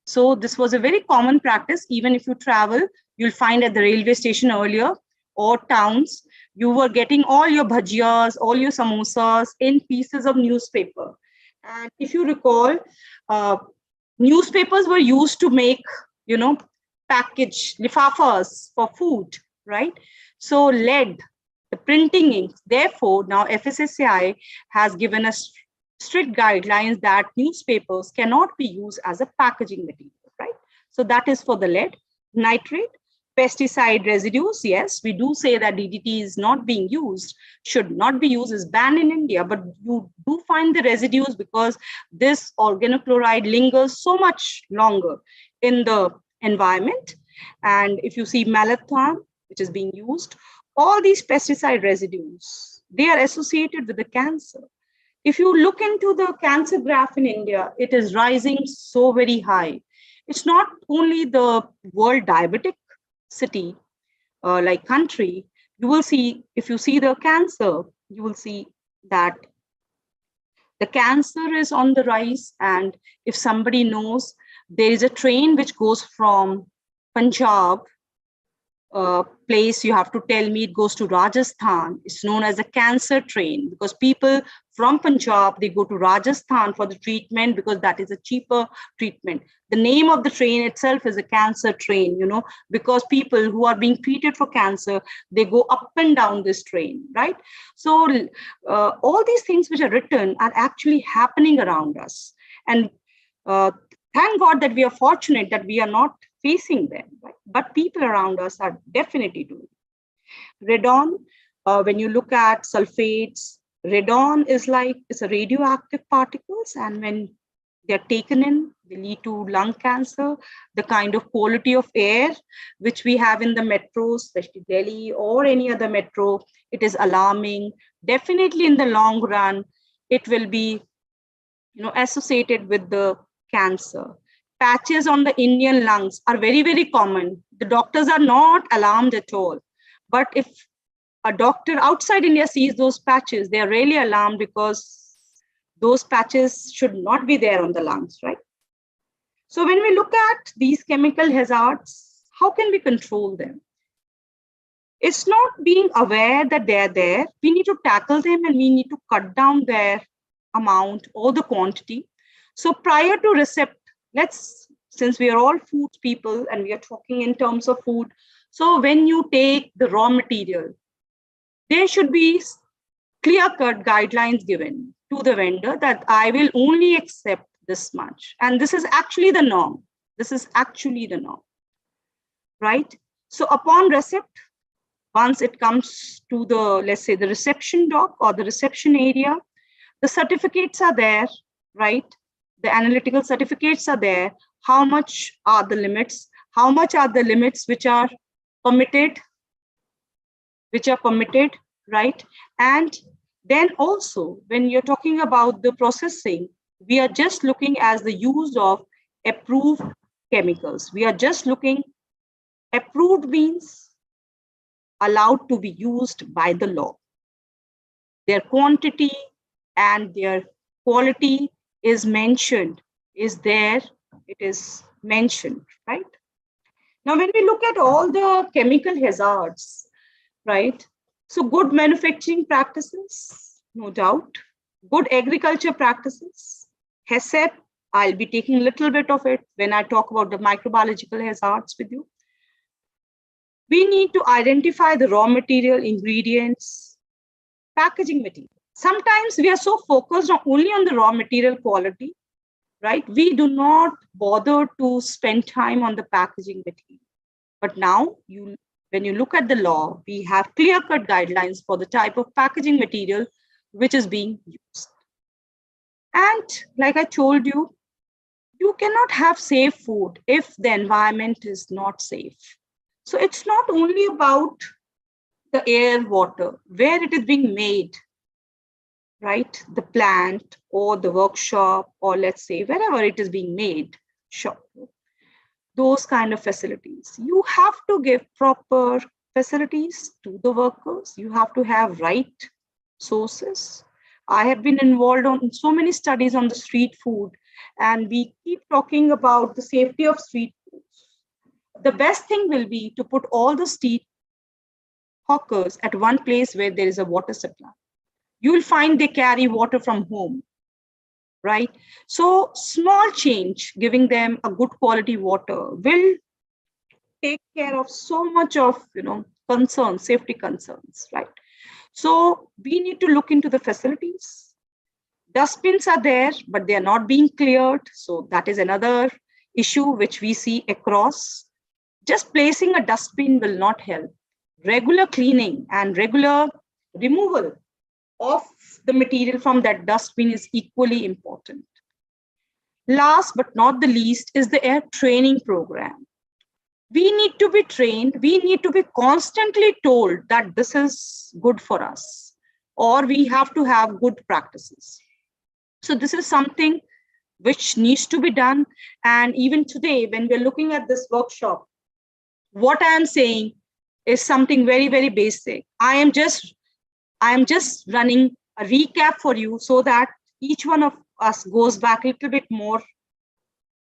So this was a very common practice. Even if you travel, you'll find at the railway station earlier or towns, you were getting all your bhajiyas, all your samosas in pieces of newspaper. And if you recall, newspapers were used to make, package lifafas for food, right? So lead, the printing ink. Therefore, now FSSAI has given us strict guidelines that newspapers cannot be used as a packaging material, right? So that is for the lead. Nitrate, pesticide residues. Yes, we do say that DDT is not being used, should not be used, is banned in India, but you do find the residues because this organochloride lingers so much longer in the environment. And if you see malathion, which is being used, all these pesticide residues, they are associated with the cancer. If you look into the cancer graph in India, it is rising so very high. It's not only the world diabetic city, like country, you will see, if you see the cancer, you will see that the cancer is on the rise. And if somebody knows, there is a train which goes from Punjab, place, you have to tell me, it goes to Rajasthan. It's known as a cancer train because people from Punjab, they go to Rajasthan for the treatment because that is a cheaper treatment. The name of the train itself is a cancer train, because people who are being treated for cancer, they go up and down this train, right? So all these things which are written are actually happening around us. And thank God that we are fortunate that we are not facing them, right? But people around us are definitely doing it. Radon, when you look at sulfates, radon is it's a radioactive particles, and when they're taken in, they lead to lung cancer. The kind of quality of air which we have in the metros, especially Delhi or any other metro, it is alarming. Definitely in the long run, it will be associated with the cancer. Patches on the Indian lungs are very, very common. The doctors are not alarmed at all. But if a doctor outside India sees those patches, they are really alarmed because those patches should not be there on the lungs, right? So when we look at these chemical hazards, how can we control them? It's not being aware that they're there. We need to tackle them and we need to cut down their amount or the quantity. So prior to recept, since we are all food people and we are talking in terms of food, so when you take the raw material, there should be clear-cut guidelines given to the vendor that I will only accept this much. And this is actually the norm. This is actually the norm, right? So upon receipt, once it comes to the, let's say, the reception dock or the reception area, the certificates are there, right? The analytical certificates are there. How much are the limits? How much are the limits which are permitted? Right? And then also, when you're talking about the processing, we are just looking as the use of approved chemicals. We are just looking, approved means allowed to be used by the law. Their quantity, and their quality is mentioned, is there, it is mentioned, right? Now, when we look at all the chemical hazards, right? So good manufacturing practices, no doubt. Good agriculture practices, HACCP, I'll be taking a little bit of it when I talk about the microbiological hazards with you. We need to identify the raw material, ingredients, packaging material. Sometimes we are so focused only on the raw material quality, right? We do not bother to spend time on the packaging material. But now, when you look at the law, we have clear-cut guidelines for the type of packaging material which is being used. And like I told you, you cannot have safe food if the environment is not safe. So it's not only about the air, water, where it is being made, right? The plant or the workshop, or let's say wherever it is being made, shop, those kind of facilities. You have to give proper facilities to the workers. You have to have right sources. I have been involved in so many studies on the street food, and we keep talking about the safety of street foods. The best thing will be to put all the street hawkers at one place where there is a water supply. You will find they carry water from home, right? So small change, giving them a good quality water, will take care of so much of concerns, safety concerns, right? So we need to look into the facilities. Dustbins are there, but they are not being cleared. So that is another issue which we see across. Just placing a dustbin will not help. Regular cleaning and regular removal of the material from that dustbin is equally important. Last but not the least is the air training program. We need to be trained. We need to be constantly told that this is good for us, or we have to have good practices. So this is something which needs to be done. And even today, when we're looking at this workshop, what I am saying is something very, very basic. I am just running a recap for you so that each one of us goes back a little bit more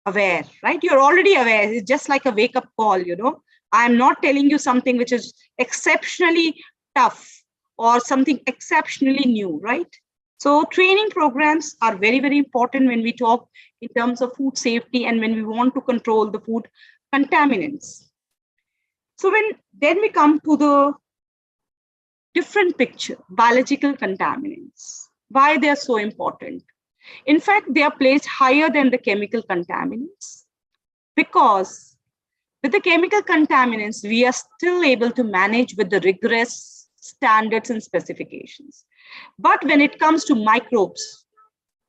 aware, right? You're already aware. It's just like a wake-up call, I'm not telling you something which is exceptionally tough or something exceptionally new, right? So training programs are very, very important when we talk in terms of food safety and when we want to control the food contaminants. So then we come to the different picture, biological contaminants, why they are so important. In fact, they are placed higher than the chemical contaminants because with the chemical contaminants, we are still able to manage with the rigorous standards and specifications. But when it comes to microbes,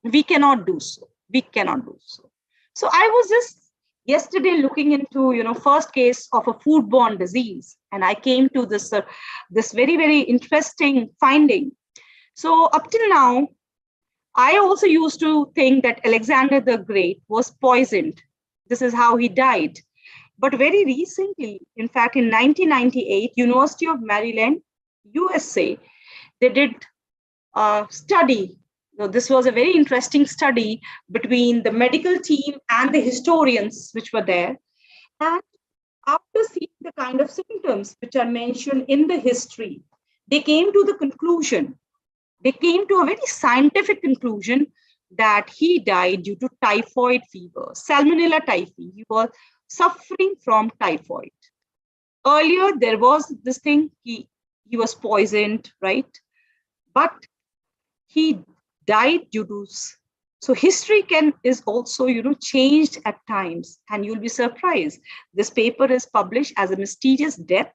we cannot do so. We cannot do so. So I was just yesterday looking into, first case of a foodborne disease, and I came to this very, very interesting finding. So up till now, I also used to think that Alexander the Great was poisoned. This is how he died. But very recently, in fact, in 1998, University of Maryland, USA, they did a study. This was a very interesting study between the medical team and the historians which were there. And after seeing the kind of symptoms which are mentioned in the history, they came to the conclusion, they came to a very scientific conclusion that he died due to typhoid fever, Salmonella typhi. He was suffering from typhoid. Earlier, there was this thing, he was poisoned, right? But he died due to, so history is also, changed at times, and you'll be surprised. This paper is published as a mysterious death,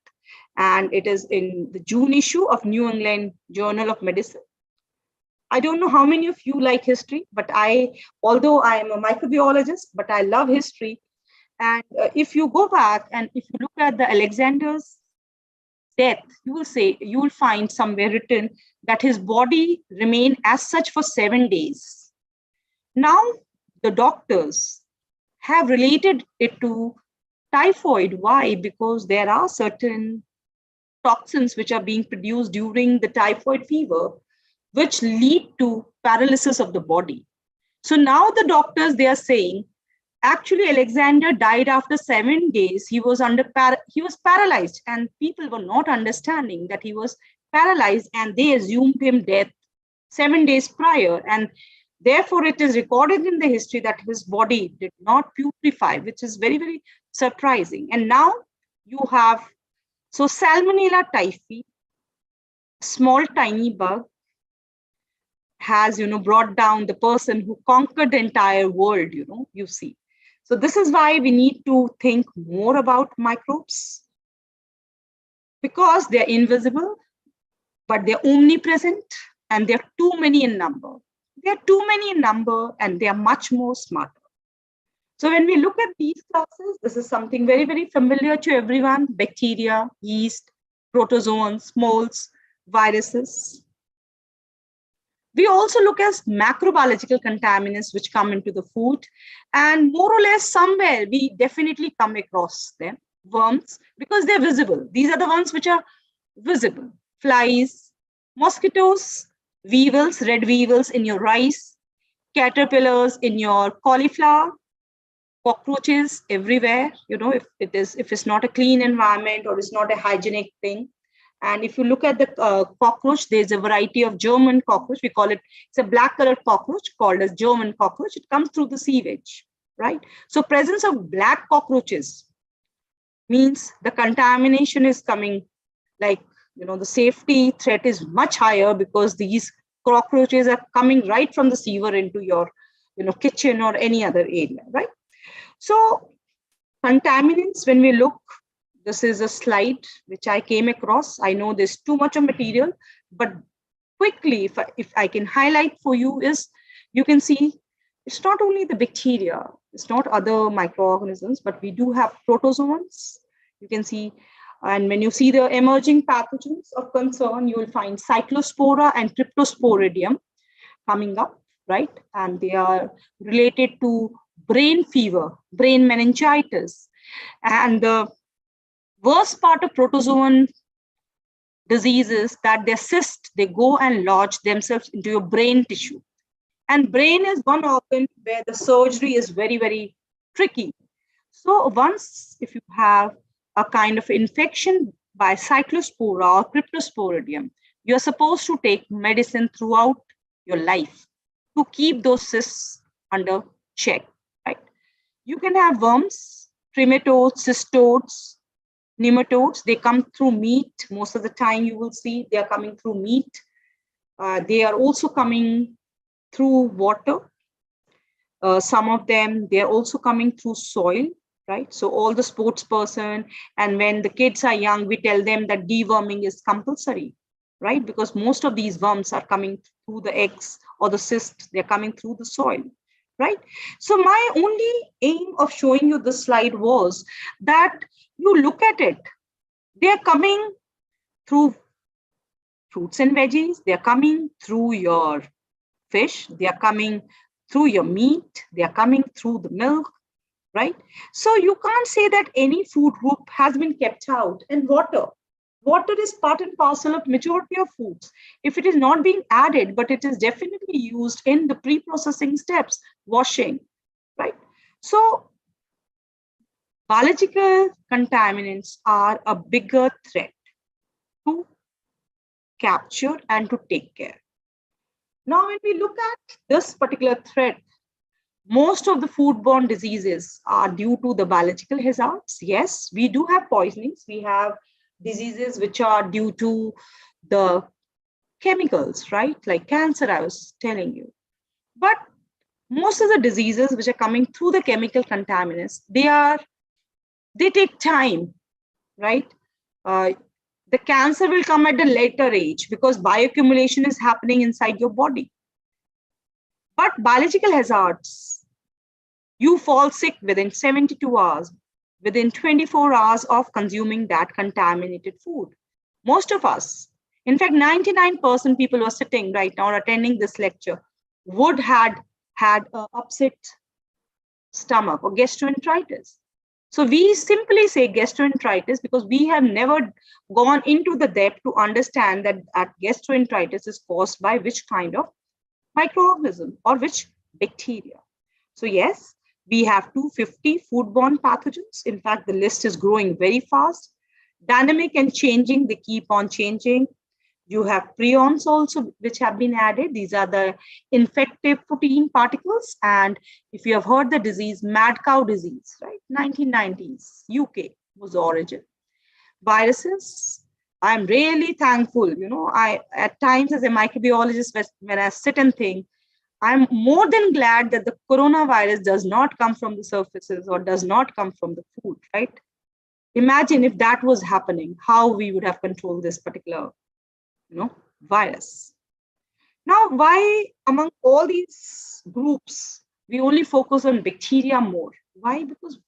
and it is in the June issue of New England Journal of Medicine. I don't know how many of you like history, but although I am a microbiologist, but I love history. And if you go back and if you look at the Alexander's death, you will find somewhere written that his body remained as such for 7 days. Now, the doctors have related it to typhoid. Why? Because there are certain toxins which are being produced during the typhoid fever, which lead to paralysis of the body. So now the doctors, they are saying, actually Alexander died after 7 days. He was paralyzed, and people were not understanding that he was paralyzed, and they assumed him dead 7 days prior. And therefore, it is recorded in the history that his body did not putrefy, which is very, very surprising. And now you have, so Salmonella typhi, small tiny bug, has, brought down the person who conquered the entire world, you see. So this is why we need to think more about microbes, because they're invisible, but they're omnipresent, and they're too many in number. They're too many in number, and they're much more smarter. So when we look at these classes, this is something very, very familiar to everyone: bacteria, yeast, protozoans, molds, viruses. We also look at macrobiological contaminants which come into the food, and more or less somewhere we definitely come across them. Worms, because they're visible. These are the ones which are visible. Flies, mosquitoes, weevils, red weevils in your rice, caterpillars in your cauliflower, cockroaches everywhere, if it's not a clean environment or it's not a hygienic thing. And if you look at the cockroach, there's a variety of German cockroach. We call it, it's a black colored cockroach called as German cockroach. It comes through the sewage, right? So presence of black cockroaches means the contamination is coming, like, the safety threat is much higher, because these cockroaches are coming right from the sewer into your, kitchen or any other area, right? So contaminants, when we look, this is a slide which I came across. I know there's too much of material, but quickly, if I can highlight for you, is you can see it's not only the bacteria, it's not other microorganisms, but we do have protozoans. You can see, and when you see the emerging pathogens of concern, you will find Cyclospora and Cryptosporidium coming up, right? And they are related to brain fever, brain meningitis. And the worst part of protozoan disease is that their cysts, they go and lodge themselves into your brain tissue. And brain is one organ where the surgery is very, very tricky. So once, if you have a kind of infection by Cyclospora or Cryptosporidium, you're supposed to take medicine throughout your life to keep those cysts under check, right? You can have worms, trematodes, cystodes, nematodes. They come through meat. Most of the time you will see they are coming through meat. They are also coming through water. Some of them, they are also coming through soil, right? So all the sports person, and when the kids are young, we tell them that deworming is compulsory, right? Because most of these worms are coming through the eggs or the cyst, they're coming through the soil, right? So my only aim of showing you this slide was that you look at it, they're coming through fruits and veggies, they're coming through your fish, they are coming through your meat, they are coming through the milk, right? So you can't say that any food group has been kept out. And water is part and parcel of majority of foods. If it is not being added, but it is definitely used in the pre-processing steps, washing, right? So biological contaminants are a bigger threat to capture and to take care. Now, when we look at this particular threat, most of the foodborne diseases are due to the biological hazards. Yes, we do have poisonings. We have diseases which are due to the chemicals, right? Like cancer, I was telling you. But most of the diseases which are coming through the chemical contaminants, they take time, right? The cancer will come at a later age because bioaccumulation is happening inside your body. But biological hazards, you fall sick within 72 hours, within 24 hours of consuming that contaminated food. Most of us, in fact, 99% people who are sitting right now or attending this lecture would had an upset stomach or gastroenteritis. So we simply say gastroenteritis because we have never gone into the depth to understand that gastroenteritis is caused by which kind of microorganism or which bacteria. So yes, we have 250 foodborne pathogens. In fact, the list is growing very fast. Dynamic and changing, they keep on changing. You have prions also, which have been added. These are the infective protein particles. And if you have heard the disease, mad cow disease, right? 1990s, UK was the origin. Viruses, I'm really thankful. I at times as a microbiologist, when I sit and think, I'm more than glad that the coronavirus does not come from the surfaces or does not come from the food, right? Imagine if that was happening, how we would have controlled this particular virus. Now, why among all these groups, we only focus on bacteria more? Why? Because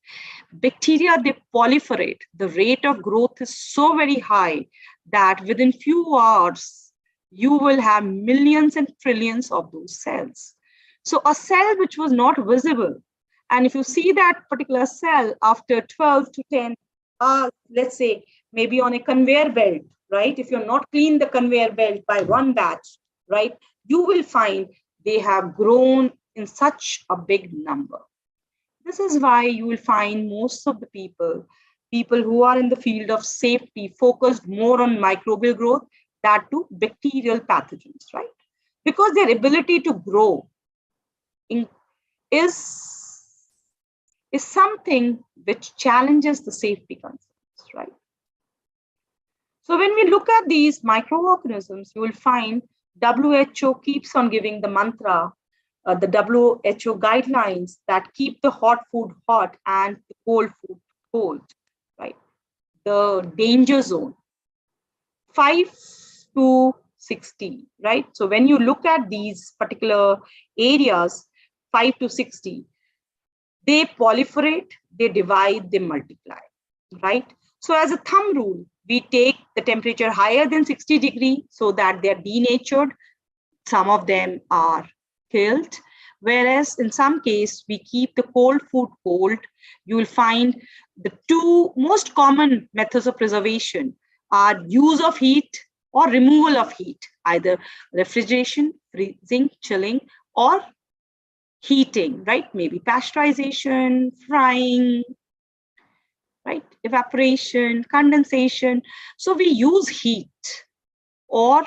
bacteria, they proliferate. The rate of growth is so very high that within few hours, you will have millions and trillions of those cells. So a cell which was not visible, and if you see that particular cell after 12 to 10 hours, let's say maybe on a conveyor belt, right? If you're not clean the conveyor belt by one batch, right, you will find they have grown in such a big number. This is why you will find most of the people who are in the field of safety focused more on microbial growth, that to bacterial pathogens, right? Because their ability to grow is something which challenges the safety concerns, right? So when we look at these microorganisms, you will find WHO keeps on giving the mantra, the WHO guidelines that keep the hot food hot and the cold food cold, right? The danger zone, 5 to 60, right? So when you look at these particular areas, 5 to 60, they proliferate, they divide, they multiply, right? So as a thumb rule, we take the temperature higher than 60 degrees so that they're denatured. Some of them are killed. Whereas in some case, we keep the cold food cold. You will find the two most common methods of preservation are use of heat or removal of heat, either refrigeration, freezing, chilling, or heating, right? Maybe pasteurization, frying, right? Evaporation, condensation. So we use heat or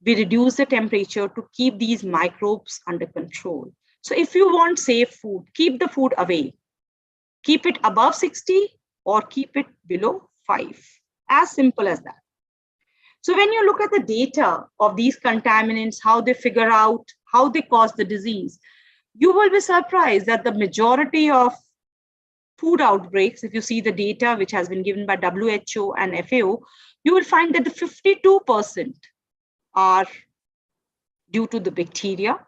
we reduce the temperature to keep these microbes under control. So if you want safe food, keep the food away. Keep it above 60 or keep it below 5. As simple as that. So when you look at the data of these contaminants, how they figure out, how they cause the disease, you will be surprised that the majority of food outbreaks, if you see the data which has been given by WHO and FAO, you will find that the 52% are due to the bacteria,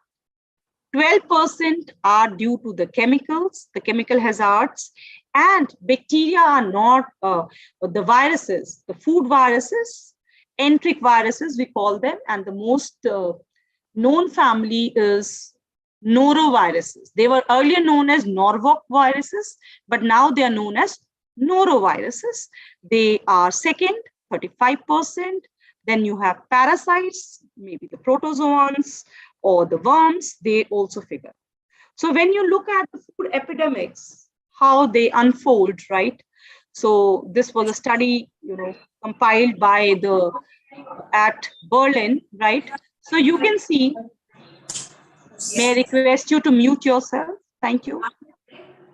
12% are due to the chemicals, the chemical hazards, and bacteria are not the viruses, the food viruses, enteric viruses, we call them, and the most known family is noroviruses. They were earlier known as Norwalk viruses, but now they are known as noroviruses. They are second, 35%. Then you have parasites, maybe the protozoans or the worms, they also figure. So when you look at the food epidemics, how they unfold, right? So this was a study, compiled by at Berlin, right? So you can see, may I request you to mute yourself? Thank you.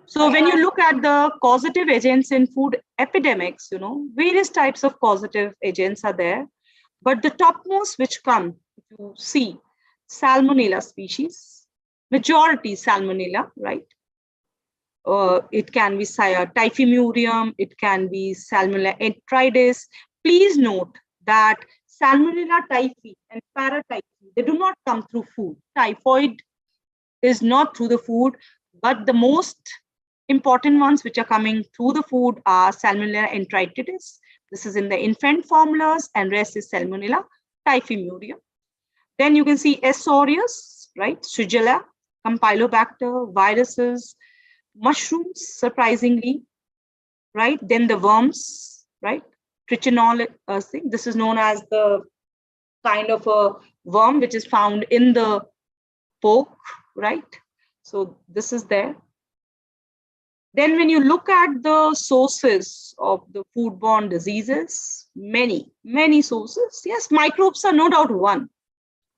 So when you look at the causative agents in food epidemics, various types of causative agents are there. But the topmost which come, if you see, Salmonella species, majority Salmonella, right? It can be Typhimurium, it can be Salmonella enteritis. Please note that Salmonella typhi and paratyphi, they do not come through food. Typhoid is not through the food, but the most important ones which are coming through the food are Salmonella enteritis. This is in the infant formulas, and rest is Salmonella typhimurium. Then you can see S. aureus, right? Shigella, Campylobacter, viruses, mushrooms, surprisingly, right? Then the worms, right? Trichinol thing. This is known as the kind of a worm which is found in the pork, right? So this is there. Then when you look at the sources of the foodborne diseases, many sources, yes, microbes are no doubt one,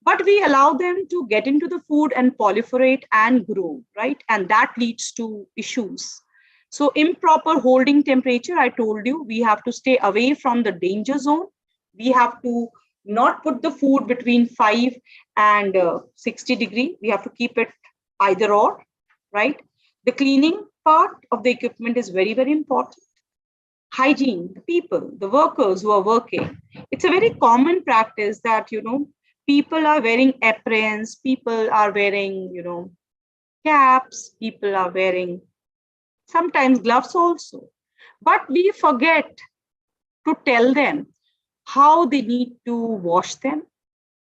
but we allow them to get into the food and proliferate and grow, right? And that leads to issues. So improper holding temperature, I told you, we have to stay away from the danger zone. We have to not put the food between 5 and 60 degrees. We have to keep it either or, right? The cleaning part of the equipment is very, very important. Hygiene, the people, the workers who are working. It's a very common practice that, people are wearing aprons, people are wearing, caps, people are wearing sometimes gloves also. But we forget to tell them how they need to wash them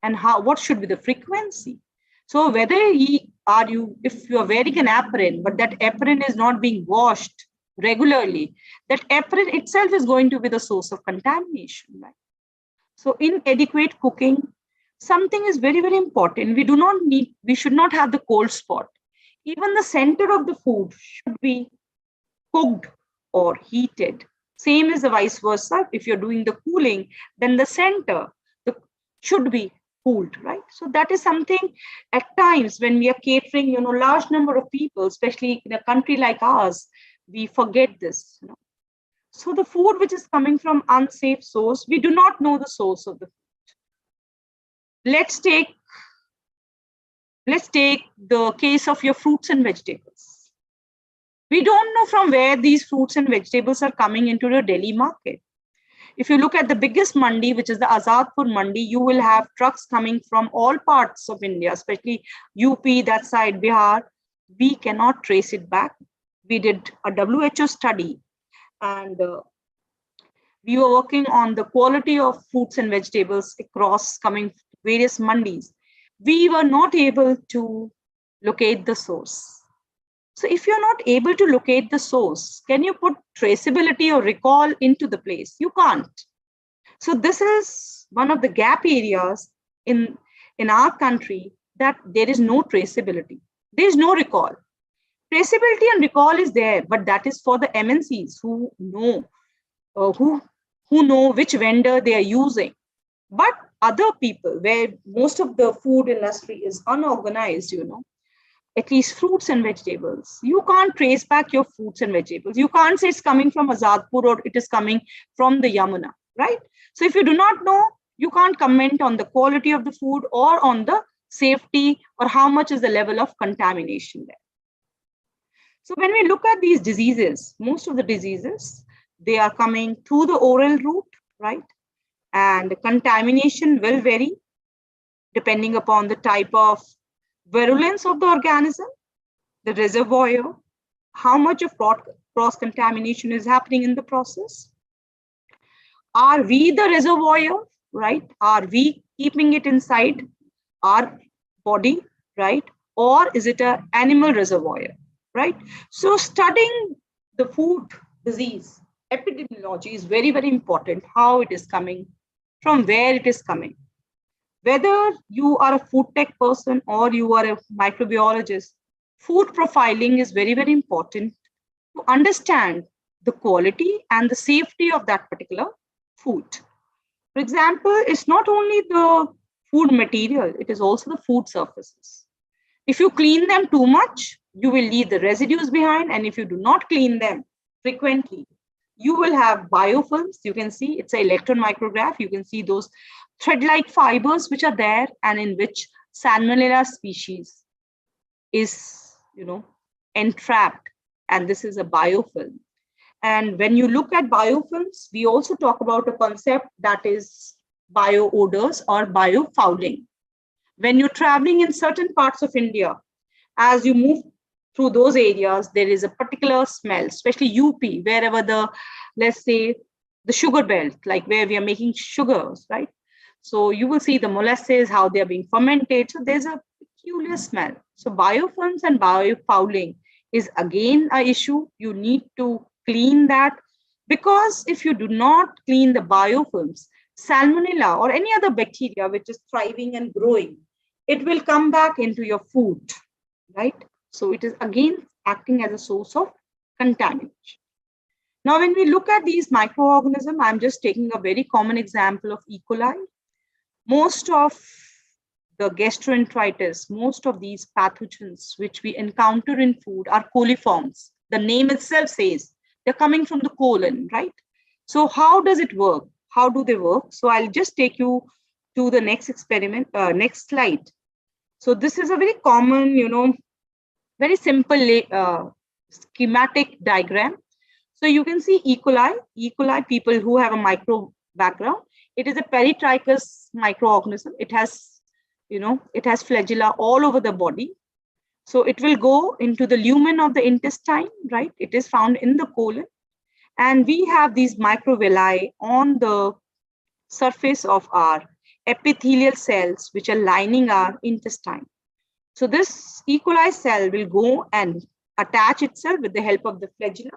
and what should be the frequency. So whether if you are wearing an apron, but that apron is not being washed regularly, that apron itself is going to be the source of contamination, right? So inadequate cooking, something is very, very important. We should not have the cold spot. Even the center of the food should be cooked or heated. Same as the vice versa. If you're doing the cooling, then the center should be cooled, right? So that is something at times when we are catering, large number of people, especially in a country like ours, we forget this. So the food which is coming from unsafe source, we do not know the source of the food. Let's take the case of your fruits and vegetables. We don't know from where these fruits and vegetables are coming into the Delhi market. If you look at the biggest mandi, which is the Azadpur mandi, you will have trucks coming from all parts of India, especially UP, that side, Bihar. We cannot trace it back. We did a WHO study and we were working on the quality of fruits and vegetables across coming various mandis. We were not able to locate the source. So if you're not able to locate the source, can you put traceability or recall into the place? You can't. So this is one of the gap areas in our country, that there is no traceability. There is no recall. Traceability and recall is there, but that is for the MNCs who know which vendor they are using. But other people, where most of the food industry is unorganized, at least fruits and vegetables, you can't trace back your fruits and vegetables. You can't say it's coming from Azadpur or it is coming from the Yamuna, right? So if you do not know, you can't comment on the quality of the food or on the safety or how much is the level of contamination there. So when we look at these diseases, most of the diseases, they are coming through the oral route, right? And contamination will vary depending upon the type of virulence of the organism, the reservoir, how much of cross-contamination is happening in the process. Are we the reservoir, right? Are we keeping it inside our body, right? Or is it an animal reservoir, right? So studying the food disease epidemiology is very, very important, how it is coming, from where it is coming. Whether you are a food tech person or you are a microbiologist, food profiling is very, very important to understand the quality and the safety of that particular food. For example, it's not only the food material, it is also the food surfaces. If you clean them too much, you will leave the residues behind. And if you do not clean them frequently, you will have biofilms. You can see it's an electron micrograph. You can see those thread-like fibers which are there and in which Salmonella species is, entrapped. And this is a biofilm. And when you look at biofilms, we also talk about a concept that is bioodors or biofouling. When you're traveling in certain parts of India, as you move through those areas, there is a particular smell, especially UP, wherever let's say the sugar belt, like where we are making sugars, right? So you will see the molasses, how they are being fermented. So there's a peculiar smell. So biofilms and biofouling is again an issue. You need to clean that Because if you do not clean the biofilms, salmonella or any other bacteria which is thriving and growing, it will come back into your food, right? So it is again acting as a source of contamination. Now, when we look at these microorganisms, I'm just taking a very common example of E. coli. Most of the gastroenteritis, most of these pathogens which we encounter in food are coliforms. The name itself says they're coming from the colon, right? So how does it work? How do they work? So I'll just take you to the next experiment, next slide. So this is a very common, very simple schematic diagram. So you can see E. coli, people who have a micro background. It is a peritrichous microorganism. It has, it has flagella all over the body. So it will go into the lumen of the intestine, right? It is found in the colon. And we have these microvilli on the surface of our epithelial cells, which are lining our intestine. So this E. coli cell will go and attach itself with the help of the flagella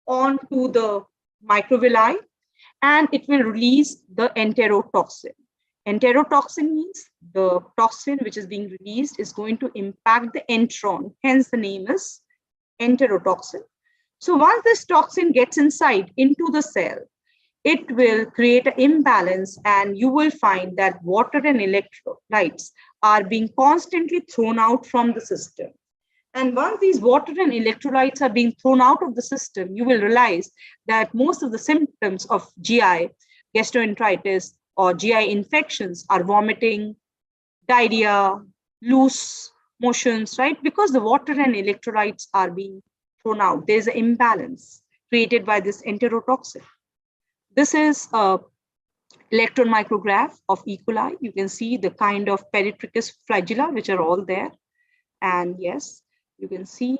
onto the microvilli, and it will release the enterotoxin. Enterotoxin means the toxin which is being released is going to impact the entron, hence the name is enterotoxin. So once this toxin gets inside into the cell, it will create an imbalance, and you will find that water and electrolytes are being constantly thrown out from the system. And once these water and electrolytes are being thrown out of the system, you will realize that most of the symptoms of GI, gastroenteritis, or GI infections are vomiting, diarrhea, loose motions, right? Because the water and electrolytes are being thrown out. There's an imbalance created by this enterotoxin. This is an electron micrograph of E. coli. You can see the kind of peritrichous flagella, which are all there. And yes, you can see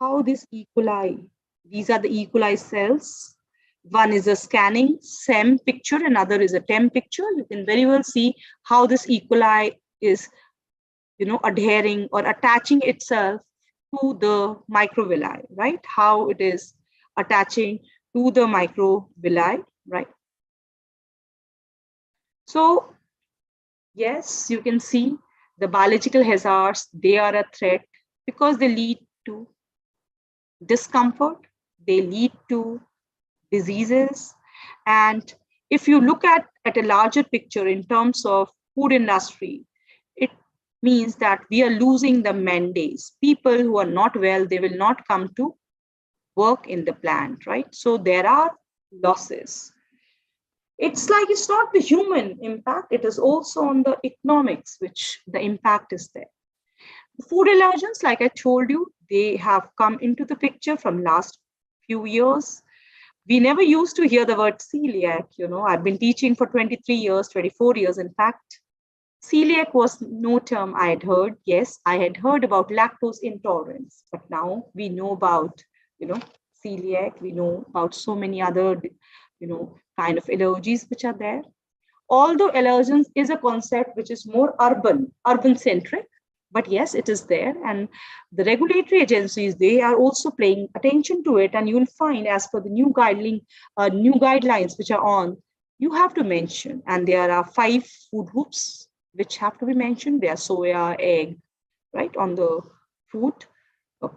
how this E. coli, these are the E. coli cells. One is a scanning SEM picture, another is a TEM picture. You can very well see how this E. coli is, adhering or attaching itself to the microvilli, right? How it is attaching to the microvilli, right? So, yes, you can see the biological hazards, they are a threat because they lead to discomfort, they lead to diseases. And if you look at a larger picture in terms of food industry, it means that we are losing the mandates. People who are not well, they will not come to work in the plant, right? So there are losses. It's like it's not the human impact, it is also on the economics, which the impact is there. Food allergens, like I told you, they have come into the picture from last few years. We never used to hear the word celiac, I've been teaching for 23 years, 24 years, in fact. Celiac was no term I had heard. Yes, I had heard about lactose intolerance, but now we know about, celiac, we know about so many other, kind of allergies which are there. Although allergens is a concept which is more urban-centric, but yes, it is there. And the regulatory agencies, they are also paying attention to it. And you'll find, as per the new guidelines which are on, you have to mention, and there are 5 food groups which have to be mentioned. They are soya, egg, right, on the food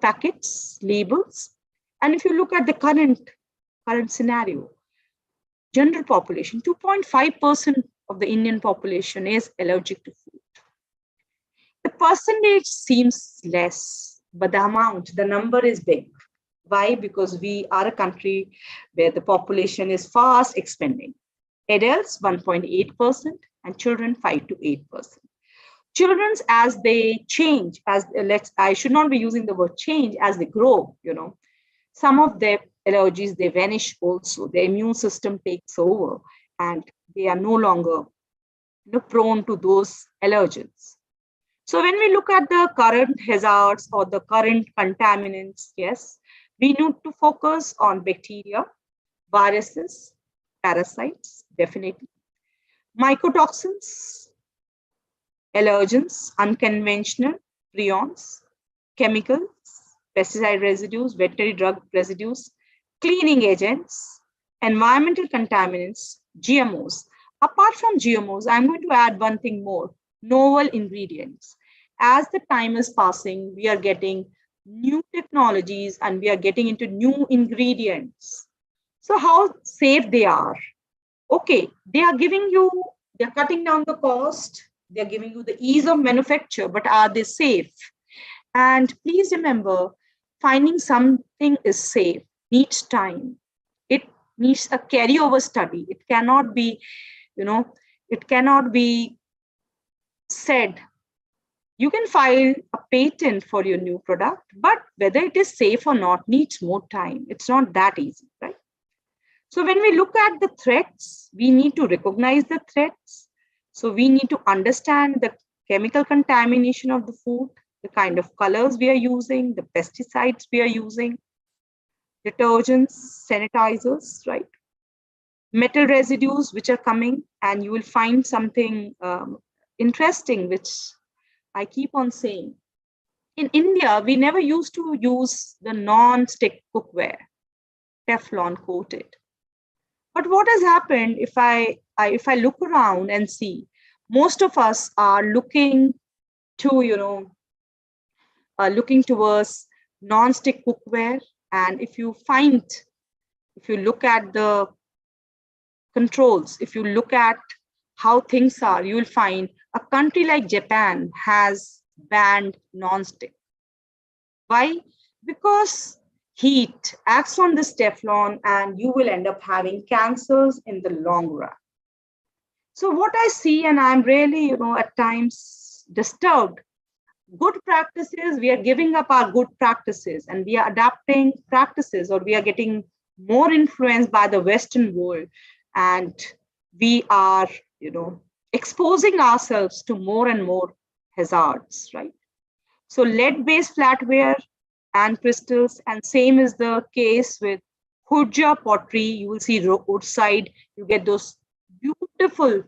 packets, labels. And if you look at the current scenario, general population, 2.5% of the Indian population is allergic to food. The percentage seems less, but the number is big. Why? Because we are a country where the population is fast expanding. Adults, 1.8%, and children, 5 to 8%. Children, as they change, I should not be using the word change, as they grow, some of their allergies, they vanish also. Their immune system takes over, and they are no longer prone to those allergens. So when we look at the current hazards or the current contaminants, yes, we need to focus on bacteria, viruses, parasites, definitely. Mycotoxins, allergens, unconventional prions, chemicals, pesticide residues, veterinary drug residues, cleaning agents, environmental contaminants, GMOs. Apart from GMOs, I'm going to add one thing more, novel ingredients. As the time is passing, we are getting new technologies and we are getting into new ingredients. So how safe they are? Okay, they're cutting down the cost, they're giving you the ease of manufacture, but are they safe? And please remember, finding something is safe needs time. It needs a carryover study. It cannot be, it cannot be said. You can file a patent for your new product, but whether it is safe or not needs more time. It's not that easy, right? So when we look at the threats, we need to recognize the threats. So we need to understand the chemical contamination of the food, the kind of colors we are using, the pesticides we are using, detergents, sanitizers, right? Metal residues which are coming, and you will find something interesting, which I keep on saying. In India, we never used to use the non-stick cookware, Teflon coated. But what has happened, if I look around and see, most of us are looking to, looking towards non-stick cookware. And if you look at the controls, if you look at how things are, you will find a country like Japan has banned non-stick. Why? Because heat acts on this Teflon and you will end up having cancers in the long run. So what I see, and I'm really, at times disturbed, good practices, we are giving up our good practices and we are adapting practices, or we are getting more influenced by the Western world. And we are, exposing ourselves to more and more hazards, right? So lead-based flatware and crystals, and same is the case with Hurja pottery. You will see roadside, you get those beautiful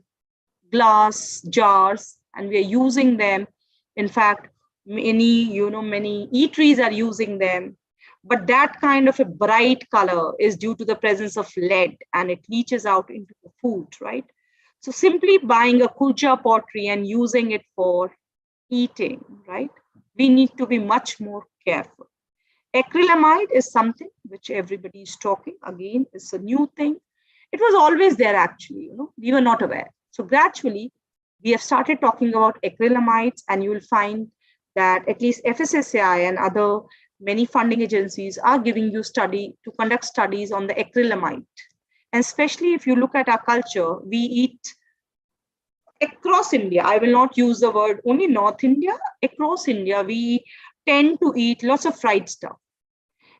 glass jars, and we are using them. In fact, many eateries are using them. But that kind of a bright color is due to the presence of lead, and it leaches out into the food, right? So simply buying a Hurja pottery and using it for eating, right? We need to be much more careful. Acrylamide is something which everybody is talking. Again, it's a new thing. It was always there, actually, we were not aware. So gradually, we have started talking about acrylamides, and you will find that at least FSSAI and other many funding agencies are giving you to conduct studies on the acrylamide. And especially if you look at our culture, we eat across India. I will not use the word only North India. Across India, we tend to eat lots of fried stuff.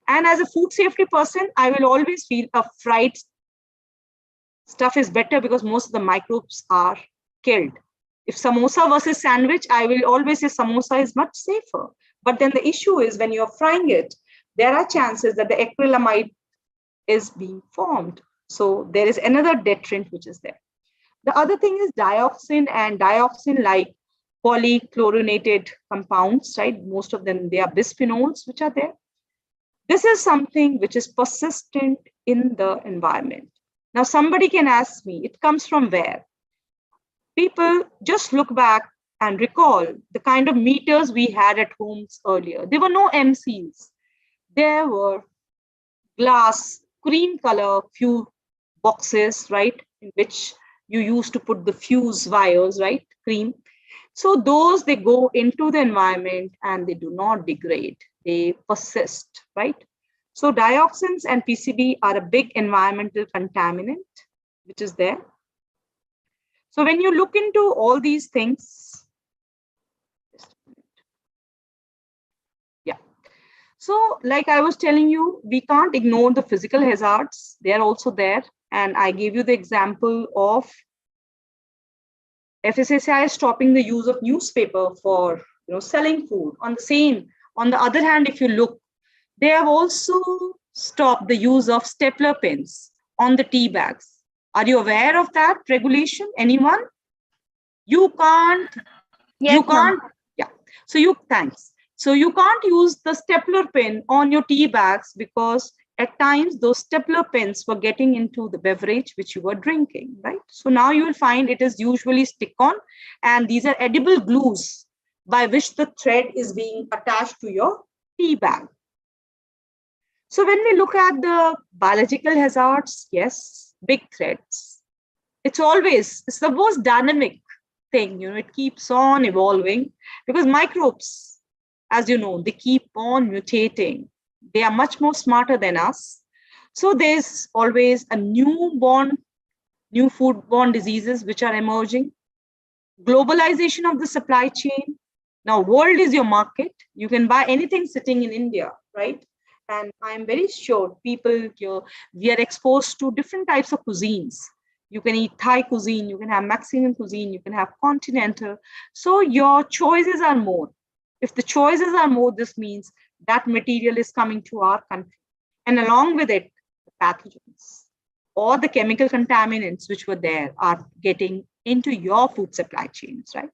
And as a food safety person, I will always feel a fried stuff is better because most of the microbes are killed. If samosa versus sandwich, I will always say samosa is much safer. But then the issue is when you're frying it, there are chances that the acrylamide is being formed. So there is another deterrent which is there. The other thing is dioxin, and dioxin-like polychlorinated compounds, right? Most of them, they are bisphenols which are there. This is something which is persistent in the environment. Now, somebody can ask me, it comes from where? People just look back and recall the kind of meters we had at homes earlier. There were no MCs. There were glass, cream color, few boxes, right? In which you used to put the fuse wires, right? Cream. So those, they go into the environment and they do not degrade. They persist, right? So dioxins and PCB are a big environmental contaminant, which is there. So when you look into all these things, yeah. So like I was telling you, we can't ignore the physical hazards. They are also there. And I gave you the example of FSSAI stopping the use of newspaper for selling food. On the other hand, if you look, they have also stopped the use of stapler pins on the tea bags. Are you aware of that regulation? Anyone? You can't. Yes, you can't. Yeah. So thanks. So you can't use the stapler pin on your tea bags because at times those stapler pins were getting into the beverage which you were drinking, right? So now you will find it is usually stick-on, and these are edible glues by which the thread is being attached to your tea bag. So when we look at the biological hazards, yes, big threats. It's the most dynamic thing, it keeps on evolving because microbes, as you know, they keep on mutating. They are much more smarter than us. So there's always a new foodborne diseases which are emerging. Globalization of the supply chain. Now, world is your market. You can buy anything sitting in India, right? And I'm very sure people here, we are exposed to different types of cuisines. You can eat Thai cuisine, you can have Mexican cuisine, you can have continental. So your choices are more. If the choices are more, this means that material is coming to our country. And along with it, the pathogens or the chemical contaminants which were there are getting into your food supply chains, right?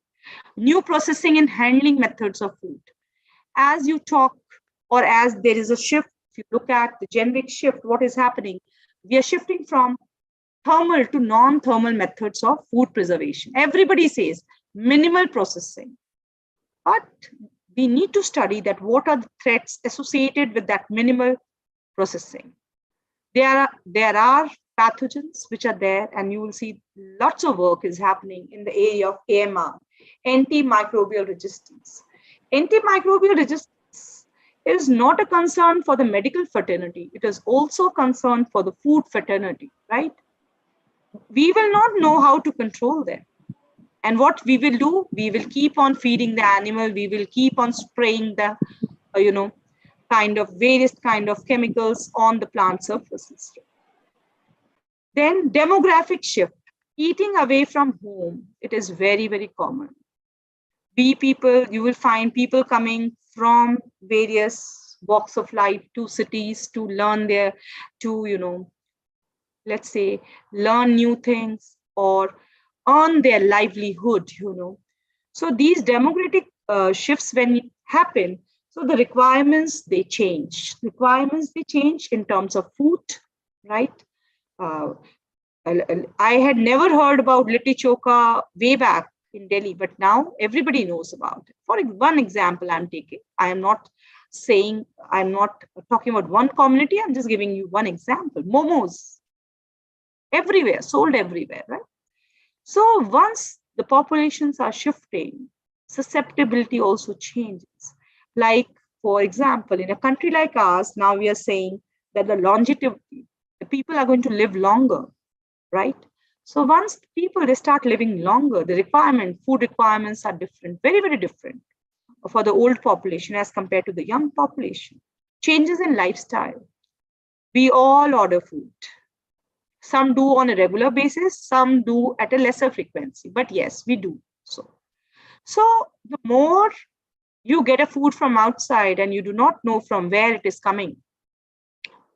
New processing and handling methods of food. As you talk, or as there is a shift, if you look at the generic shift, what is happening? We are shifting from thermal to non-thermal methods of food preservation. Everybody says minimal processing, but we need to study that what are the threats associated with that minimal processing. There are pathogens which are there, and you will see lots of work is happening in the area of AMR, antimicrobial resistance. Antimicrobial resistance is not a concern for the medical fraternity. It is also a concern for the food fraternity, right? We will not know how to control them. And what we will do, we will keep on feeding the animal. We will keep on spraying the, various kind of chemicals on the plant surfaces. Then demographic shift, eating away from home. It is very, very common. You will find people coming from various walks of life to cities to learn let's say, learn new things or earn their livelihood, So these demographic shifts, when it happen, so the requirements, they change. Requirements, they change in terms of food, right? I had never heard about litti chokha way back in Delhi, but now everybody knows about it. For one example, I'm taking, I'm not talking about one community, I'm just giving you one example. Momos, everywhere, sold everywhere, right? So once the populations are shifting, susceptibility also changes. Like, for example, in a country like ours, now we are saying that the longevity, the people are going to live longer, right? So once people, they start living longer, the food requirements are different, very, very different for the old population as compared to the young population. Changes in lifestyle. We all order food. Some do on a regular basis, some do at a lesser frequency, but yes, we do so. So the more you get a food from outside and you do not know from where it is coming,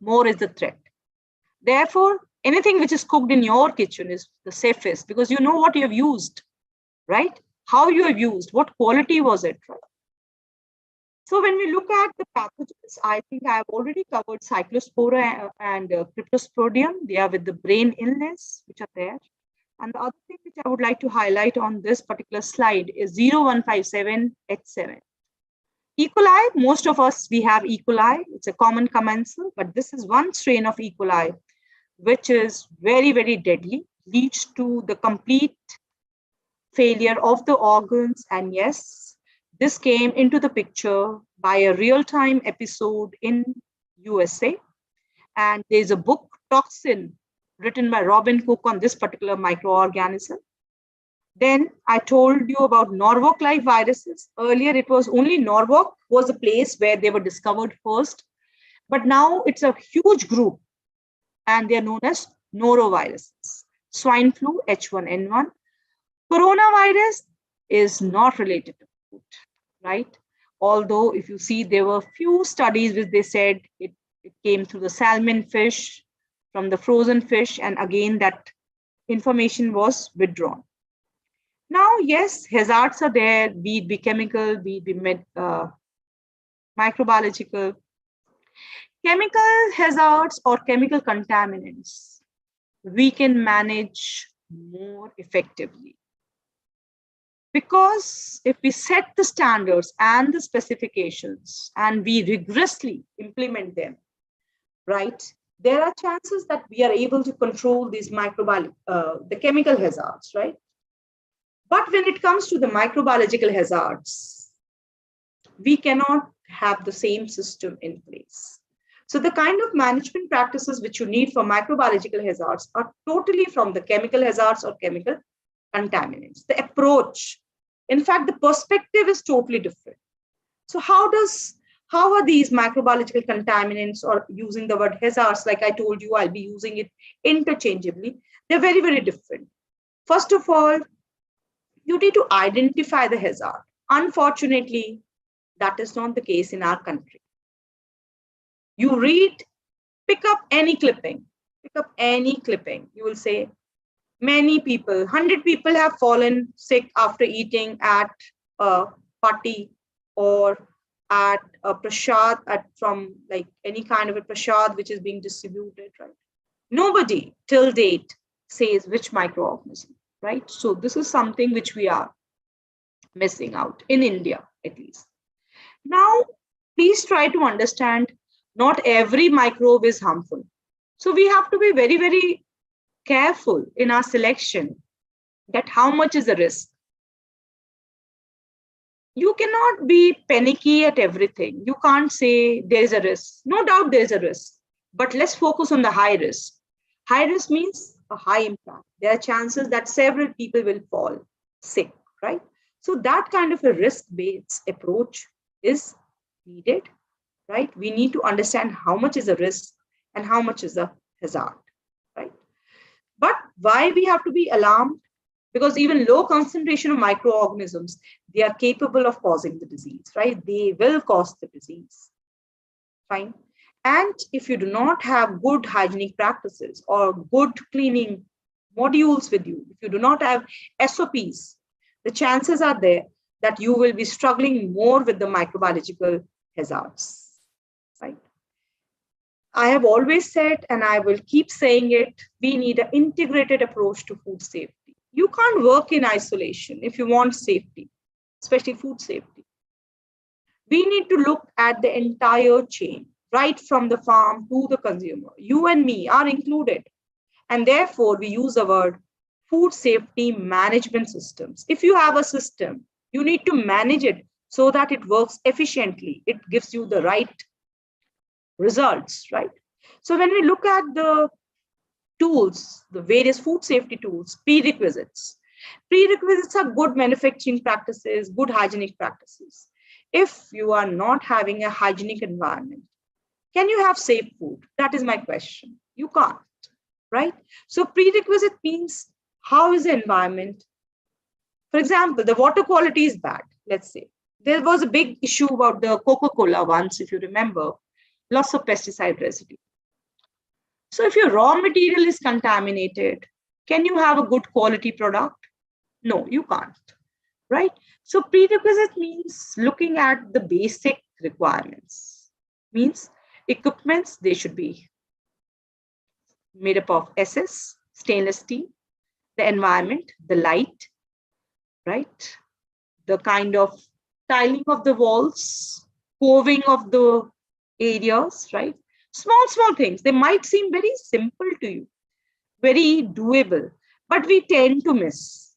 more is the threat. Therefore, anything which is cooked in your kitchen is the safest because you know what you have used, right? How you have used, what quality was it, right? So when we look at the pathogens, I think I have already covered Cyclospora and Cryptosporidium. They are with the brain illness, which are there. And the other thing which I would like to highlight on this particular slide is 0157H7. E. coli, most of us, we have E. coli. It's a common commensal, but this is one strain of E. coli, which is very, very deadly, leads to the complete failure of the organs. And yes, this came into the picture by a real-time episode in USA. And there's a book, Toxin, written by Robin Cook on this particular microorganism. Then I told you about Norwalk-like viruses. Earlier, it was only Norwalk was the place where they were discovered first. But now it's a huge group, and they're known as noroviruses. Swine flu, H1N1. Coronavirus is not related to food, right? Although if you see, there were few studies which they said it came through the salmon fish, from the frozen fish, and again that information was withdrawn. Now, yes, hazards are there, be it be chemical, be it be microbiological. chemical hazards or chemical contaminants we can manage more effectively. Because if we set the standards and the specifications and we rigorously implement them, right, there are chances that we are able to control these the chemical hazards, right? But when it comes to the microbiological hazards, we cannot have the same system in place. So the kind of management practices which you need for microbiological hazards are totally from the chemical hazards or chemical contaminants. The approach, in fact, the perspective is totally different. So how are these microbiological contaminants, or using the word hazards, like I told you, I'll be using it interchangeably. They're very, very different. First of all, you need to identify the hazard. Unfortunately, that is not the case in our country. You pick up any clipping, you will say, many people, 100 people have fallen sick after eating at a party or at a prasad, from like any kind of a prasad which is being distributed, right? Nobody till date says which microorganism, right? So this is something which we are missing out in India, at least. Now, please try to understand, not every microbe is harmful. So we have to be very, very careful in our selection that how much is the risk. You cannot be panicky at everything. You can't say there is a risk. No doubt there is a risk, but let's focus on the high risk. High risk means a high impact. There are chances that several people will fall sick, right? So that kind of a risk-based approach is needed, right? We need to understand how much is a risk and how much is a hazard, right? But why we have to be alarmed? Because even low concentration of microorganisms, they are capable of causing the disease, right? They will cause the disease, fine. And if you do not have good hygienic practices or good cleaning modules with you, if you do not have SOPs, the chances are there that you will be struggling more with the microbiological hazards, right? I have always said, and I will keep saying it, we need an integrated approach to food safety. You can't work in isolation if you want safety, especially food safety. We need to look at the entire chain, right from the farm to the consumer. You and me are included. And therefore, we use the word food safety management systems. If you have a system, you need to manage it so that it works efficiently. It gives you the right results, right? So when we look at the tools, the various food safety tools, prerequisites are good manufacturing practices, good hygienic practices. If you are not having a hygienic environment, can you have safe food? That is my question. You can't, right? So prerequisite means, how is the environment? For example, the water quality is bad, let's say. There was a big issue about the Coca-Cola once, if you remember, lots of pesticide residue. So if your raw material is contaminated, can you have a good quality product? No, you can't, right? So prerequisite means looking at the basic requirements. Means equipments, they should be made up of SS, stainless steel, the environment, the light, right? The kind of tiling of the walls, coving of the areas, right? Small things. They might seem very simple to you, very doable, but we tend to miss.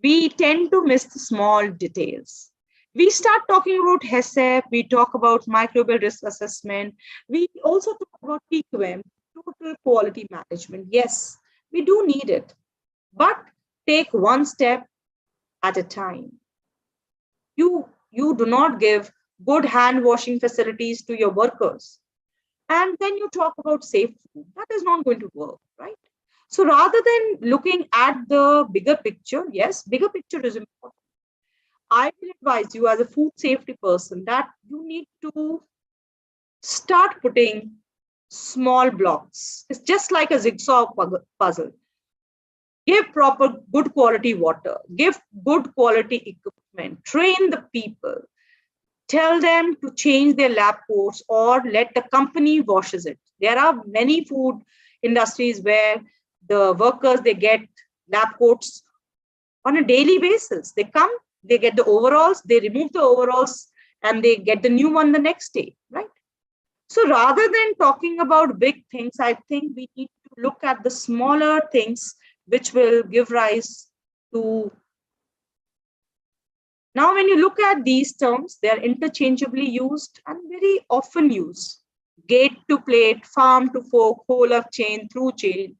We tend to miss the small details. We start talking about HACCP, we talk about microbial risk assessment. We also talk about TQM, total quality management. Yes, we do need it, but take one step at a time. You do not give good hand washing facilities to your workers, and then you talk about safe food. That is not going to work, right? So rather than looking at the bigger picture, yes, bigger picture is important. I will advise you as a food safety person that you need to start putting small blocks. It's just like a jigsaw puzzle. Give proper, good quality water, give good quality equipment, train the people, tell them to change their lab coats or let the company washes it. There are many food industries where the workers, they get lab coats on a daily basis. They come, they get the overalls, they remove the overalls, and they get the new one the next day, right? So rather than talking about big things, I think we need to look at the smaller things which will give rise to. Now, when you look at these terms, they are interchangeably used and very often used. Gate to plate, farm to fork, whole of chain, through chain,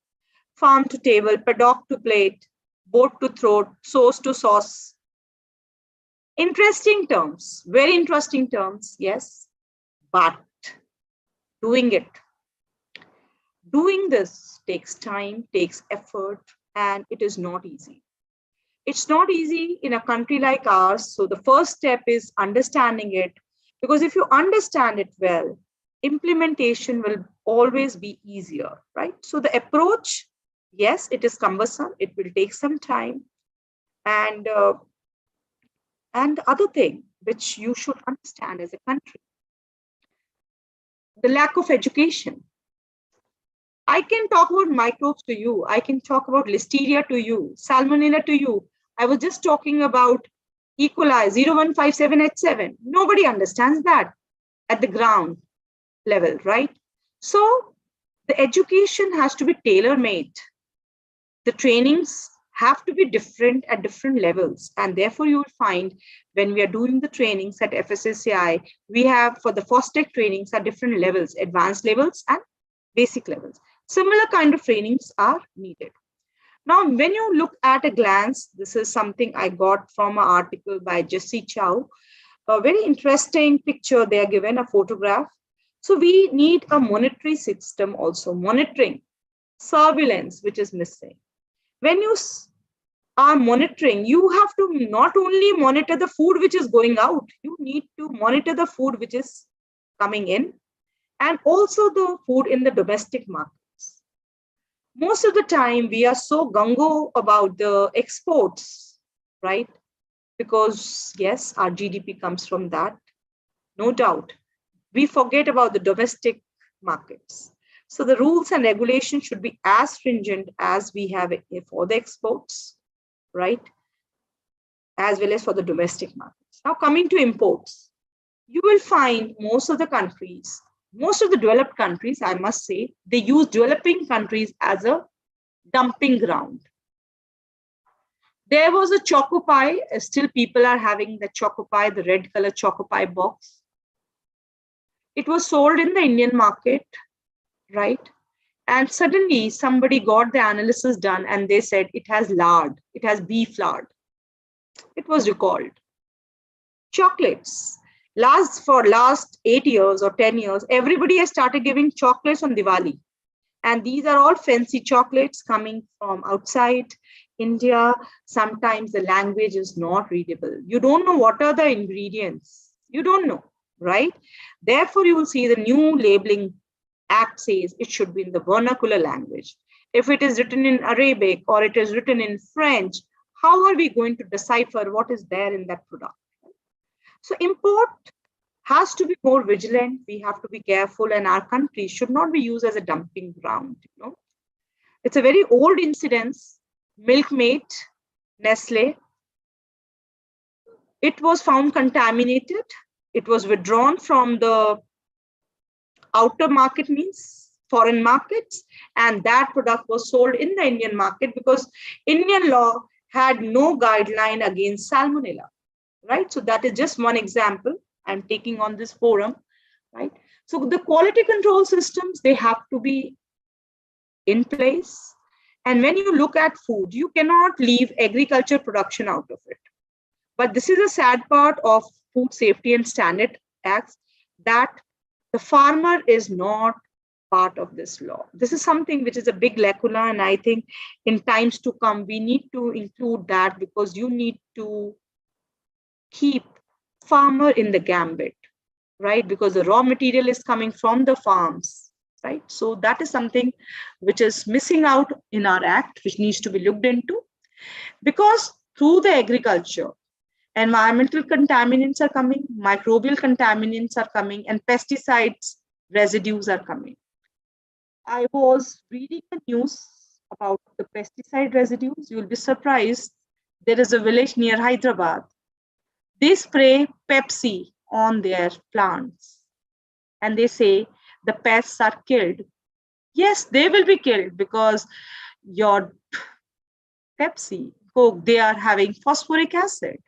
farm to table, paddock to plate, boat to throat, sauce to sauce. Interesting terms, very interesting terms, yes, but doing this takes time, takes effort, and it is not easy. It's not easy in a country like ours. So the first step is understanding it, because if you understand it well, implementation will always be easier, right? So the approach, yes, it is cumbersome. It will take some time. And other thing which you should understand as a country, the lack of education. I can talk about microbes to you. I can talk about Listeria to you, Salmonella to you. I was just talking about E. coli 0157H7. Nobody understands that at the ground level, right? So the education has to be tailor-made. The trainings have to be different at different levels. And therefore, you will find when we are doing the trainings at FSSAI, we have for the FOSTEC trainings at different levels, advanced levels and basic levels. Similar kind of trainings are needed. Now, when you look at a glance, this is something I got from an article by Jesse Chow. A very interesting picture they are given, a photograph. So we need a monetary system also, monitoring, surveillance, which is missing. When you are monitoring, you have to not only monitor the food which is going out, you need to monitor the food which is coming in and also the food in the domestic markets. Most of the time, we are so gung-ho about the exports, right? Because yes, our GDP comes from that, no doubt. We forget about the domestic markets. So the rules and regulations should be as stringent as we have for the exports, right? As well as for the domestic markets. Now coming to imports, you will find most of the countries, most of the developed countries, I must say, they use developing countries as a dumping ground. There was a Choco Pie, still people are having the Choco Pie, the red color Choco Pie box. It was sold in the Indian market, right? And suddenly somebody got the analysis done and they said it has lard, it has beef lard. It was recalled. Chocolates. Last 8 years or 10 years, everybody has started giving chocolates on Diwali. And these are all fancy chocolates coming from outside India. Sometimes the language is not readable. You don't know what are the ingredients. You don't know, right? Therefore, you will see the new labeling act says it should be in the vernacular language. If it is written in Arabic or it is written in French, how are we going to decipher what is there in that product? So import has to be more vigilant. We have to be careful, and our country should not be used as a dumping ground. You know, it's a very old incidence. Milkmaid, Nestle. It was found contaminated. It was withdrawn from the outer market, means foreign markets, and that product was sold in the Indian market because Indian law had no guideline against salmonella. Right, so that is just one example I'm taking on this forum, right? So the quality control systems, they have to be in place. And when you look at food, you cannot leave agriculture production out of it. But this is a sad part of Food Safety and Standard Acts, that the farmer is not part of this law. This is something which is a big lacuna, and I think in times to come, we need to include that, because you need to keep farmer in the gambit, right? Because the raw material is coming from the farms, right? So that is something which is missing out in our act, which needs to be looked into, because through the agriculture environmental contaminants are coming, microbial contaminants are coming, and pesticides residues are coming. I was reading the news about the pesticide residues. You will be surprised. There is a village near Hyderabad. They spray Pepsi on their plants and they say the pests are killed. Yes, they will be killed because your Pepsi, Coke, they are having phosphoric acid.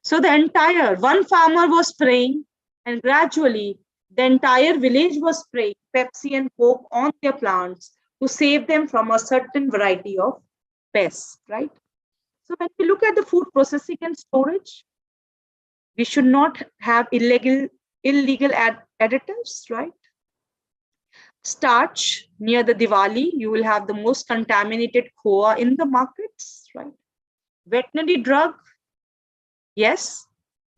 So the entire one farmer was spraying, and gradually the entire village was spraying Pepsi and Coke on their plants to save them from a certain variety of pests, right? So when we look at the food processing and storage, we should not have illegal additives, right? Starch near the Diwali, you will have the most contaminated khoa in the markets, right? Veterinary drug, yes,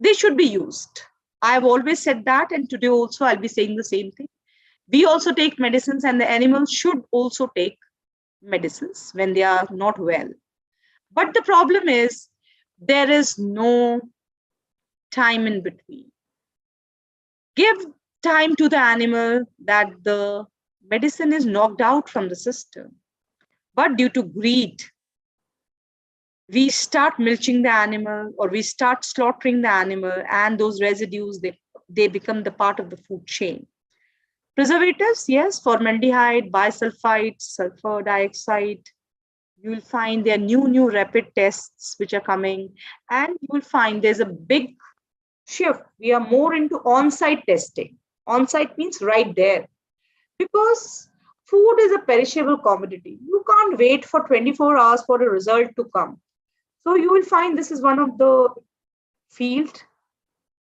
they should be used. I've always said that, and today also I'll be saying the same thing. We also take medicines, and the animals should also take medicines when they are not well. But the problem is there is no time in between. Give time to the animal that the medicine is knocked out from the system. But due to greed, we start milking the animal or we start slaughtering the animal, and those residues, they become the part of the food chain. Preservatives, yes, formaldehyde, bisulfite, sulfur dioxide. You will find there are new rapid tests which are coming, and you will find there's a big shift. We are more into on-site testing. On-site means right there, because food is a perishable commodity. You can't wait for 24 hours for a result to come. So you will find this is one of the field,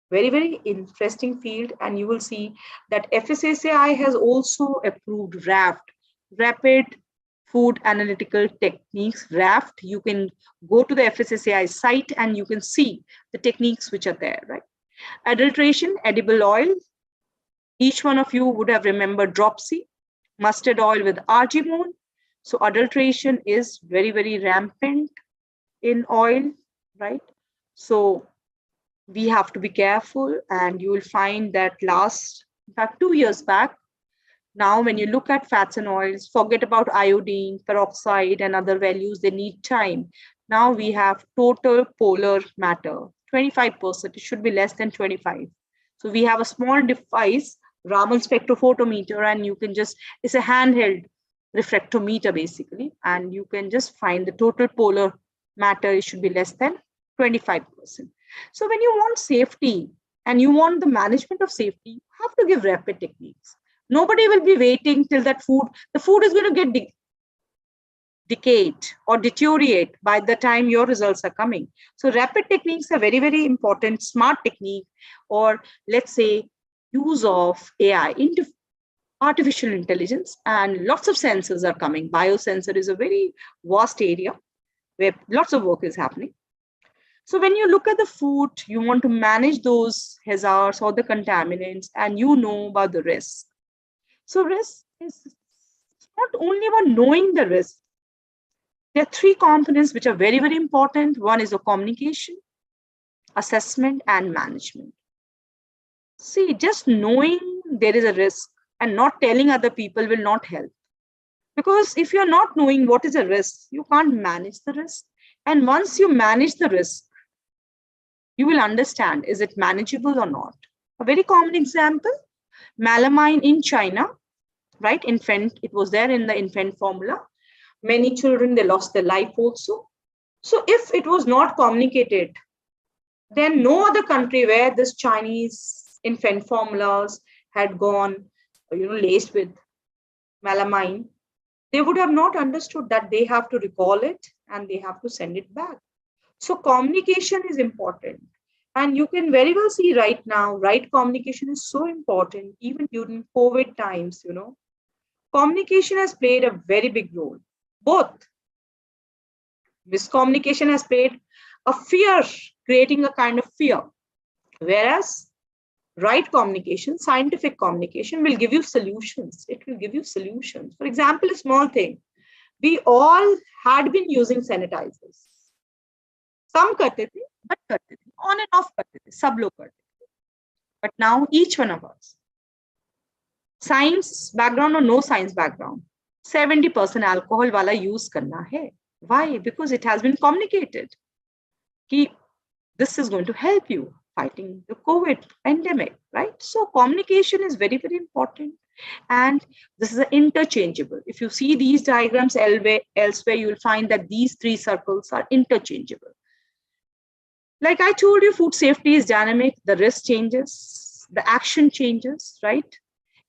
very, very interesting field. And you will see that FSSAI has also approved RAFT, Rapid Food Analytical Techniques, RAFT. You can go to the FSSAI site and you can see the techniques which are there, right? Adulteration, edible oil. Each one of you would have remembered dropsy, mustard oil with argemone. So adulteration is very, very rampant in oil, right? So we have to be careful, and you will find that in fact, 2 years back, now when you look at fats and oils, forget about iodine, peroxide, and other values, they need time. Now we have total polar matter, 25%, it should be less than 25. So we have a small device, Raman spectrophotometer, and you can just, it's a handheld refractometer basically, and you can just find the total polar matter, it should be less than 25%. So when you want safety and you want the management of safety, you have to give rapid techniques. Nobody will be waiting till the food is going to get decayed or deteriorate by the time your results are coming. So rapid techniques are very, very important. Smart technique, or let's say use of AI into artificial intelligence, and lots of sensors are coming. Biosensor is a very vast area where lots of work is happening. So when you look at the food, you want to manage those hazards or the contaminants, and you know about the risk. So risk is not only about knowing the risk. There are 3 components which are very, very important. One is the communication, assessment, and management. See, just knowing there is a risk and not telling other people will not help. Because if you're not knowing what is a risk, you can't manage the risk. And once you manage the risk, you will understand, is it manageable or not? A very common example, melamine in China, right? Infant, it was there in the infant formula. Many children, they lost their life also. So if it was not communicated, then no other country where this Chinese infant formulas had gone, laced with melamine, they would have not understood that they have to recall it and they have to send it back. So communication is important. And you can very well see right now, right communication is so important, even during COVID times, Communication has played a very big role. Both. Miscommunication has played a fear, creating a kind of fear. Whereas right communication, scientific communication will give you solutions. It will give you solutions. For example, a small thing. We all had been using sanitizers. Some karte the, but karte the. on and off करते थे, सब लोग करते थे. But now each one of us, science background or no science background, 70% alcohol वाला use करना है. Why? Because it has been communicated कि this is going to help you fighting the COVID pandemic, right? So communication is very, very important. And this is interchangeable. If you see these diagrams elsewhere, you will find that these three circles are interchangeable. Like I told you, food safety is dynamic. The risk changes, the action changes, right?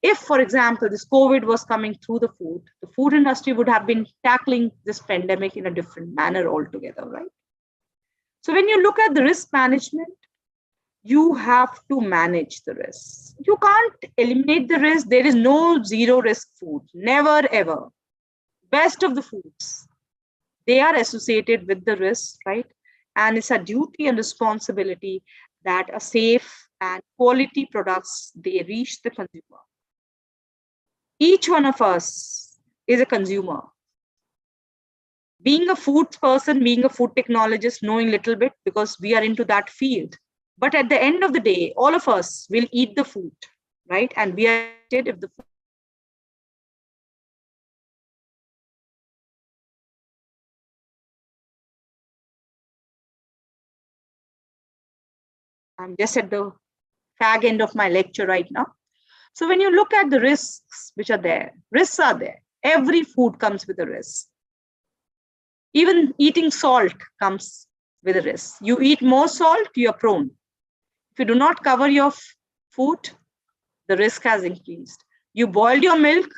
If, for example, this COVID was coming through the food industry would have been tackling this pandemic in a different manner altogether, right? So when you look at the risk management, you have to manage the risk. You can't eliminate the risk. There is no zero risk food, never ever. Best of the foods, they are associated with the risk, right? And it's a duty and responsibility that a safe and quality products, they reach the consumer. Each one of us is a consumer. Being a food person, being a food technologist, knowing little bit because we are into that field. But at the end of the day, all of us will eat the food, right? And we are if the food. I'm just at the fag end of my lecture right now. So when you look at the risks which are there, risks are there. Every food comes with a risk. Even eating salt comes with a risk. You eat more salt, you're prone. If you do not cover your food, the risk has increased. You boiled your milk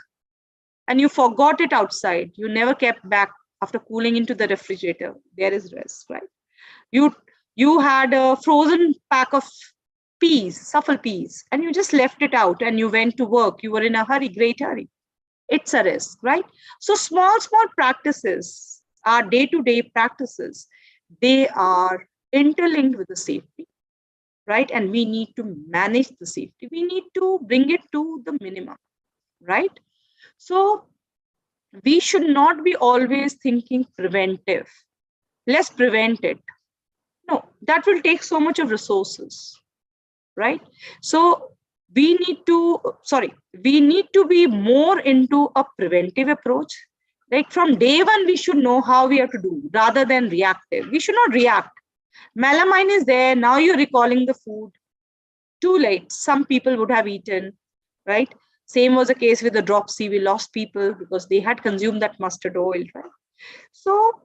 and you forgot it outside. You never kept back after cooling into the refrigerator. There is risk, right? You had a frozen pack of peas, suffle peas, and you just left it out and you went to work. You were in a hurry, great hurry. It's a risk, right? So small practices, our day-to-day practices, they are interlinked with the safety, right? And we need to manage the safety. We need to bring it to the minimum, right? So we should not be always thinking preventive. Let's prevent it. No, that will take so much of resources, right? So we need to be more into a preventive approach. Like from day one, we should know how we have to do rather than reactive. We should not react. Melamine is there. Now you're recalling the food. Too late. Some people would have eaten, right? Same was the case with the dropsy. We lost people because they had consumed that mustard oil, right? So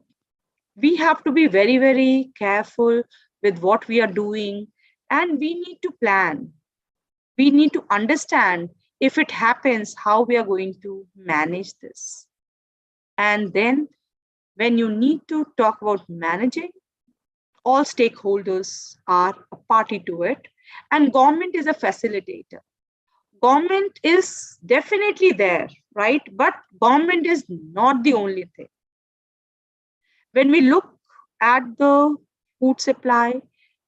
we have to be very, very careful with what we are doing, and we need to plan. We need to understand if it happens, how we are going to manage this. And then when you need to talk about managing, all stakeholders are a party to it, and government is a facilitator. Government is definitely there, right? But government is not the only thing. When we look at the food supply,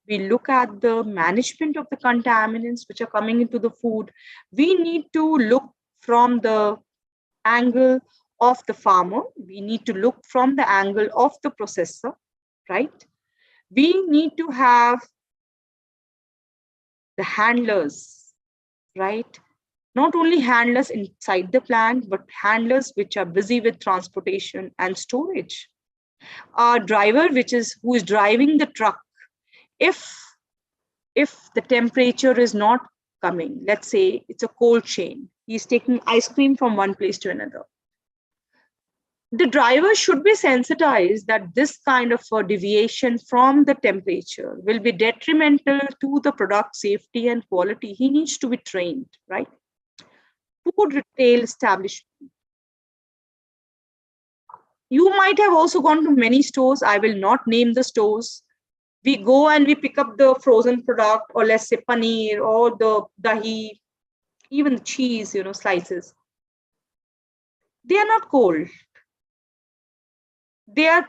we look at the management of the contaminants which are coming into the food, we need to look from the angle of the farmer. We need to look from the angle of the processor, right? We need to have the handlers, right? Not only handlers inside the plant, but handlers which are busy with transportation and storage. Our driver, who is driving the truck, if the temperature is not coming, let's say it's a cold chain, he's taking ice cream from one place to another. The driver should be sensitized that this kind of a deviation from the temperature will be detrimental to the product safety and quality. He needs to be trained, right? Food retail establishment. You might have also gone to many stores. I will not name the stores. We go and we pick up the frozen product, or let's say paneer or the dahi, even the cheese, slices. They are not cold. They are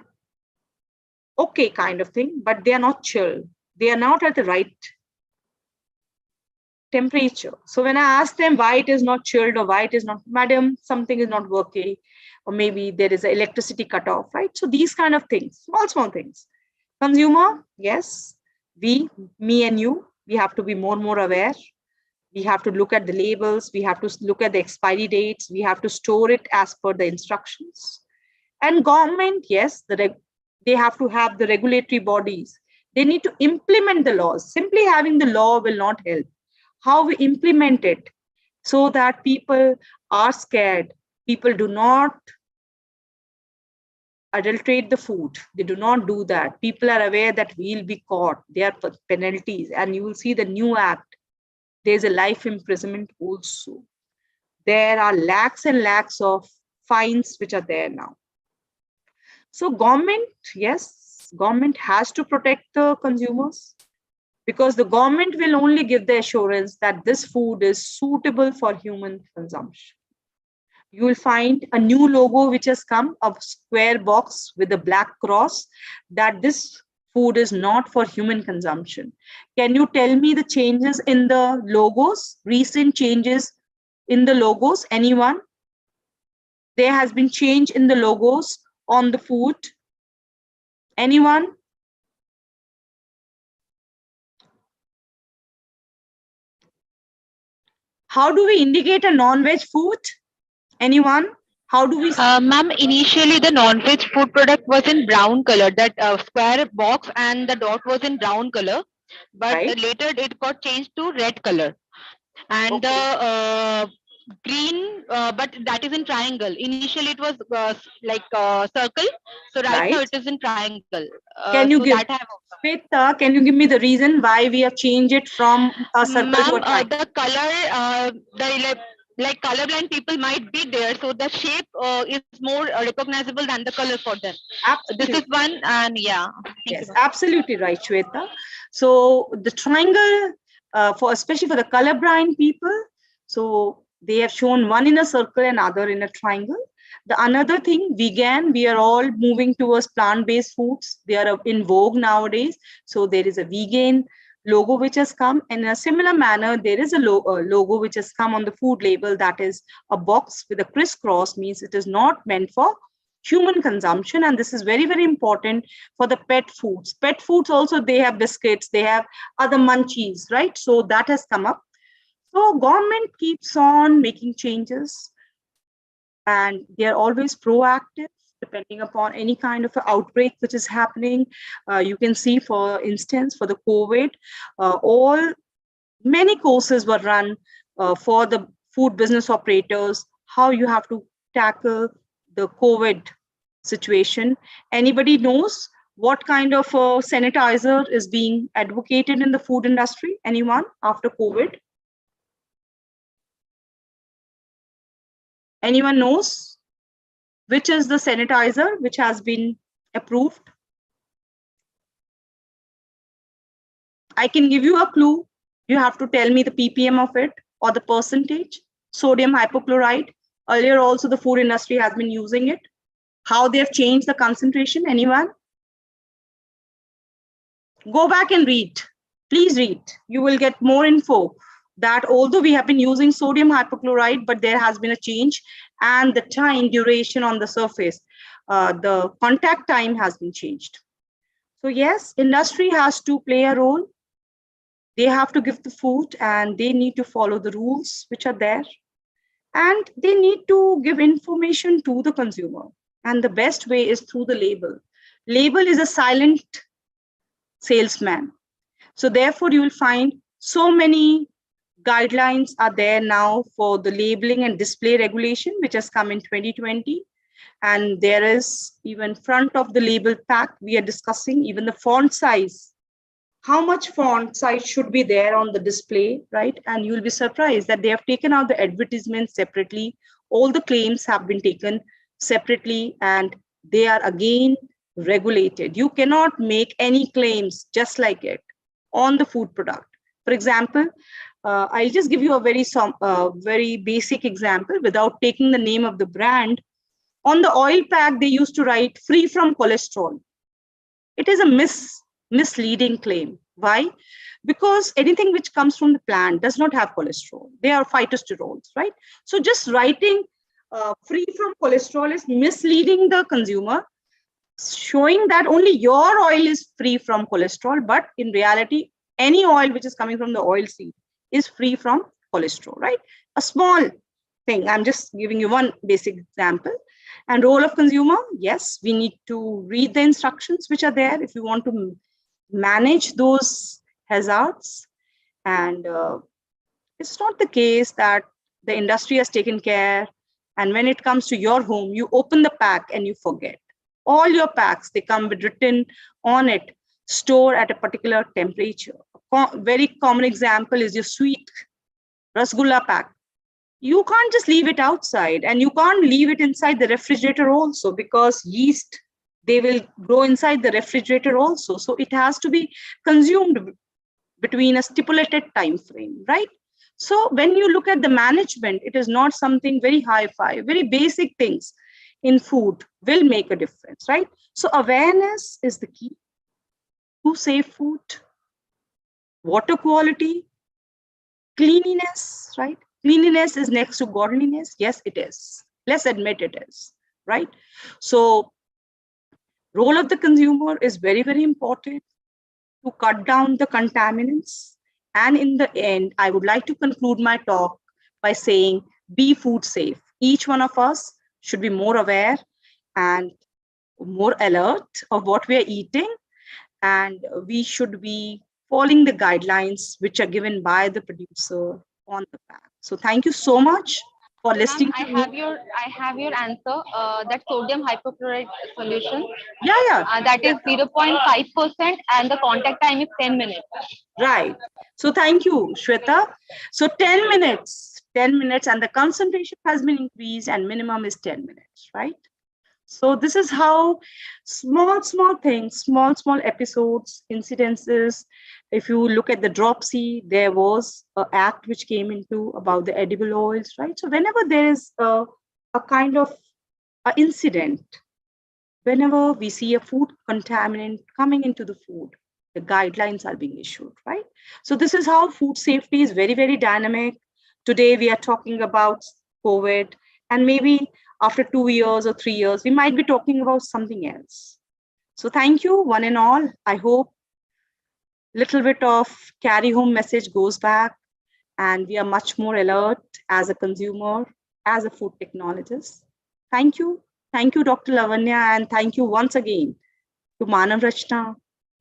okay kind of thing, but they are not chilled. They are not at the right temperature. So when I ask them why it is not chilled or why it is not, madam, something is not working, or maybe there is an electricity cutoff, right? So these kind of things, small things. Consumer, yes, me and you, we have to be more aware. We have to look at the labels. We have to look at the expiry dates. We have to store it as per the instructions. And government, yes, they have to have the regulatory bodies. They need to implement the laws. Simply having the law will not help. How we implement it so that people are scared. People do not adulterate the food. They do not do that. People are aware that we'll be caught. There are penalties, and you will see the new act. There's a life imprisonment also. There are lakhs and lakhs of fines which are there now. So government, yes, government has to protect the consumers, because the government will only give the assurance that this food is suitable for human consumption. You will find a new logo which has come, a square box with a black cross, that this food is not for human consumption. Can you tell me the changes in the logos, recent changes in the logos? Anyone? There has been change in the logos on the food. Anyone? How do we indicate a non-veg food? Anyone? How do we? Ma'am, initially the non-veg food product was in brown color, that square box and the dot was in brown color, but later it got changed to red color. And the green, but that is in triangle. Initially it was circle, so right now it is in triangle. Can you give, Shweta, can you give me the reason why we have changed it from a circle to a triangle? The color, like colorblind people might be there, so the shape is more recognizable than the color for them. Absolutely. This is one, and yeah. Yes, absolutely right, Shweta. So the triangle, especially for the colorblind people, so they have shown one in a circle and other in a triangle. The another thing, vegan, we are all moving towards plant-based foods. They are in vogue nowadays. So there is a vegan logo which has come, and in a similar manner there is a logo which has come on the food label, that is a box with a crisscross, means it is not meant for human consumption. And this is very, very important for the pet foods. Pet foods also, they have biscuits, they have other munchies, right? So that has come up. So government keeps on making changes, and they are always proactive depending upon any kind of outbreak which is happening. You can see, for instance, for the COVID, many courses were run for the food business operators, how you have to tackle the COVID situation. Anybody knows what kind of sanitizer is being advocated in the food industry? Anyone after COVID? Anyone knows which is the sanitizer which has been approved? I can give you a clue. You have to tell me the ppm of it or the percentage. Sodium hypochlorite. Earlier also the food industry has been using it. How they have changed the concentration? Anyone? Go back and read. Please read. You will get more info that although we have been using sodium hypochlorite, but there has been a change, and the time duration on the surface, the contact time has been changed. So yes, industry has to play a role. They have to give the food, and they need to follow the rules which are there, and they need to give information to the consumer. And the best way is through the label. Label is a silent salesman. So therefore you will find so many guidelines are there now for the labeling and display regulation, which has come in 2020. And there is even front of the label pack, we are discussing even the font size. How much font size should be there on the display, right? And you'll be surprised that they have taken out the advertisements separately. All the claims have been taken separately, and they are again regulated. You cannot make any claims just like it on the food product. For example, I'll just give you a very basic example without taking the name of the brand. On the oil pack, they used to write free from cholesterol. It is a misleading claim. Why? Because anything which comes from the plant does not have cholesterol. They are phytosterols, right? So just writing free from cholesterol is misleading the consumer. showing that only your oil is free from cholesterol, but in reality, any oil which is coming from the oil seed is free from cholesterol, right? A small thing. I'm just giving you one basic example. And role of consumer, yes, we need to read the instructions which are there if you want to manage those hazards. And it's not the case that the industry has taken care, and when it comes to your home, you open the pack and you forget. All your packs, they come with written on it, store at a particular temperature. A very common example is your sweet rasgulla pack. You can't just leave it outside, and you can't leave it inside the refrigerator also, because yeast, they will grow inside the refrigerator also. So it has to be consumed between a stipulated time frame, right? So when you look at the management, it is not something very high-fi, very basic things in food will make a difference, right? So awareness is the key to safe food, water quality, cleanliness, right? Cleanliness is next to godliness. Yes, it is. Let's admit it is, right? So role of the consumer is very, very important to cut down the contaminants. And in the end, I would like to conclude my talk by saying, be food safe. Each one of us should be more aware and more alert of what we are eating. And we should be following the guidelines which are given by the producer on the pack. So thank you so much for listening to me. I have your answer. That sodium hypochlorite solution. Yeah. That is 0.5%, and the contact time is 10 minutes. Right. So thank you, Shweta. So 10 minutes, and the concentration has been increased, and minimum is 10 minutes, right? So this is how small things, small episodes, incidences. If you look at the Dropsy, there was an act which came into about the edible oils, right? So whenever there is a kind of incident, whenever we see a food contaminant coming into the food, the guidelines are being issued, right? So this is how food safety is very, very dynamic. Today we are talking about COVID, and maybe after 2 years or 3 years, we might be talking about something else. So thank you, one and all. I hope little bit of carry home message goes back, and we are much more alert as a consumer, as a food technologist. Thank you. Thank you, Dr. Lavanya, and thank you once again to Manav Rachna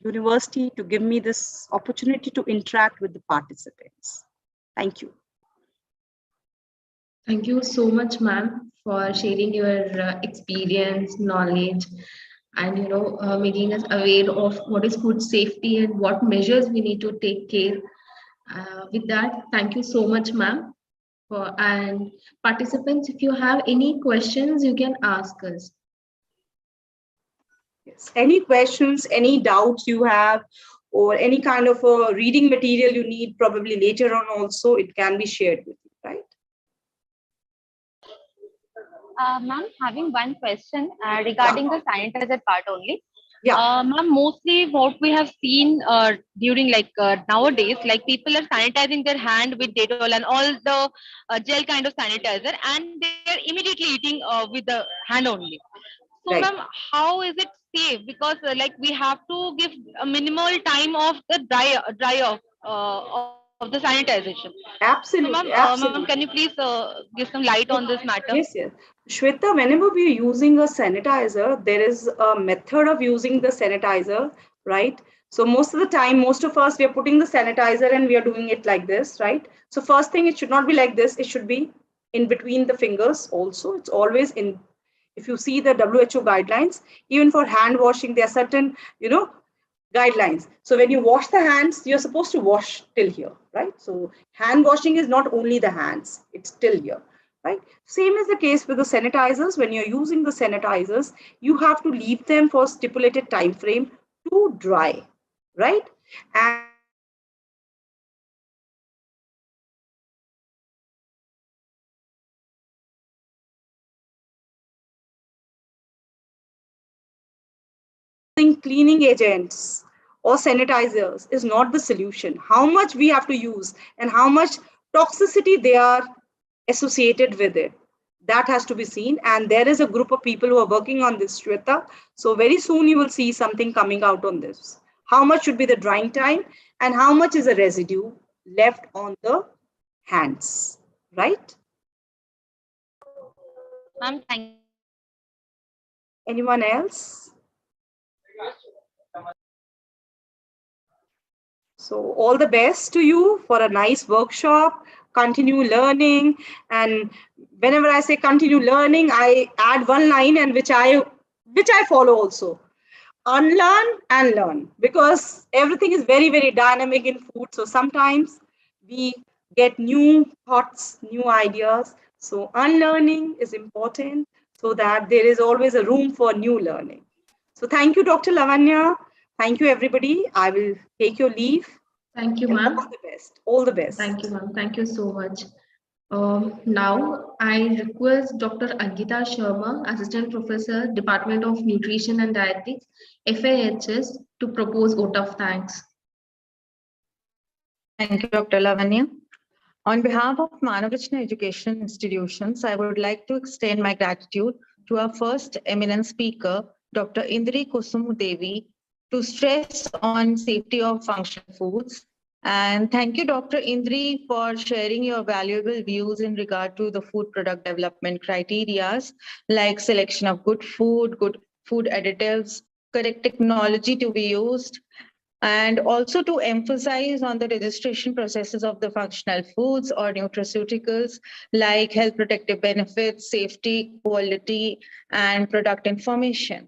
University to give me this opportunity to interact with the participants. Thank you. Thank you so much, ma'am, for sharing your experience, knowledge, and making us aware of what is food safety and what measures we need to take care. With that, thank you so much, ma'am. And participants, if you have any questions, you can ask us. Yes. Any questions, any doubts you have, or any kind of a reading material you need, probably later on also, it can be shared with you, right? Ma'am, having one question regarding the sanitizer part only. Yeah. Ma'am, mostly what we have seen during nowadays, people are sanitizing their hand with Dettol and all the gel kind of sanitizer, and they're immediately eating with the hand only. So, Right. ma'am, how is it safe? Because we have to give a minimal time of the dry off of the sanitization. Absolutely. So, ma'am, can you please give some light on this matter? Yes. Shweta, whenever we are using a sanitizer, there is a method of using the sanitizer, right? So most of the time, most of us, we are putting the sanitizer and we are doing it like this, right? So first thing, it should not be like this. It should be in between the fingers also. It's always in, if you see the WHO guidelines, even for hand washing, there are certain, guidelines. So when you wash the hands, you're supposed to wash till here, right? So hand washing is not only the hands, it's till here, right? Same is the case with the sanitizers. When you're using the sanitizers, you have to leave them for stipulated time frame to dry, right? And cleaning agents or sanitizers is not the solution. How much we have to use and how much toxicity they are associated with it. That has to be seen. And there is a group of people who are working on this, Shweta. So very soon you will see something coming out on this. How much should be the drying time and how much is the residue left on the hands, right? Thank Anyone else? So all the best to you for a nice workshop. Continue learning. And whenever I say continue learning, I add one line and which I follow also. Unlearn and learn, because everything is very, very dynamic in food. So sometimes we get new thoughts, new ideas. So unlearning is important so that there is always a room for new learning. So thank you, Dr. Lavanya. Thank you, everybody. I will take your leave. Thank you, ma'am. All the best. All the best. Thank you, ma'am. Thank you so much. Now, I request Dr. Ankita Sharma, Assistant Professor, Department of Nutrition and Dietetics, FAHS, to propose vote of thanks. Thank you, Dr. Lavanya. On behalf of Manavrachna Education Institutions, I would like to extend my gratitude to our first eminent speaker, Dr. Indri Kusum Devi, to stress on safety of functional foods. And thank you, Dr. Indri, for sharing your valuable views in regard to the food product development criteria, like selection of good food additives, correct technology to be used, and also to emphasize on the registration processes of the functional foods or nutraceuticals, like health protective benefits, safety, quality, and product information.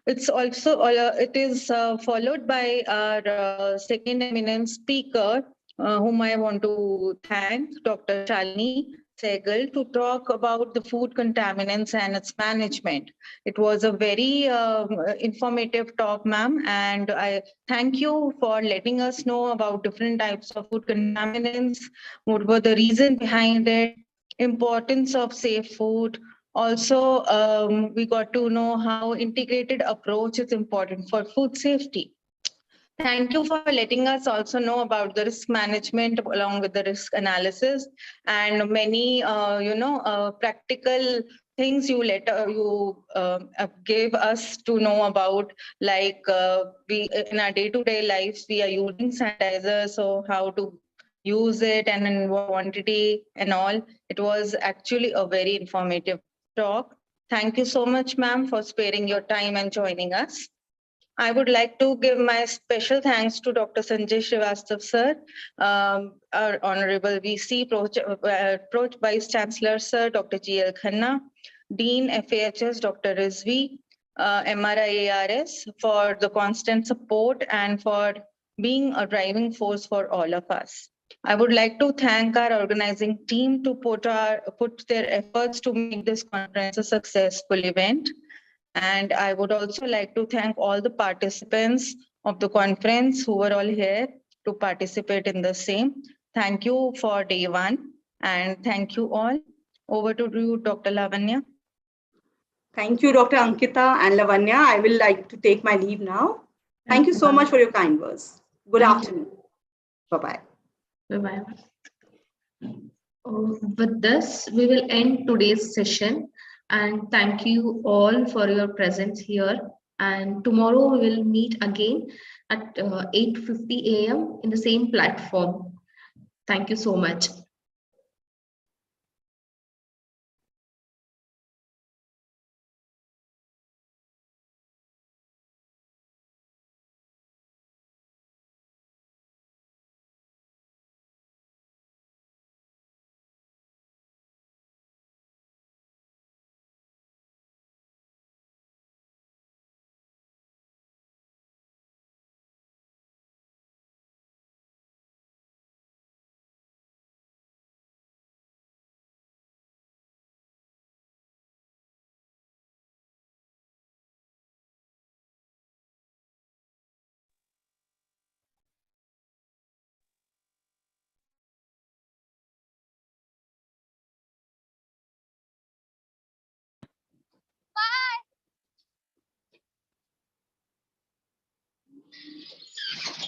It's also it is followed by our second eminent speaker, whom I want to thank, Dr. Shalini Sehgal, to talk about the food contaminants and its management. It was a very informative talk, ma'am, and I thank you for letting us know about different types of food contaminants, what were the reason behind it, importance of safe food. Also, we got to know how integrated approach is important for food safety. Thank you for letting us also know about the risk management along with the risk analysis and many, practical things you gave us to know about, like we in our day-to-day lives, we are using sanitizer, so how to use it and in what quantity and all. It was actually a very informative talk. Thank you so much, ma'am, for sparing your time and joining us. I would like to give my special thanks to Dr. Sanjay Srivastava, sir, our Honorable VC, Pro Vice Chancellor, sir, Dr. G.L. Khanna, Dean FAHS, Dr. Rizvi, MRIARS, for the constant support and for being a driving force for all of us. I would like to thank our organizing team to put their efforts to make this conference a successful event. And I would also like to thank all the participants of the conference who were all here to participate in the same. Thank you for day one, and thank you all. Over to you, Dr. Lavanya. Thank you, Dr. Ankita and Lavanya. I will like to take my leave now. Thank you so much for your kind words. Good afternoon. Bye-bye. Bye-bye. With this, we will end today's session. And thank you all for your presence here. And tomorrow we will meet again at 8:50 a.m. in the same platform. Thank you so much. Bye.